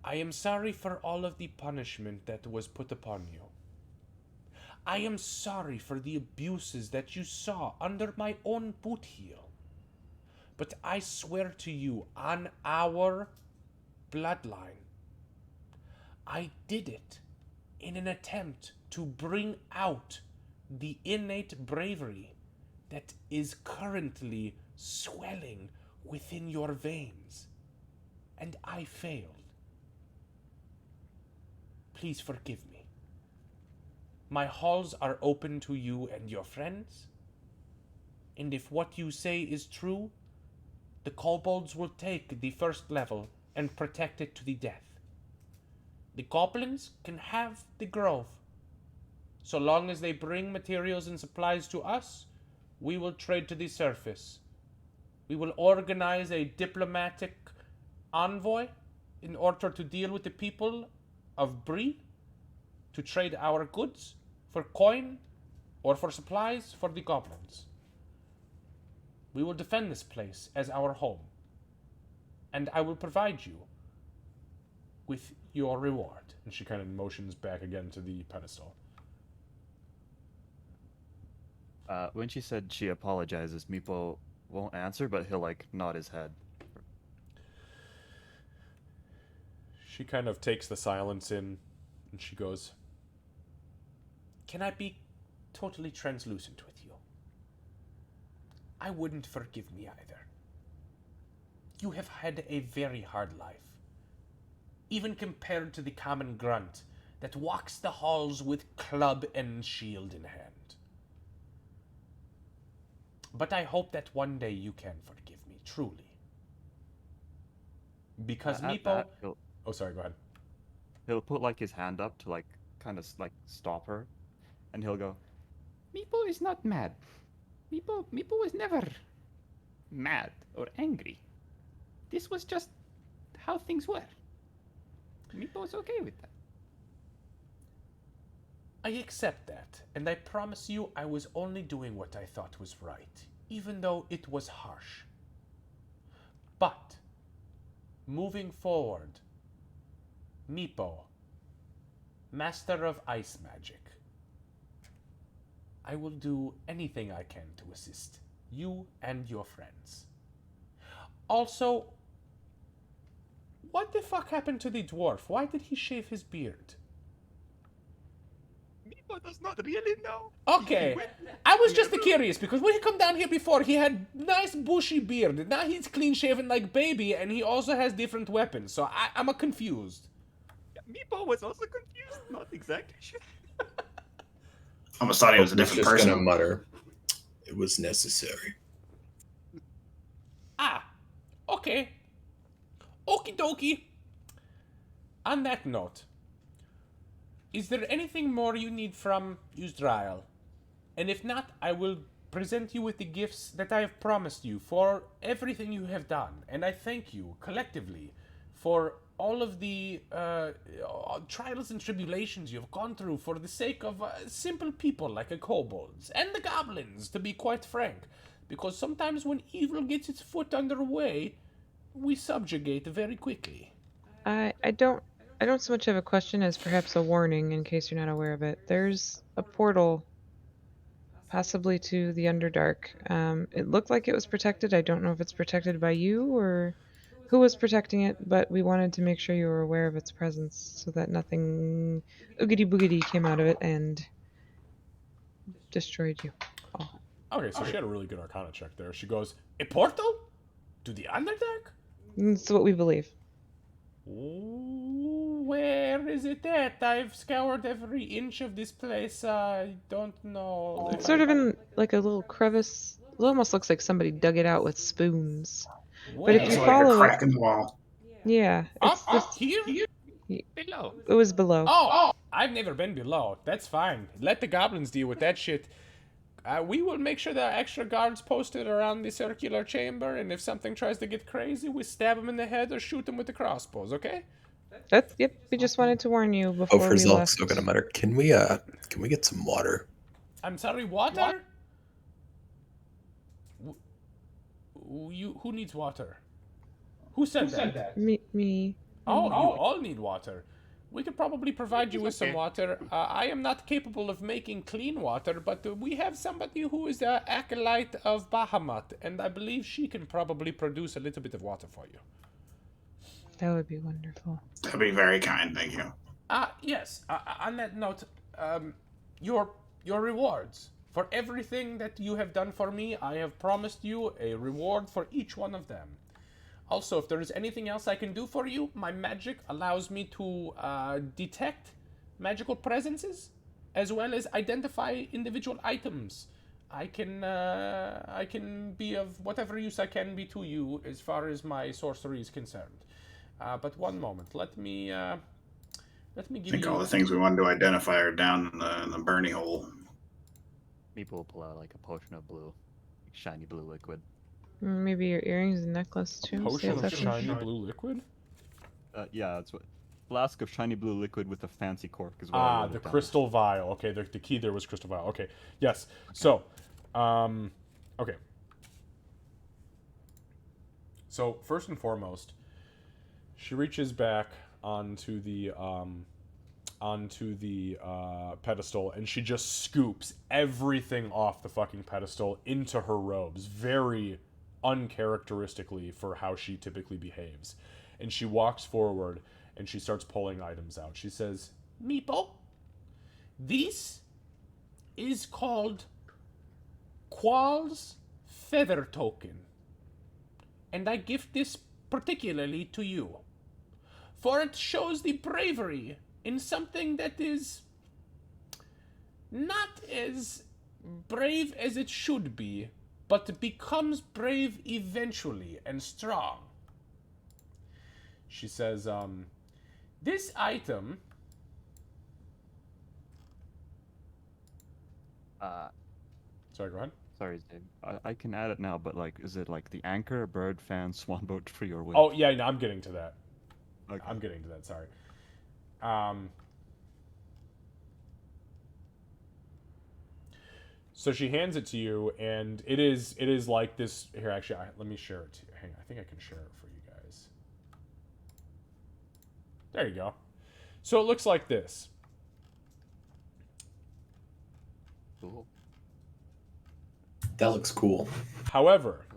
I am sorry for all of the punishment that was put upon you. I am sorry for the abuses that you saw under my own boot heel. But I swear to you, on our bloodline, I did it in an attempt to bring out the innate bravery that is currently swelling within your veins. And I failed. Please forgive me. My halls are open to you and your friends. And if what you say is true, the kobolds will take the first level and protect it to the death. The goblins can have the grove. So long as they bring materials and supplies to us, we will trade to the surface. We will organize a diplomatic envoy in order to deal with the people of Bree, to trade our goods for coin or for supplies for the goblins. We will defend this place as our home, and I will provide you with your reward. And she kind of motions back again to the pedestal. When she said she apologizes, Meepo won't answer, but he'll like nod his head. She kind of takes the silence in, and she goes, Can I be totally translucent with you? I wouldn't forgive me either. You have had a very hard life, even compared to the common grunt that walks the halls with club and shield in hand. But I hope that one day you can forgive me, truly. Because At Meepo... that, he'll, oh, sorry, go ahead. he'll put like his hand up to like kind of like stop her, and he'll go, Meepo is not mad. Meepo was never mad or angry. This was just how things were. Meepo's okay with that. I accept that, and I promise you I was only doing what I thought was right, even though it was harsh. But, moving forward, Meepo, master of ice magic, I will do anything I can to assist you and your friends. Also, what the fuck happened to the dwarf? Why did he shave his beard? Meepo does not really know. Okay, I was just curious because when he come down here before, he had nice bushy beard. Now he's clean shaven like baby, and he also has different weapons. So I'm a confused. Meepo was also confused. Not exactly sure. I almost thought he was a He's different just gonna person. mutter, "It was necessary." Ah, Okay. Okie dokie. On that note, is there anything more you need from Yuzdrael? And if not, I will present you with the gifts that I have promised you for everything you have done. And I thank you collectively for all of the trials and tribulations you have gone through for the sake of simple people like the kobolds and the goblins, to be quite frank. Because sometimes when evil gets its foot underway, we subjugate very quickly. I don't so much have a question as perhaps a warning in case you're not aware of it. There's a portal possibly to the Underdark. It looked like it was protected. I don't know if it's protected by you or who was protecting it, but we wanted to make sure you were aware of its presence so that nothing oogity boogity came out of it and destroyed you. Oh. Okay, so she had a really good Arcana check there. She goes, "A portal to the Underdark? That's what we believe. Ooh, where is it at? I've scoured every inch of this place. I don't know. It's sort of in like a little crevice. It almost looks like somebody dug it out with spoons. But if It's you like a follow crack it, in the wall. yeah, it's Up just here? Below. it was below. Oh, I've never been below. That's fine. Let the goblins deal with that shit. We will make sure there are extra guards posted around the circular chamber, and if something tries to get crazy, we stab them in the head or shoot them with the crossbows, okay? Yep. We just wanted to warn you before we Overzalk's left. still gonna mutter. Can we get some water? I'm sorry, water? Who needs water? Who said that? Me. Oh, you all need water. We could probably provide you with some water. I am not capable of making clean water, but we have somebody who is the acolyte of Bahamut, and I believe she can probably produce a little bit of water for you. That would be wonderful. That'd be very kind, thank you. Yes. On that note, your rewards. For everything that you have done for me, I have promised you a reward for each one of them. Also, if there is anything else I can do for you, my magic allows me to detect magical presences, as well as identify individual items. I can be of whatever use I can be to you as far as my sorcery is concerned. But one moment, let me give I think you. all the things we wanted to identify are down in the Bernie hole. Meeple will pull out like a potion of blue, shiny blue liquid. Maybe your earrings and necklace too. See Potion if of that's shiny blue liquid? Yeah, that's what. Flask of shiny blue liquid with a fancy cork is what I wrote The it down. crystal vial. Okay, the key there was crystal vial. Okay, yes. So, okay. So first and foremost, she reaches back onto the pedestal, and she just scoops everything off the fucking pedestal into her robes, very uncharacteristically for how she typically behaves. And she walks forward and she starts pulling items out. She says, Meeple, this is called Qual's Feather Token. And I gift this particularly to you, for it shows the bravery in something that is not as brave as it should be, but becomes brave eventually and strong. She says, this item... sorry, go ahead. Sorry, Dave. I can add it now, but like, is it like the anchor, bird, fan, swan boat, tree, or wind? Oh, yeah, no, I'm getting to that. Okay. I'm getting to that, sorry. So she hands it to you, and it is like this. Here, actually, let me share it to you. Hang on, I think I can share it for you guys. There you go. So it looks like this. Cool. That looks cool. However,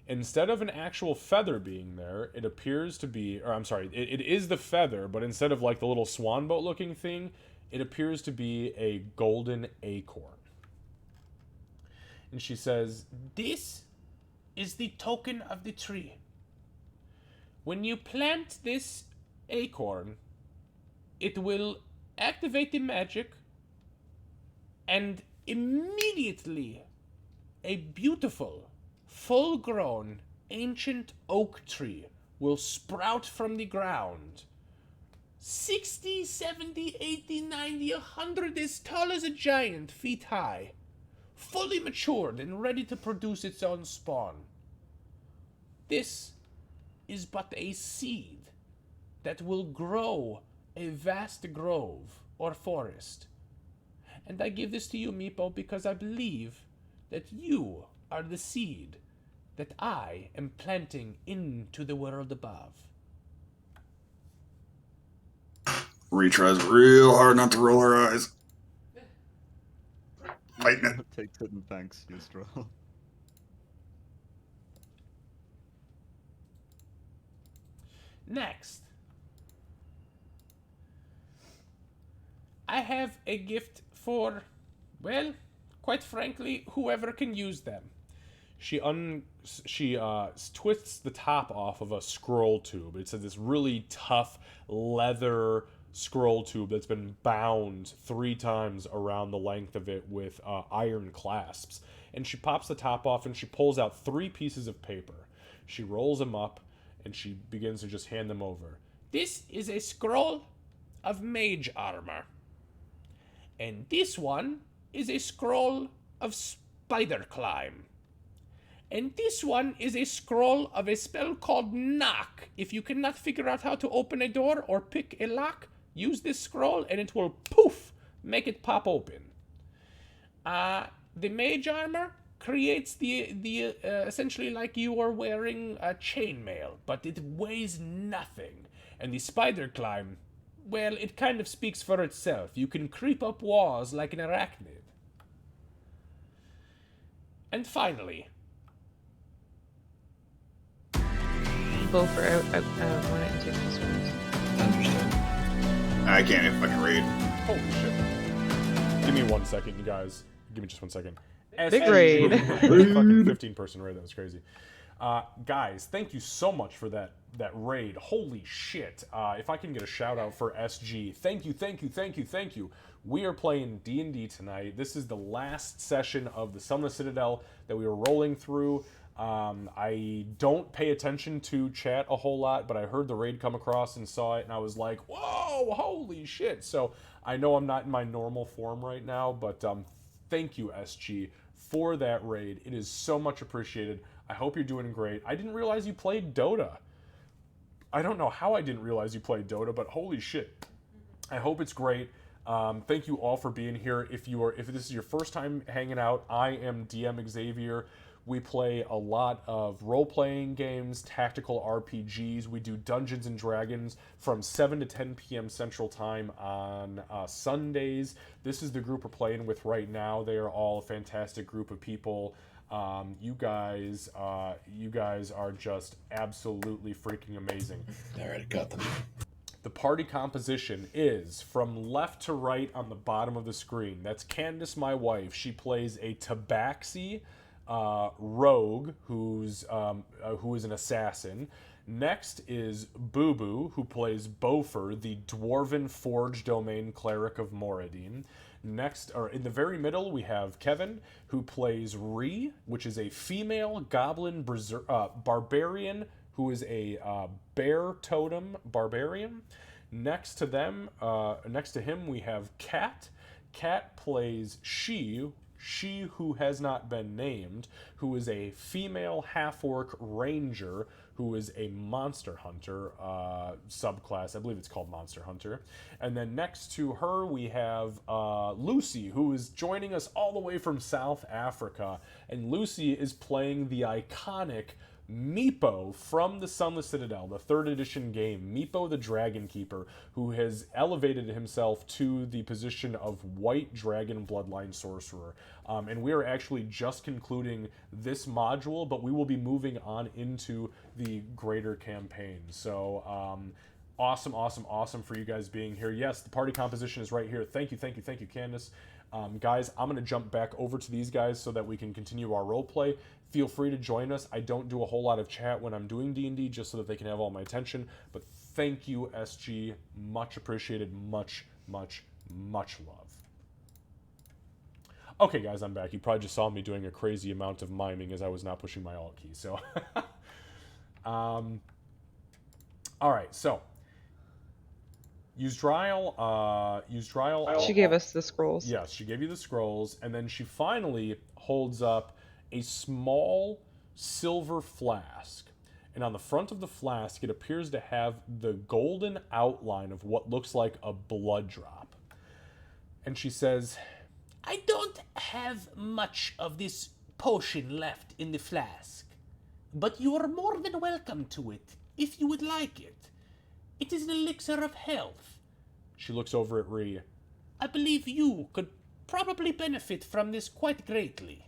instead of an actual feather being there, it appears to be, or I'm sorry, it is the feather, but instead of like the little swan boat looking thing, it appears to be a golden acorn. And she says, This is the token of the tree. When you plant this acorn, it will activate the magic, and immediately a beautiful, full-grown, ancient oak tree will sprout from the ground. 60, 70, 80, 90, 100, as tall as a giant, feet high. Fully matured and ready to produce its own spawn. This is but a seed that will grow a vast grove or forest. And I give this to you, Meepo, because I believe that you are the seed that I am planting into the world above. Ree tries real hard not to roll her eyes. Fighting it. Takes it and thanks, Yustral. Next, I have a gift for, well, quite frankly, whoever can use them. She twists the top off of a scroll tube. It's this really tough leather scroll tube that's been bound 3 times around the length of it with iron clasps. And she pops the top off and she pulls out 3 pieces of paper. She rolls them up and she begins to just hand them over. This is a scroll of Mage Armor. And this one is a scroll of Spider Climb. And this one is a scroll of a spell called Knock. If you cannot figure out how to open a door or pick a lock, use this scroll and it will poof, make it pop open. The Mage Armor creates the essentially like you are wearing a chainmail, but it weighs nothing. And the Spider Climb, well, it kind of speaks for itself. You can creep up walls like an arachnid. And finally, Both I wanted to take this one. Understood. I can't even fucking read. Holy shit. Give me 1 second, you guys. Give me just 1 second. Big raid. Fucking 15-person raid. That was crazy. Guys, thank you so much for that raid. Holy shit. If I can get a shout out for SG. Thank you. We are playing D&D tonight. This is the last session of the Sunless Citadel that we were rolling through. I don't pay attention to chat a whole lot, but I heard the raid come across and saw it, and I was like, whoa, holy shit. So I know I'm not in my normal form right now, but thank you, SG, for that raid. It is so much appreciated. I hope you're doing great. I didn't realize you played Dota. I don't know how I didn't realize you played Dota, but holy shit. I hope it's great. Thank you all for being here. If this is your first time hanging out, I am DM Xavier. We play a lot of role-playing games, tactical RPGs. We do Dungeons & Dragons from 7 to 10 p.m. Central Time on Sundays. This is the group we're playing with right now. They are all a fantastic group of people. You guys are just absolutely freaking amazing. All right, I got them. The party composition is from left to right on the bottom of the screen. That's Candace, my wife. She plays a Tabaxi rogue who is an assassin. Next is Boo Boo, who plays Bofer, the Dwarven Forge Domain Cleric of Moradin. Next, or in the very middle, we have Kevin, who plays Ree, which is a female goblin barbarian who is a bear totem barbarian. Next to him, we have Kat. Kat plays She who has not been named, who is a female half-orc ranger who is a monster hunter subclass. I believe it's called monster hunter. And then next to her we have Lucy, who is joining us all the way from South Africa. And Lucy is playing the iconic Meepo from the Sunless Citadel, the 3rd edition game, Meepo the Dragon Keeper, who has elevated himself to the position of White Dragon Bloodline Sorcerer. And we are actually just concluding this module, but we will be moving on into the greater campaign. So, awesome for you guys being here. Yes, the party composition is right here. Thank you, Candace. Guys, I'm going to jump back over to these guys so that we can continue our roleplay. Feel free to join us. I don't do a whole lot of chat when I'm doing D&D just so that they can have all my attention. But thank you, SG. Much appreciated. Much love. Okay, guys, I'm back. You probably just saw me doing a crazy amount of miming as I was not pushing my alt key. So, all right. So, Yzdriel. She gave us the scrolls. Yes, she gave you the scrolls, and then she finally holds up a small silver flask. And on the front of the flask, it appears to have the golden outline of what looks like a blood drop. And she says, I don't have much of this potion left in the flask, but you are more than welcome to it if you would like it. It is an elixir of health. She looks over at Rhee. I believe you could probably benefit from this quite greatly.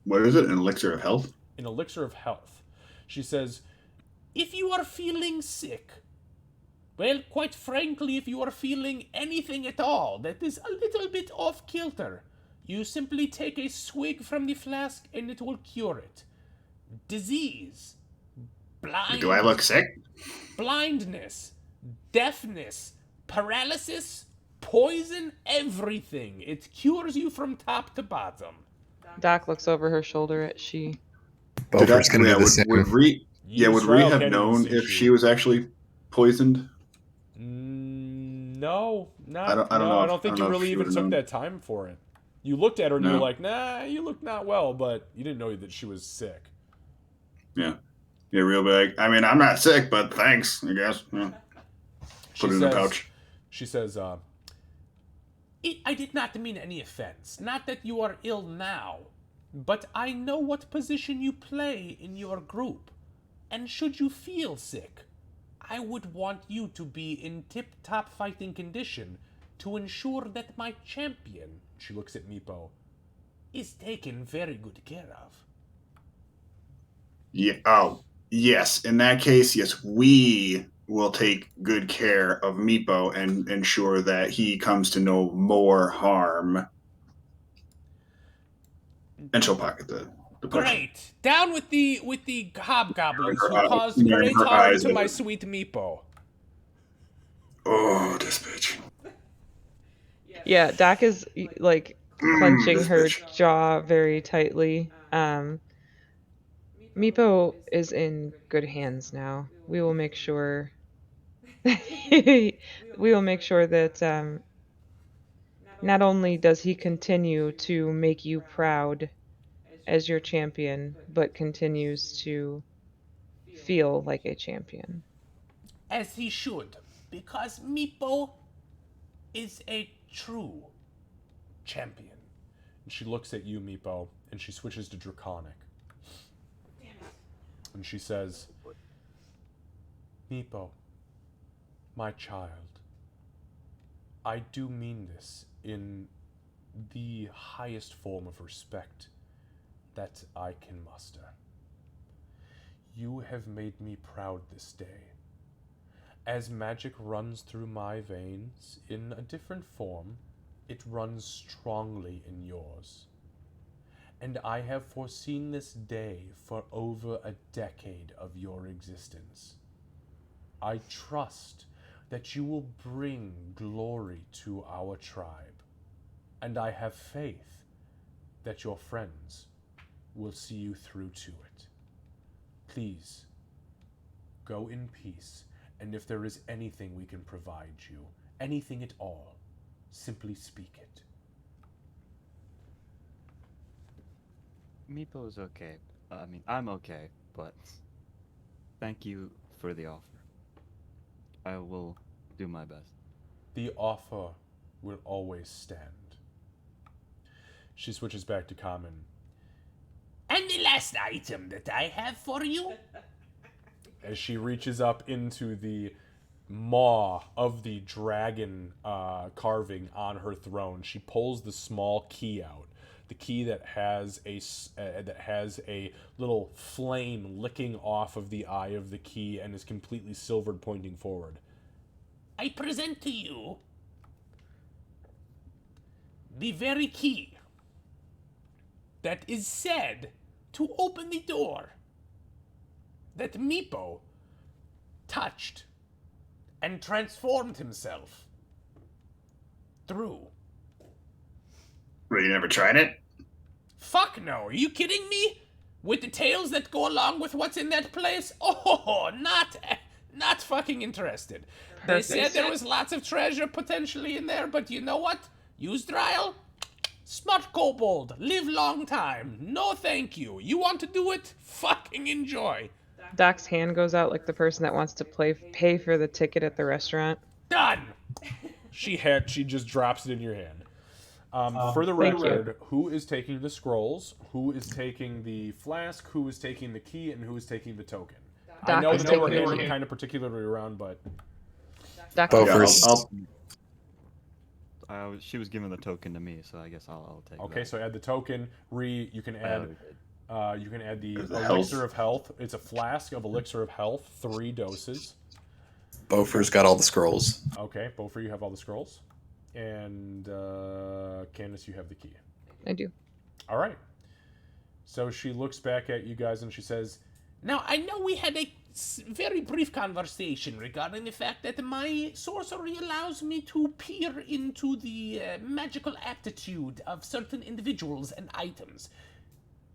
What is it? An elixir of health? An elixir of health. She says, if you are feeling sick, well, quite frankly, if you are feeling anything at all that is a little bit off kilter, you simply take a swig from the flask and it will cure it. Disease, Do I look sick? blindness, deafness, paralysis, poison, everything. It cures you from top to bottom. Doc looks over her shoulder at she. Beaufort's going to do the same. Would Rhee Yzdriel have can't known even see if she was actually poisoned? No, not. I don't know I if- don't think I don't you know if really she even would've took known. that time for it. You looked at her and you were No. like, nah, you look not well, but you didn't know that she was sick. Yeah. Yeah, real big. I mean, I'm not sick, but thanks, I guess. Yeah. Put it in the pouch. She says, I did not mean any offense. Not that you are ill now, but I know what position you play in your group. And should you feel sick, I would want you to be in tip-top fighting condition to ensure that my champion, she looks at Meepo, is taken very good care of. Yeah. Oh, yes. In that case, yes, we will take good care of Meepo and ensure that he comes to no more harm. And she'll pocket the potion. Great! Down with the hobgoblins who Her caused eye- great her harm eyes to my open. sweet Meepo. Oh, this bitch. Yeah, Doc is like clenching this her bitch. jaw very tightly. Meepo is in good hands now. We will make sure. We will make sure that not only does he continue to make you proud as your champion, but continues to feel like a champion. As he should, because Meepo is a true champion. and she looks at you, Meepo, and she switches to Draconic. And she says, Meepo, my child, I do mean this in the highest form of respect that I can muster. You have made me proud this day. As magic runs through my veins in a different form, it runs strongly in yours. And I have foreseen this day for over a decade of your existence. I trust that you will bring glory to our tribe, and I have faith that your friends will see you through to it. Please, go in peace, and if there is anything we can provide you, anything at all, simply speak it. Meepo's okay. I mean, I'm okay, but thank you for the offer. I will do my best. The offer will always stand. She switches back to common. And the last item that I have for you? As she reaches up into the maw of the dragon carving on her throne, she pulls the small key out. The key that has a little flame licking off of the eye of the key and is completely silvered, pointing forward. I present to you the very key that is said to open the door that Meepo touched and transformed himself through. Well, you never tried it? Fuck no. Are you kidding me? With the tales that go along with what's in that place? Oh, not fucking interested. They said there was lots of treasure potentially in there, but you know what? Use Dryle. Smart kobold. Live long time. No thank you. You want to do it? Fucking enjoy. Doc's hand goes out like the person that wants to pay for the ticket at the restaurant. Done. She just drops it in your hand. For the Thank record, who is taking the scrolls? Who is taking the flask? Who is taking the key? And who is taking the token? I Doc know is that they were taking the handed key. kind of particularly around, but Doc Bo is first. She was giving the token to me, so I guess I'll take okay. that. So add the token. You can add. You can add the There's the elixir health. of health. It's a flask of elixir of health, 3 doses. Bofer's got all the scrolls. Okay, both of you have all the scrolls, and Candace, you have the key. I do. All right. So she looks back at you guys and she says, Now, I know we had a very brief conversation regarding the fact that my sorcery allows me to peer into the magical aptitude of certain individuals and items.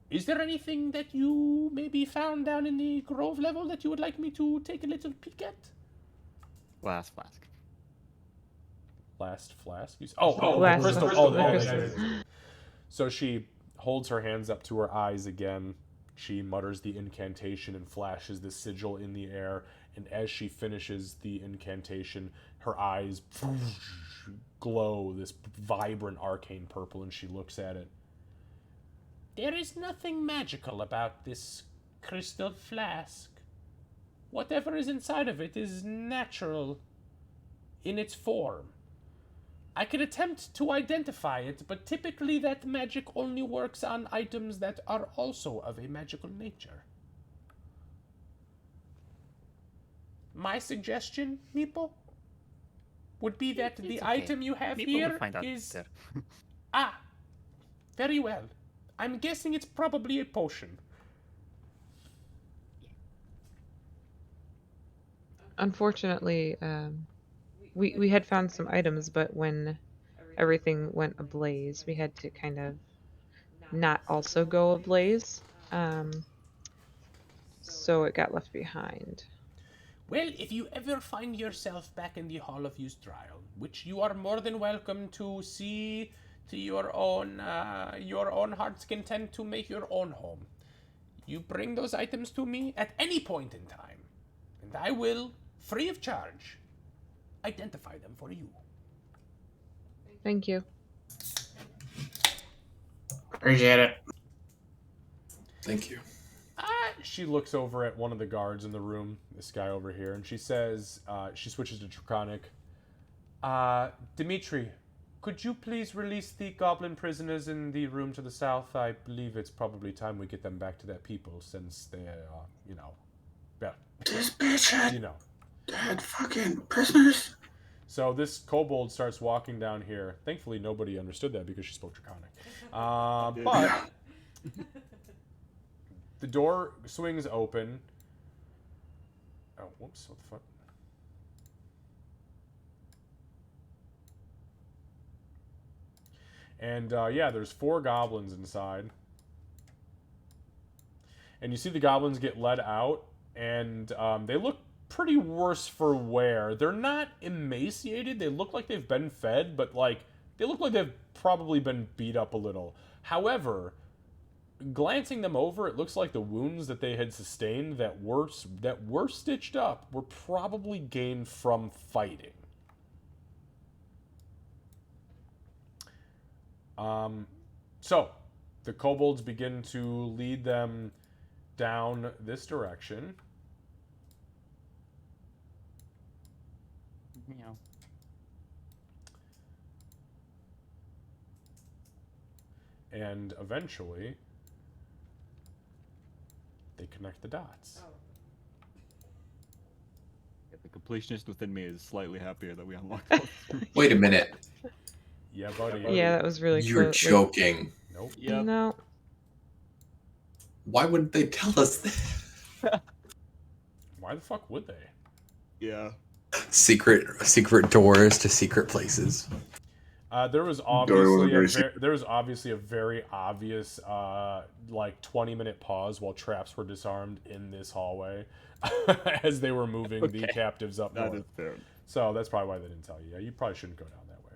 Is there anything that you maybe found down in the Grove level that you would like me to take a little peek at? Last flask. last flask? The Last crystal. flask. Oh, Crystal. So she holds her hands up to her eyes again. She mutters the incantation and flashes the sigil in the air. And as she finishes the incantation, her eyes glow this vibrant arcane purple, and she looks at it. There is nothing magical about this crystal flask. Whatever is inside of it is natural in its form. I can attempt to identify it, but typically that magic only works on items that are also of a magical nature. My suggestion, Meeple, would be that the It's okay. item you have People will here find out is... later. Ah, very well. I'm guessing it's probably a potion. Unfortunately, we had found some items, but when everything went ablaze, we had to kind of not also go ablaze. So it got left behind. Well, if you ever find yourself back in the Hall of Used Trial, which you are more than welcome to see to your own heart's content to make your own home, you bring those items to me at any point in time, and I will, free of charge, identify them for you. Thank you. Appreciate it. Thank you. She looks over at one of the guards in the room, this guy over here, and she says, she switches to Draconic. Dimitri, could you please release the goblin prisoners in the room to the south? I believe it's probably time we get them back to their people, since they are, well, This bitch had know. fucking prisoners. So this kobold starts walking down here. Thankfully, nobody understood that because she spoke Draconic. But the door swings open. Oh, whoops! What the fuck? And yeah, there's 4 goblins inside. And you see the goblins get led out, and they look pretty worse for wear. They're not emaciated. They look like they've been fed, but they look like they've probably been beat up a little. However, glancing them over, it looks like the wounds that they had sustained that were stitched up were probably gained from fighting. So the kobolds begin to lead them down this direction. Meow. And eventually, they connect the dots. The completionist within me is slightly happier that we unlocked those. Wait a minute. Yeah, buddy. Yeah, that was really You're close. joking. Nope. Yep. No. Why wouldn't they tell us that? Why the fuck would they? Yeah. Secret doors to secret places. There was obviously a very obvious 20-minute pause while traps were disarmed in this hallway as they were moving the captives up north. That is fair. So that's probably why they didn't tell you. Yeah, you probably shouldn't go down that way.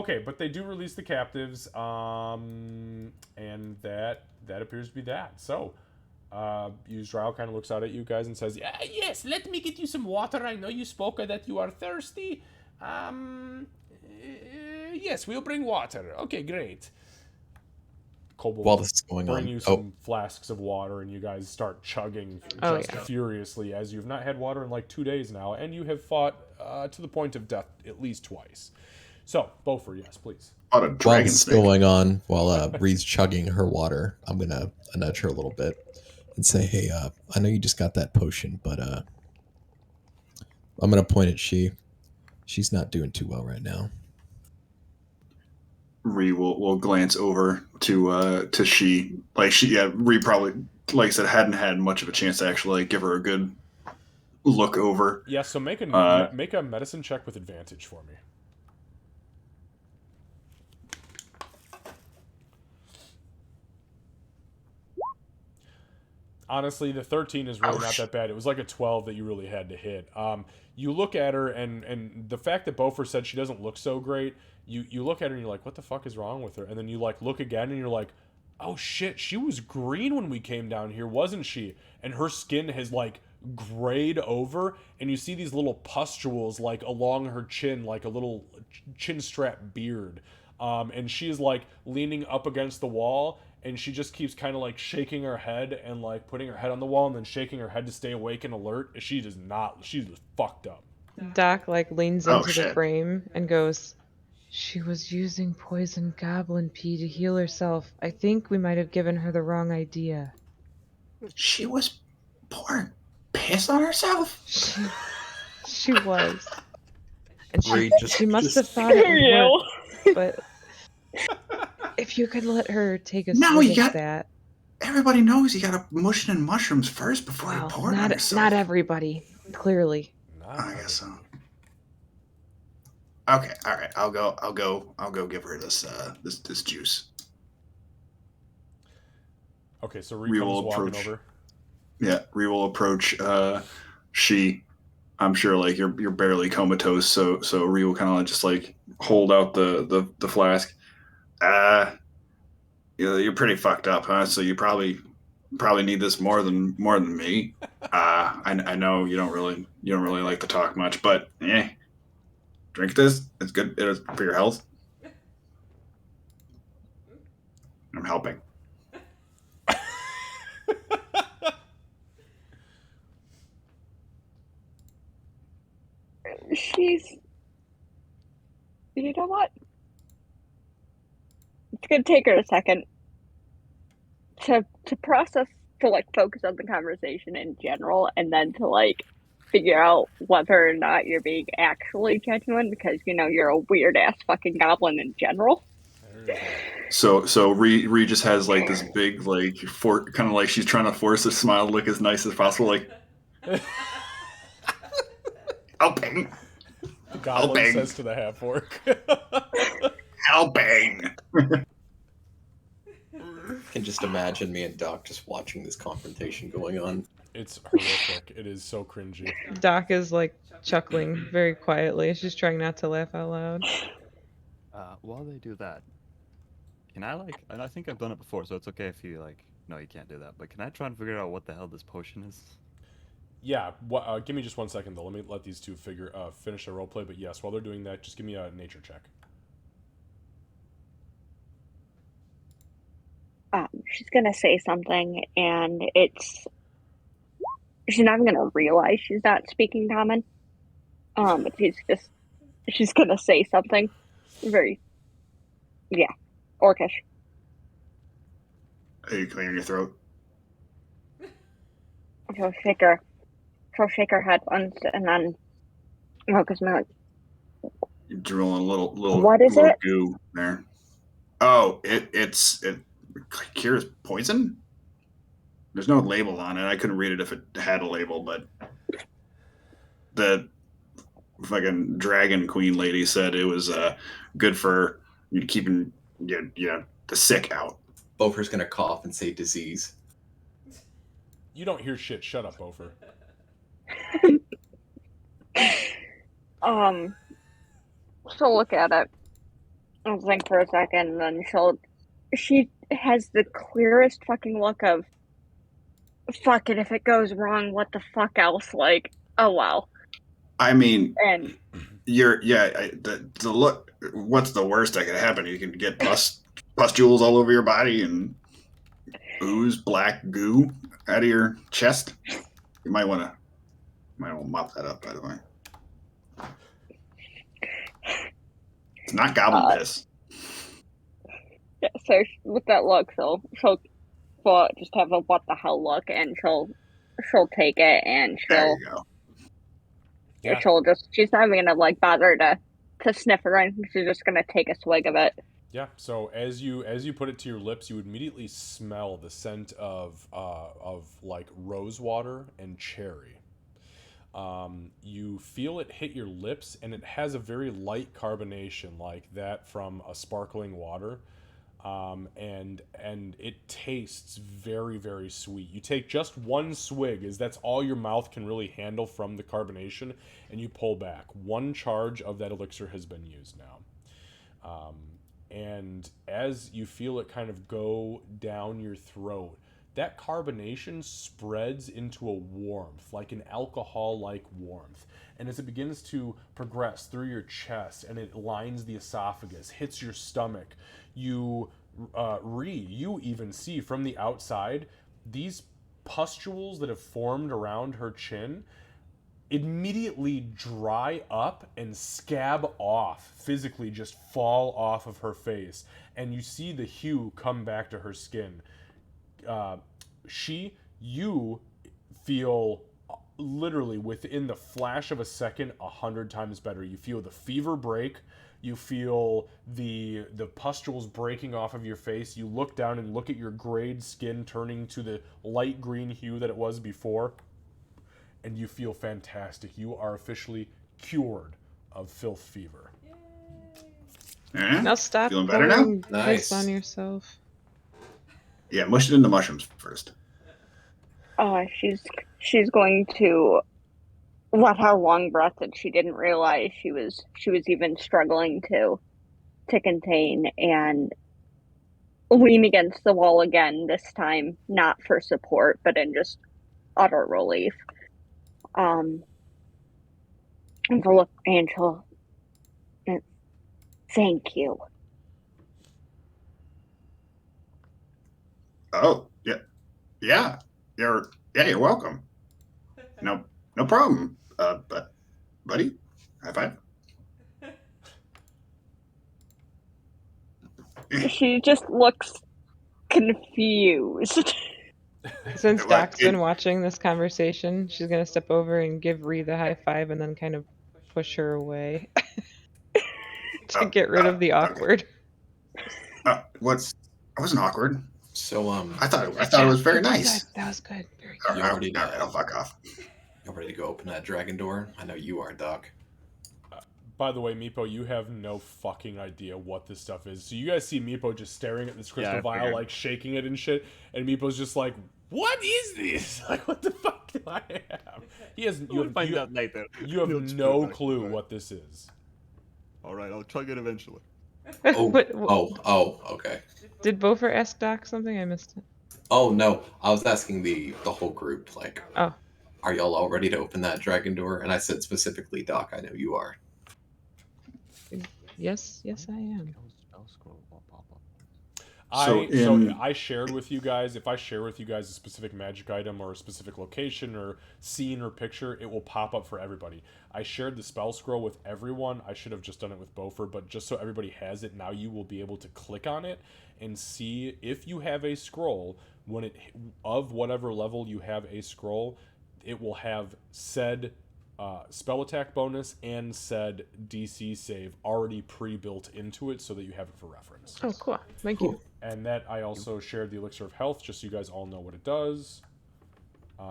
Okay, but they do release the captives, and that appears to be that. So, Yuzdrael kind of looks out at you guys and says, Yes, let me get you some water. I know you spoke that you are thirsty. Yes, we'll bring water. Okay, great. Kobold While this is going bring on, you some flasks of water, and you guys start chugging furiously, as you've not had water in like 2 days now, and you have fought to the point of death at least twice. So, Beaufort, yes, please. While this is going on, while Ree's chugging her water, I'm gonna nudge her a little bit and say, "Hey, I know you just got that potion, but I'm gonna point at she. She's not doing too well right now." Ree will glance over to she. Ree probably, like I said, hadn't had much of a chance to actually give her a good look over. Yeah, so make a medicine check with advantage for me. Honestly, the 13 is really not that bad. It was like a 12 that you really had to hit. You look at her, and the fact that Beaufort said she doesn't look so great, you look at her and you're like, what the fuck is wrong with her? And then you look again and you're like, oh shit, she was green when we came down here, wasn't she? And her skin has grayed over, and you see these little pustules along her chin, like a little chin strap beard. And she is leaning up against the wall, and she just keeps kind of shaking her head and putting her head on the wall and then shaking her head to stay awake and alert. She's just fucked up. Doc leans into the frame and goes, "She was using poison goblin pee to heal herself. I think we might have given her the wrong idea." She was pouring piss on herself? She was. And she must have thought it would work, but if you could let her take a swig of that. Everybody knows you gotta mush it in mushrooms first before you pour it on yourself. Not everybody, clearly. I guess so. Okay, all right. I'll go give her this juice. Okay, so Ree comes walking over. Yeah, Ree will approach. I'm sure you're barely comatose, so Ree will kind of just hold out the flask. You're pretty fucked up, huh? So you probably need this more than me. I know you don't really like to talk much, but drink this. It's good. It is for your health. I'm helping. You know what? It's gonna take her a second to process, to focus on the conversation in general, and then to figure out whether or not you're being actually genuine, because you're a weird ass fucking goblin in general. So Ree just has this big kind of she's trying to force a smile to look as nice as possible, helping. The goblin says to the half-orc. Helping. I can just imagine me and Doc just watching this confrontation going on. It's horrific. It is so cringy. Doc is chuckling very quietly. She's trying not to laugh out loud. While they do that, can I and I think I've done it before, so it's okay if you no, you can't do that, but can I try and figure out what the hell this potion is? Yeah, give me just 1 second though. Let me let these two finish their roleplay. But yes, while they're doing that, just give me a nature check. She's gonna say something, and she's not even gonna realize she's not speaking common. But she's gonna say something very, orcish. Are you clearing your throat? She'll shake her head once, and then because my You're drilling a little what is it? Goo there. Oh, it cures poison? There's no label on it. I couldn't read it if it had a label, but fucking dragon queen lady said it was good for keeping the sick out. Bofer's gonna cough and say disease. You don't hear shit. Shut up, Bofer. She'll look at it. I'll think for a second, and then she has the clearest fucking look of, fuck it, if it goes wrong, what the fuck else? Like, oh wow. I mean, And the look. What's the worst that could happen? You can get pustules all over your body and ooze black goo out of your chest. You might want to mop that up, by the way. It's not goblin piss. yeah, so with that look, she'll just have a what the hell look, and she'll take it, and There you go. Yeah. she's not even gonna like bother to sniff around. She's just gonna take a swig of it. Yeah. So as you put it to your lips, you immediately smell the scent of like rose water and cherry. You feel it hit your lips, and it has a very light carbonation, like that from a sparkling water. And it tastes very, very sweet. You take just one swig, as that's all your mouth can really handle from the carbonation, and you pull back. One charge of that elixir has been used now. And as you feel it kind of go down your throat, that carbonation spreads into a warmth, like an alcohol-like warmth. And as it begins to progress through your chest and it lines the esophagus, hits your stomach, you even see from the outside these pustules that have formed around her chin immediately dry up and scab off, physically just fall off of her face. And you see the hue come back to her skin. You feel literally within the flash of a second 100 times better. You feel the fever break. You feel the pustules breaking off of your face. You look down and look at your grayed skin turning to the light green hue that it was before. And you feel fantastic. You are officially cured of filth fever. Now stop Feeling better now? pouring Nice. piss on yourself. Yeah, mush it into mushrooms first. She's going to let out a long breath that she didn't realize she was even struggling to contain, and lean against the wall again, this time not for support, but in just utter relief. And she'll look, and she'll, thank you. Oh, yeah. You're welcome. No problem. But buddy, high five. She just looks confused. Since Well, Doc's been watching this conversation, she's gonna step over and give Ree the high five and then kind of push her away to get rid of the awkward. I wasn't awkward. So I thought it was very nice. That was good. Very All good. right, I'll fuck off. you ready to go open that dragon door? I know you are, Doc. By the way, Meepo, you have no fucking idea what this stuff is. So you guys see Meepo just staring at this crystal I vial, figured. like shaking it and shit, and Meepo's just like, "What is this? Like, what the fuck do I have?" You have later. you have no clue what this is. All right, I'll chug it eventually. Okay. Did Bofer ask Doc something? I missed it. Oh no, I was asking the whole group, like, Oh. are y'all all ready to open that dragon door? And I said specifically, Doc, I know you are. Yes, I am. I shared with you guys, if I share with you guys a specific magic item or a specific location or scene or picture, it will pop up for everybody. I shared the spell scroll with everyone. I should have just done it with Bofer, but just so everybody has it, now you will be able to click on it and see if you have a scroll, when it of whatever level you have a scroll, it will have said spell attack bonus and said DC save already pre-built into it so that you have it for reference. Oh, cool. Thank you. And that I also shared the Elixir of Health, just so you guys all know what it does.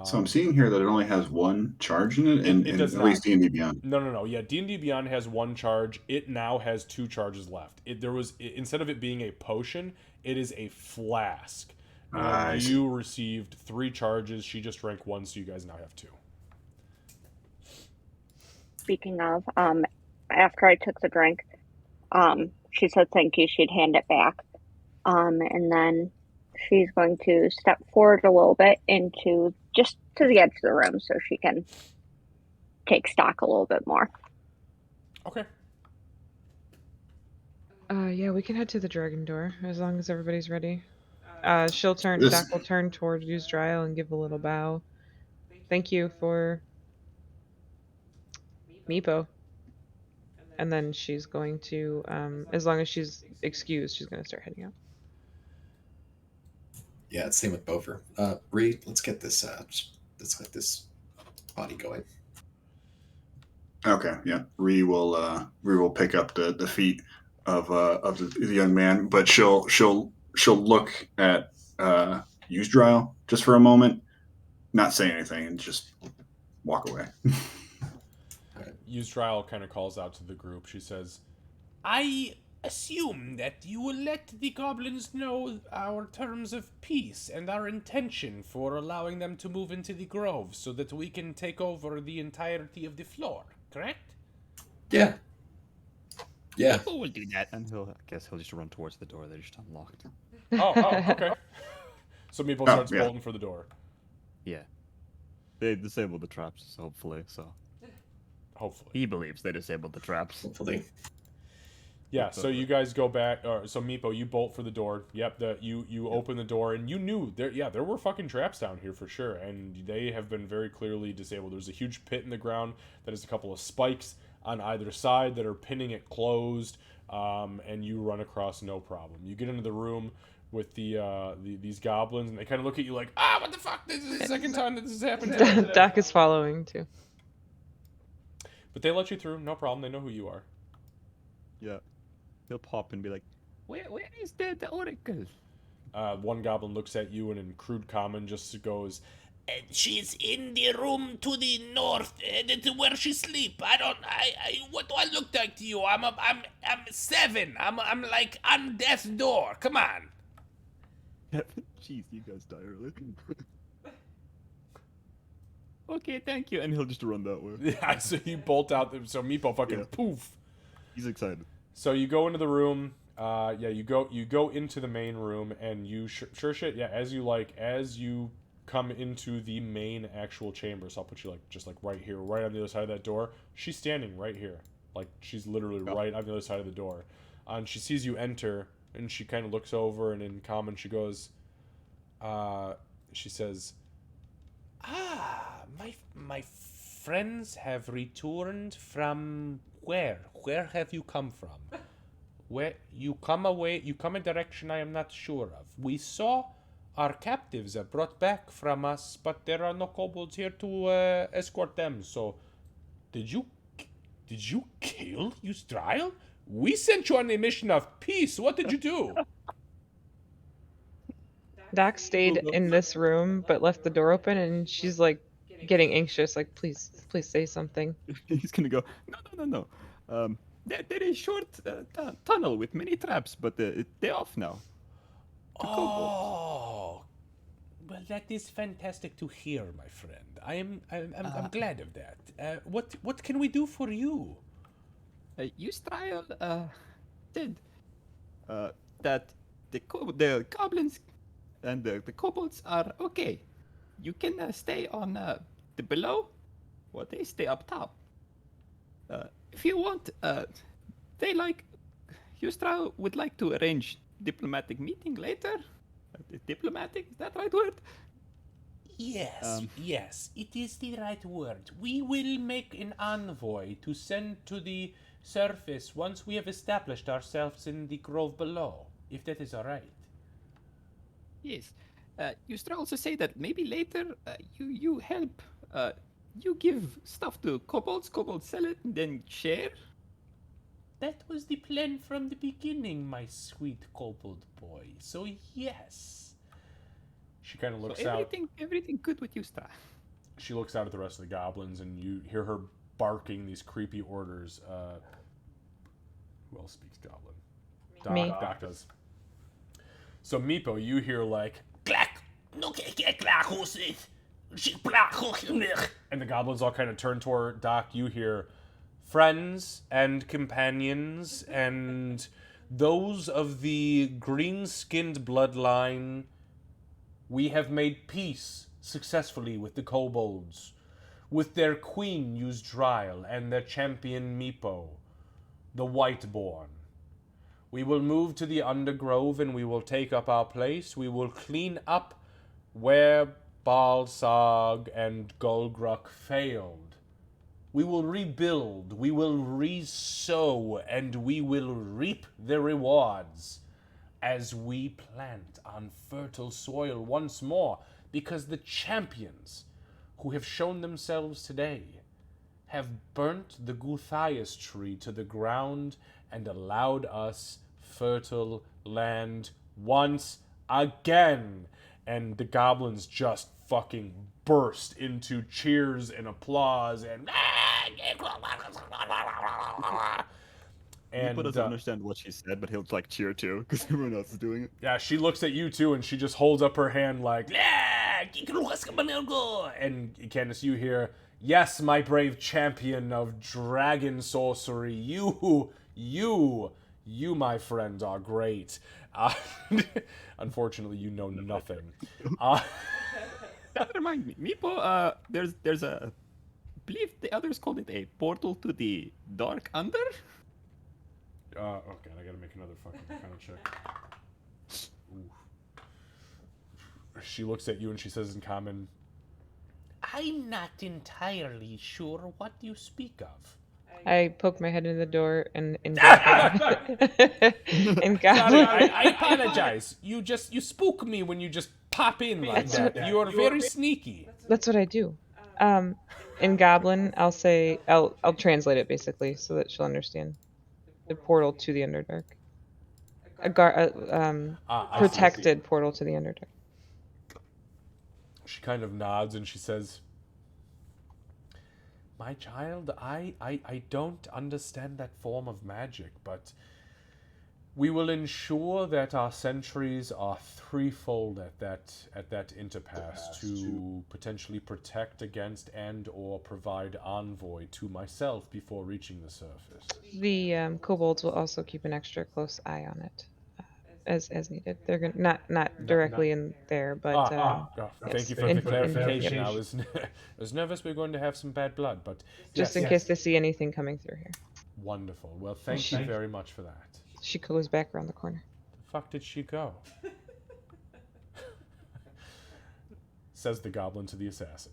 So I'm seeing here that it only has one charge in it, and It does at not. least D&D Beyond. No. Yeah, D&D Beyond has one charge. It now has 2 charges left. Instead of it being a potion, it is a flask. And I see. you received 3 charges. She just drank 1, so you guys now have 2. Speaking of, after I took the drink, she said thank you. She'd hand it back. And then she's going to step forward a little bit into just to the edge of the room so she can take stock a little bit more. Okay. Yeah, we can head to the dragon door as long as everybody's ready. She'll turn. This- Doc will turn toward Yusdrael and give a little bow. Thank you for Meepo. And then she's going to, as long as she's excused, she's going to start heading out. Yeah, it's same with Bover. Reed, let's get this. Let's get this body going. Okay, yeah. Ree will pick up the feet of the young man, but she'll look at Yusdrael just for a moment, not say anything, and just walk away. Yusdrael kind of calls out to the group. She says, I assume that you will let the goblins know our terms of peace and our intention for allowing them to move into the grove so that we can take over the entirety of the floor, correct? Yeah. Yeah. People will do that. And I guess he'll just run towards the door. They're just unlocked. oh, okay. So Meepo starts yeah. bolting for the door. Yeah. They disabled the traps, hopefully. So Hopefully. He believes they disabled the traps. Hopefully. Yeah, so you guys go back. So Meepo, you bolt for the door. Yep, you open the door, and you knew there were fucking traps down here for sure, and they have been very clearly disabled. There's a huge pit in the ground that has a couple of spikes on either side that are pinning it closed, and you run across no problem. You get into the room with these goblins, and they kind of look at you like, what the fuck? This is the second time that this has happened. Doc is following too. But they let you through, no problem. They know who you are. yeah, he'll pop and be like, Where is the oracle? One goblin looks at you and in crude common just goes, She's in the room to the north, where she sleep. What do I look like to you? I'm 7. I'm like on death's door. Come on. "Jeez, you guys die early." Okay, thank you. And he'll just run that way. yeah, so you bolt out. So Meepo fucking Yeah. poof. He's excited. So you go into the room. You go into the main room, and you sure shit. Yeah, as you come into the main actual chamber. So I'll put you just right here, right on the other side of that door. She's standing right here, like she's literally right on the other side of the door. And she sees you enter, and she kind of looks over, and in common she goes, she says, my friends have returned from where? Where have you come from? Where you come away? You come a direction I am not sure of. We saw our captives are brought back from us, but there are no kobolds here to escort them. So, did you kill Yusdrael? We sent you on a mission of peace. What did you do? Doc stayed in this room but left the door open, and she's like getting anxious, like please say something. He's gonna go, no. There is short tunnel with many traps, but they're off now. Oh, well, that is fantastic to hear, my friend. I'm glad of that. What can we do for you? Yusdrael said that the goblins and the kobolds are okay. You can stay on the below, or they stay up top. If you want, Yusdrael would like to arrange diplomatic meeting later. Diplomatic, is that right word? Yes, yes, it is the right word. We will make an envoy to send to the surface once we have established ourselves in the grove below, if that is all right. Yes. Yusdrael also say that maybe later you help. You give stuff to kobolds sell it, and then share. That was the plan from the beginning, my sweet kobold boy. So yes, She kind of So looks out. everything good with you, Stra. She looks out at the rest of the goblins, and you hear her barking these creepy orders. Who else speaks goblin? Doc, Me. Doc does. So Meepo, you hear like, and the goblins all kind of turn toward Doc. You hear, friends and companions and those of the green-skinned bloodline, we have made peace successfully with the kobolds, with their queen Yzdryle and their champion Meepo, the Whiteborn. We will move to the Undergrove and we will take up our place. We will clean up where Balsag and Golgruk failed. We will rebuild, we will re-sow, and we will reap the rewards as we plant on fertile soil once more, because the champions who have shown themselves today have burnt the Gorthias tree to the ground and allowed us fertile land once again. And the goblins just fucking burst into cheers and applause and Meepo doesn't understand what she said, but he'll like cheer too because everyone else is doing it. yeah, she looks at you too, and she just holds up her hand like, and Candace, you hear, yes, my brave champion of dragon sorcery, you, my friend, are great. Unfortunately, you know nothing. That reminds me, Meepo, there's a, I believe the others called it a portal to the Dark Under? Oh god, I gotta make another fucking kind of check. Ooh. She looks at you and she says in common, I'm not entirely sure what you speak of. I poke my head in the door and Sorry, goblin. I apologize. You spook me when you just pop in like that. You are very sneaky. That's what I do. In Goblin, I'll say I'll translate it basically so that she'll understand. The portal to the Underdark. Protected portal to the Underdark. She kind of nods and she says, my child, I don't understand that form of magic, but we will ensure that our sentries are threefold at that interpass to potentially protect against and or provide envoy to myself before reaching the surface. The kobolds will also keep an extra close eye on it, as needed. They're gonna not directly in there, but thank you for the clarification. I was nervous we were going to have some bad blood, but just in case they see anything coming through here. Wonderful. Well, thank you very much for that. She goes back around the corner. The fuck did she go? Says the goblin to the assassin.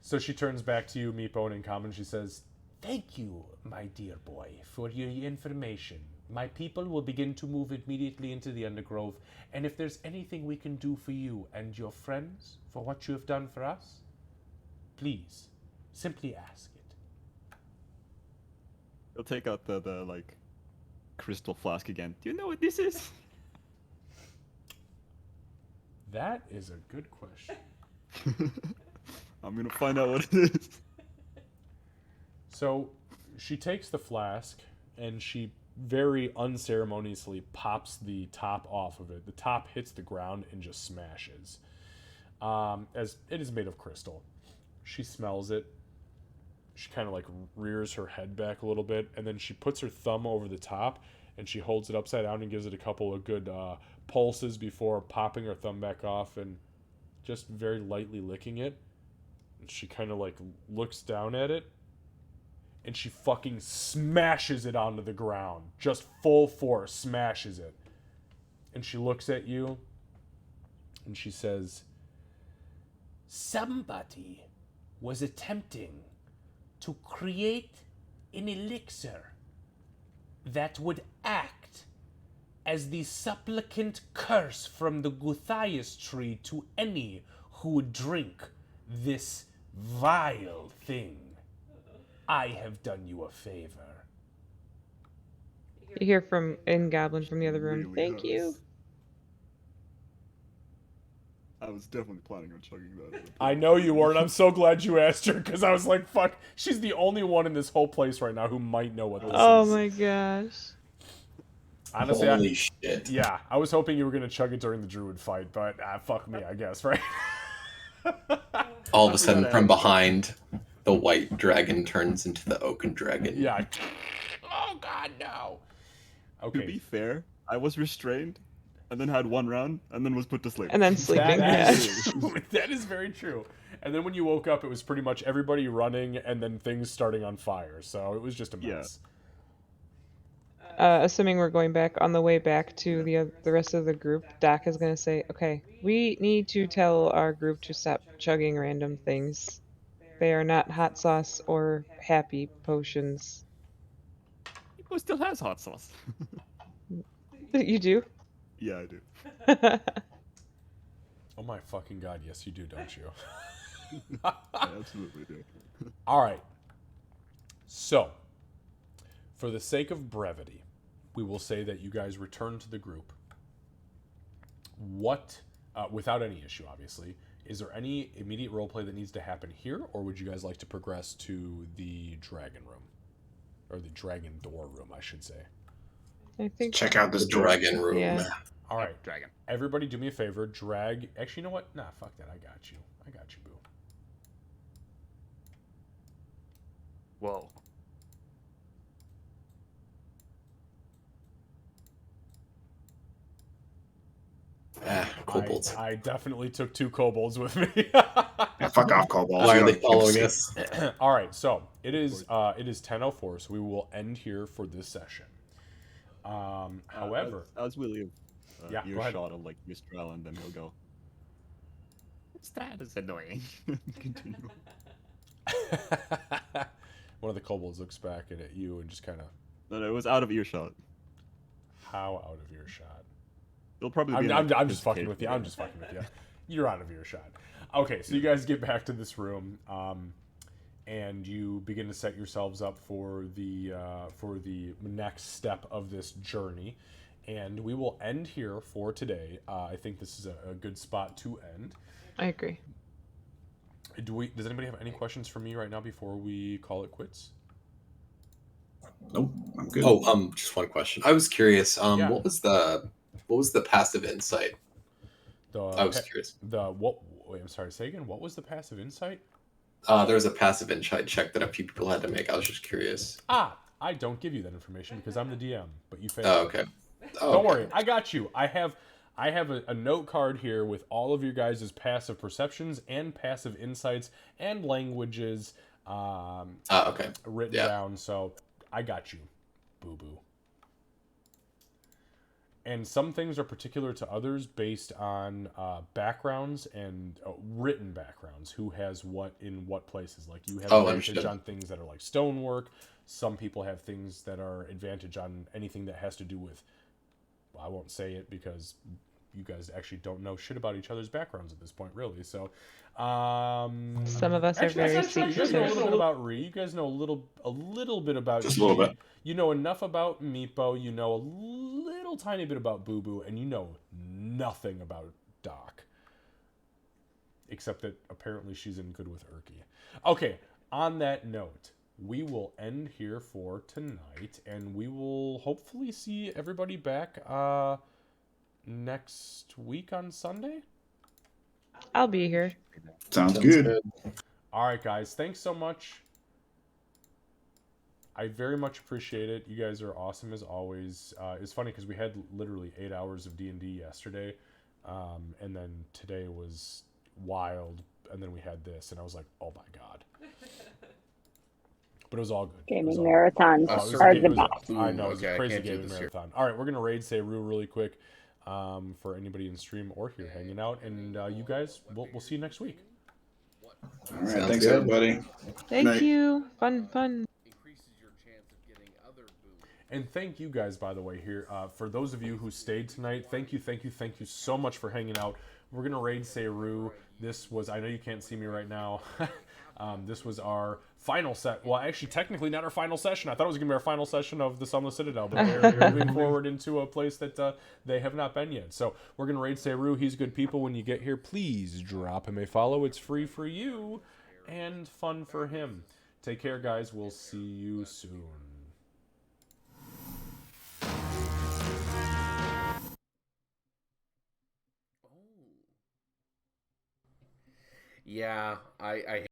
So she turns back to you, Meepo, and in common she says, thank you, my dear boy, for your information. My people will begin to move immediately into the Undergrove, and if there's anything we can do for you and your friends for what you have done for us, please, simply ask it. He'll take out the like crystal flask again. Do you know what this is? That is a good question. I'm gonna find out what it is. So she takes the flask and she very unceremoniously pops the top off of it. The top hits the ground and just smashes. As it is made of crystal. She smells it. She kind of like rears her head back a little bit, and then she puts her thumb over the top and she holds it upside down and gives it a couple of good pulses before popping her thumb back off and just very lightly licking it. And she kind of like looks down at it and she fucking smashes it onto the ground. Just full force smashes it. And she looks at you and she says, somebody was attempting to create an elixir that would act as the supplicant curse from the Gorthias tree to any who would drink this vile thing. I have done you a favor. You hear from in Goblin from the other room. Really Thank you. has. I was definitely planning on chugging that. I know you were, and I'm so glad you asked her, because I was like, fuck, she's the only one in this whole place right now who might know what this Oh is. my gosh. Honestly, Holy shit. yeah, I was hoping you were going to chug it during the druid fight, but fuck me, I guess, right? All of a sudden, from behind, the white dragon turns into the oaken dragon. Yeah. Oh god, no. To be Okay. fair, I was restrained, and then had one round, and then was put to sleep. And then sleeping. That Yeah. is true. That is very true. And then when you woke up, it was pretty much everybody running and then things starting on fire. So it was just a mess. Assuming we're going back on the way back to the rest of the group, Doc is gonna say, "Okay, we need to tell our group to stop chugging random things. They are not hot sauce or happy potions." Who still has hot sauce? You do? Yeah, I do. Oh my fucking god, yes you do, don't you? I absolutely do. All right. So, for the sake of brevity, we will say that you guys return to the group. What, without any issue, obviously, is there any immediate roleplay that needs to happen here, or would you guys like to progress to the dragon room? Or the dragon door room, I should say. I think. Check out this The door. dragon room. Yeah. All right. Dragon. Everybody do me a favor. Actually, you know what? Nah, fuck that. I got you. I got you, boo. Whoa. Kobolds. I definitely took 2 kobolds with me. Yeah, fuck off, kobolds. Why You are they don't- following us? All right, so it is 10:04, so we will end here for this session. However, as we leave, Yeah, go ahead. earshot of like Mistral, and then he'll go. Strad is annoying. Continue. one of the kobolds looks back at you and just kind of, No, it was out of earshot. how out of earshot? It'll probably be. I'm just fucking with you. I'm just fucking with you. You're out of earshot. Okay, so you guys get back to this room, and you begin to set yourselves up for the next step of this journey, and we will end here for today. I think this is a good spot to end. I agree. Does anybody have any questions for me right now before we call it quits? Nope, I'm good. Oh, just one question. I was curious. Yeah. What was the passive insight? I was curious. Wait, I'm sorry. Say again. What was the passive insight? There was a passive insight check that a few people had to make. I was just curious. I don't give you that information because I'm the DM, but you failed. Oh, okay. Oh, Don't okay. worry, I got you. I have a note card here with all of your guys' passive perceptions and passive insights and languages Okay. written Yeah. down. So I got you, boo boo. And some things are particular to others based on backgrounds and written backgrounds. Who has what in what places? Like you have advantage understood. on things that are like stonework. Some people have things that are advantage on anything that has to do with. Well, I won't say it because you guys actually don't know shit about each other's backgrounds at this point, really. So, Some of us are actually, very that's not true. You guys know a little bit secretive. about Ree. You guys know a little bit about Just a little G. bit. You know enough about Meepo. You know a little tiny bit about Boo Boo, and you know nothing about Doc. Except that apparently she's in good with Erky. Okay, on that note, we will end here for tonight, and we will hopefully see everybody back next week on Sunday. I'll be here. Sounds good. All right, guys. Thanks so much. I very much appreciate it. You guys are awesome as always. It's funny because we had literally 8 hours of D&D yesterday, and then today was wild, and then we had this, and I was like, oh my god. But it was all good. It was Gaming all- marathons Oh, it was a are game- the it was best. a- I know, it was Okay, a I crazy can't do gaming this here. marathon. All right, we're going to raid Seru really quick for anybody in stream or here hanging out, and you guys, we'll see you next week. All right, Sounds thanks good. everybody. Thank Night. you. Fun. Increases your chance of getting other booze. And thank you guys, by the way, here. For those of you who stayed tonight, thank you so much for hanging out. We're going to raid Seru. This was, I know you can't see me right now. This was our final set. Well, actually, technically not our final session. I thought it was going to be our final session of the Sunless Citadel, but they're moving forward into a place that they have not been yet. So we're going to raid Seru. He's good people. When you get here, please drop him a follow. It's free for you and fun for him. Take care, guys. We'll see you soon. Yeah, I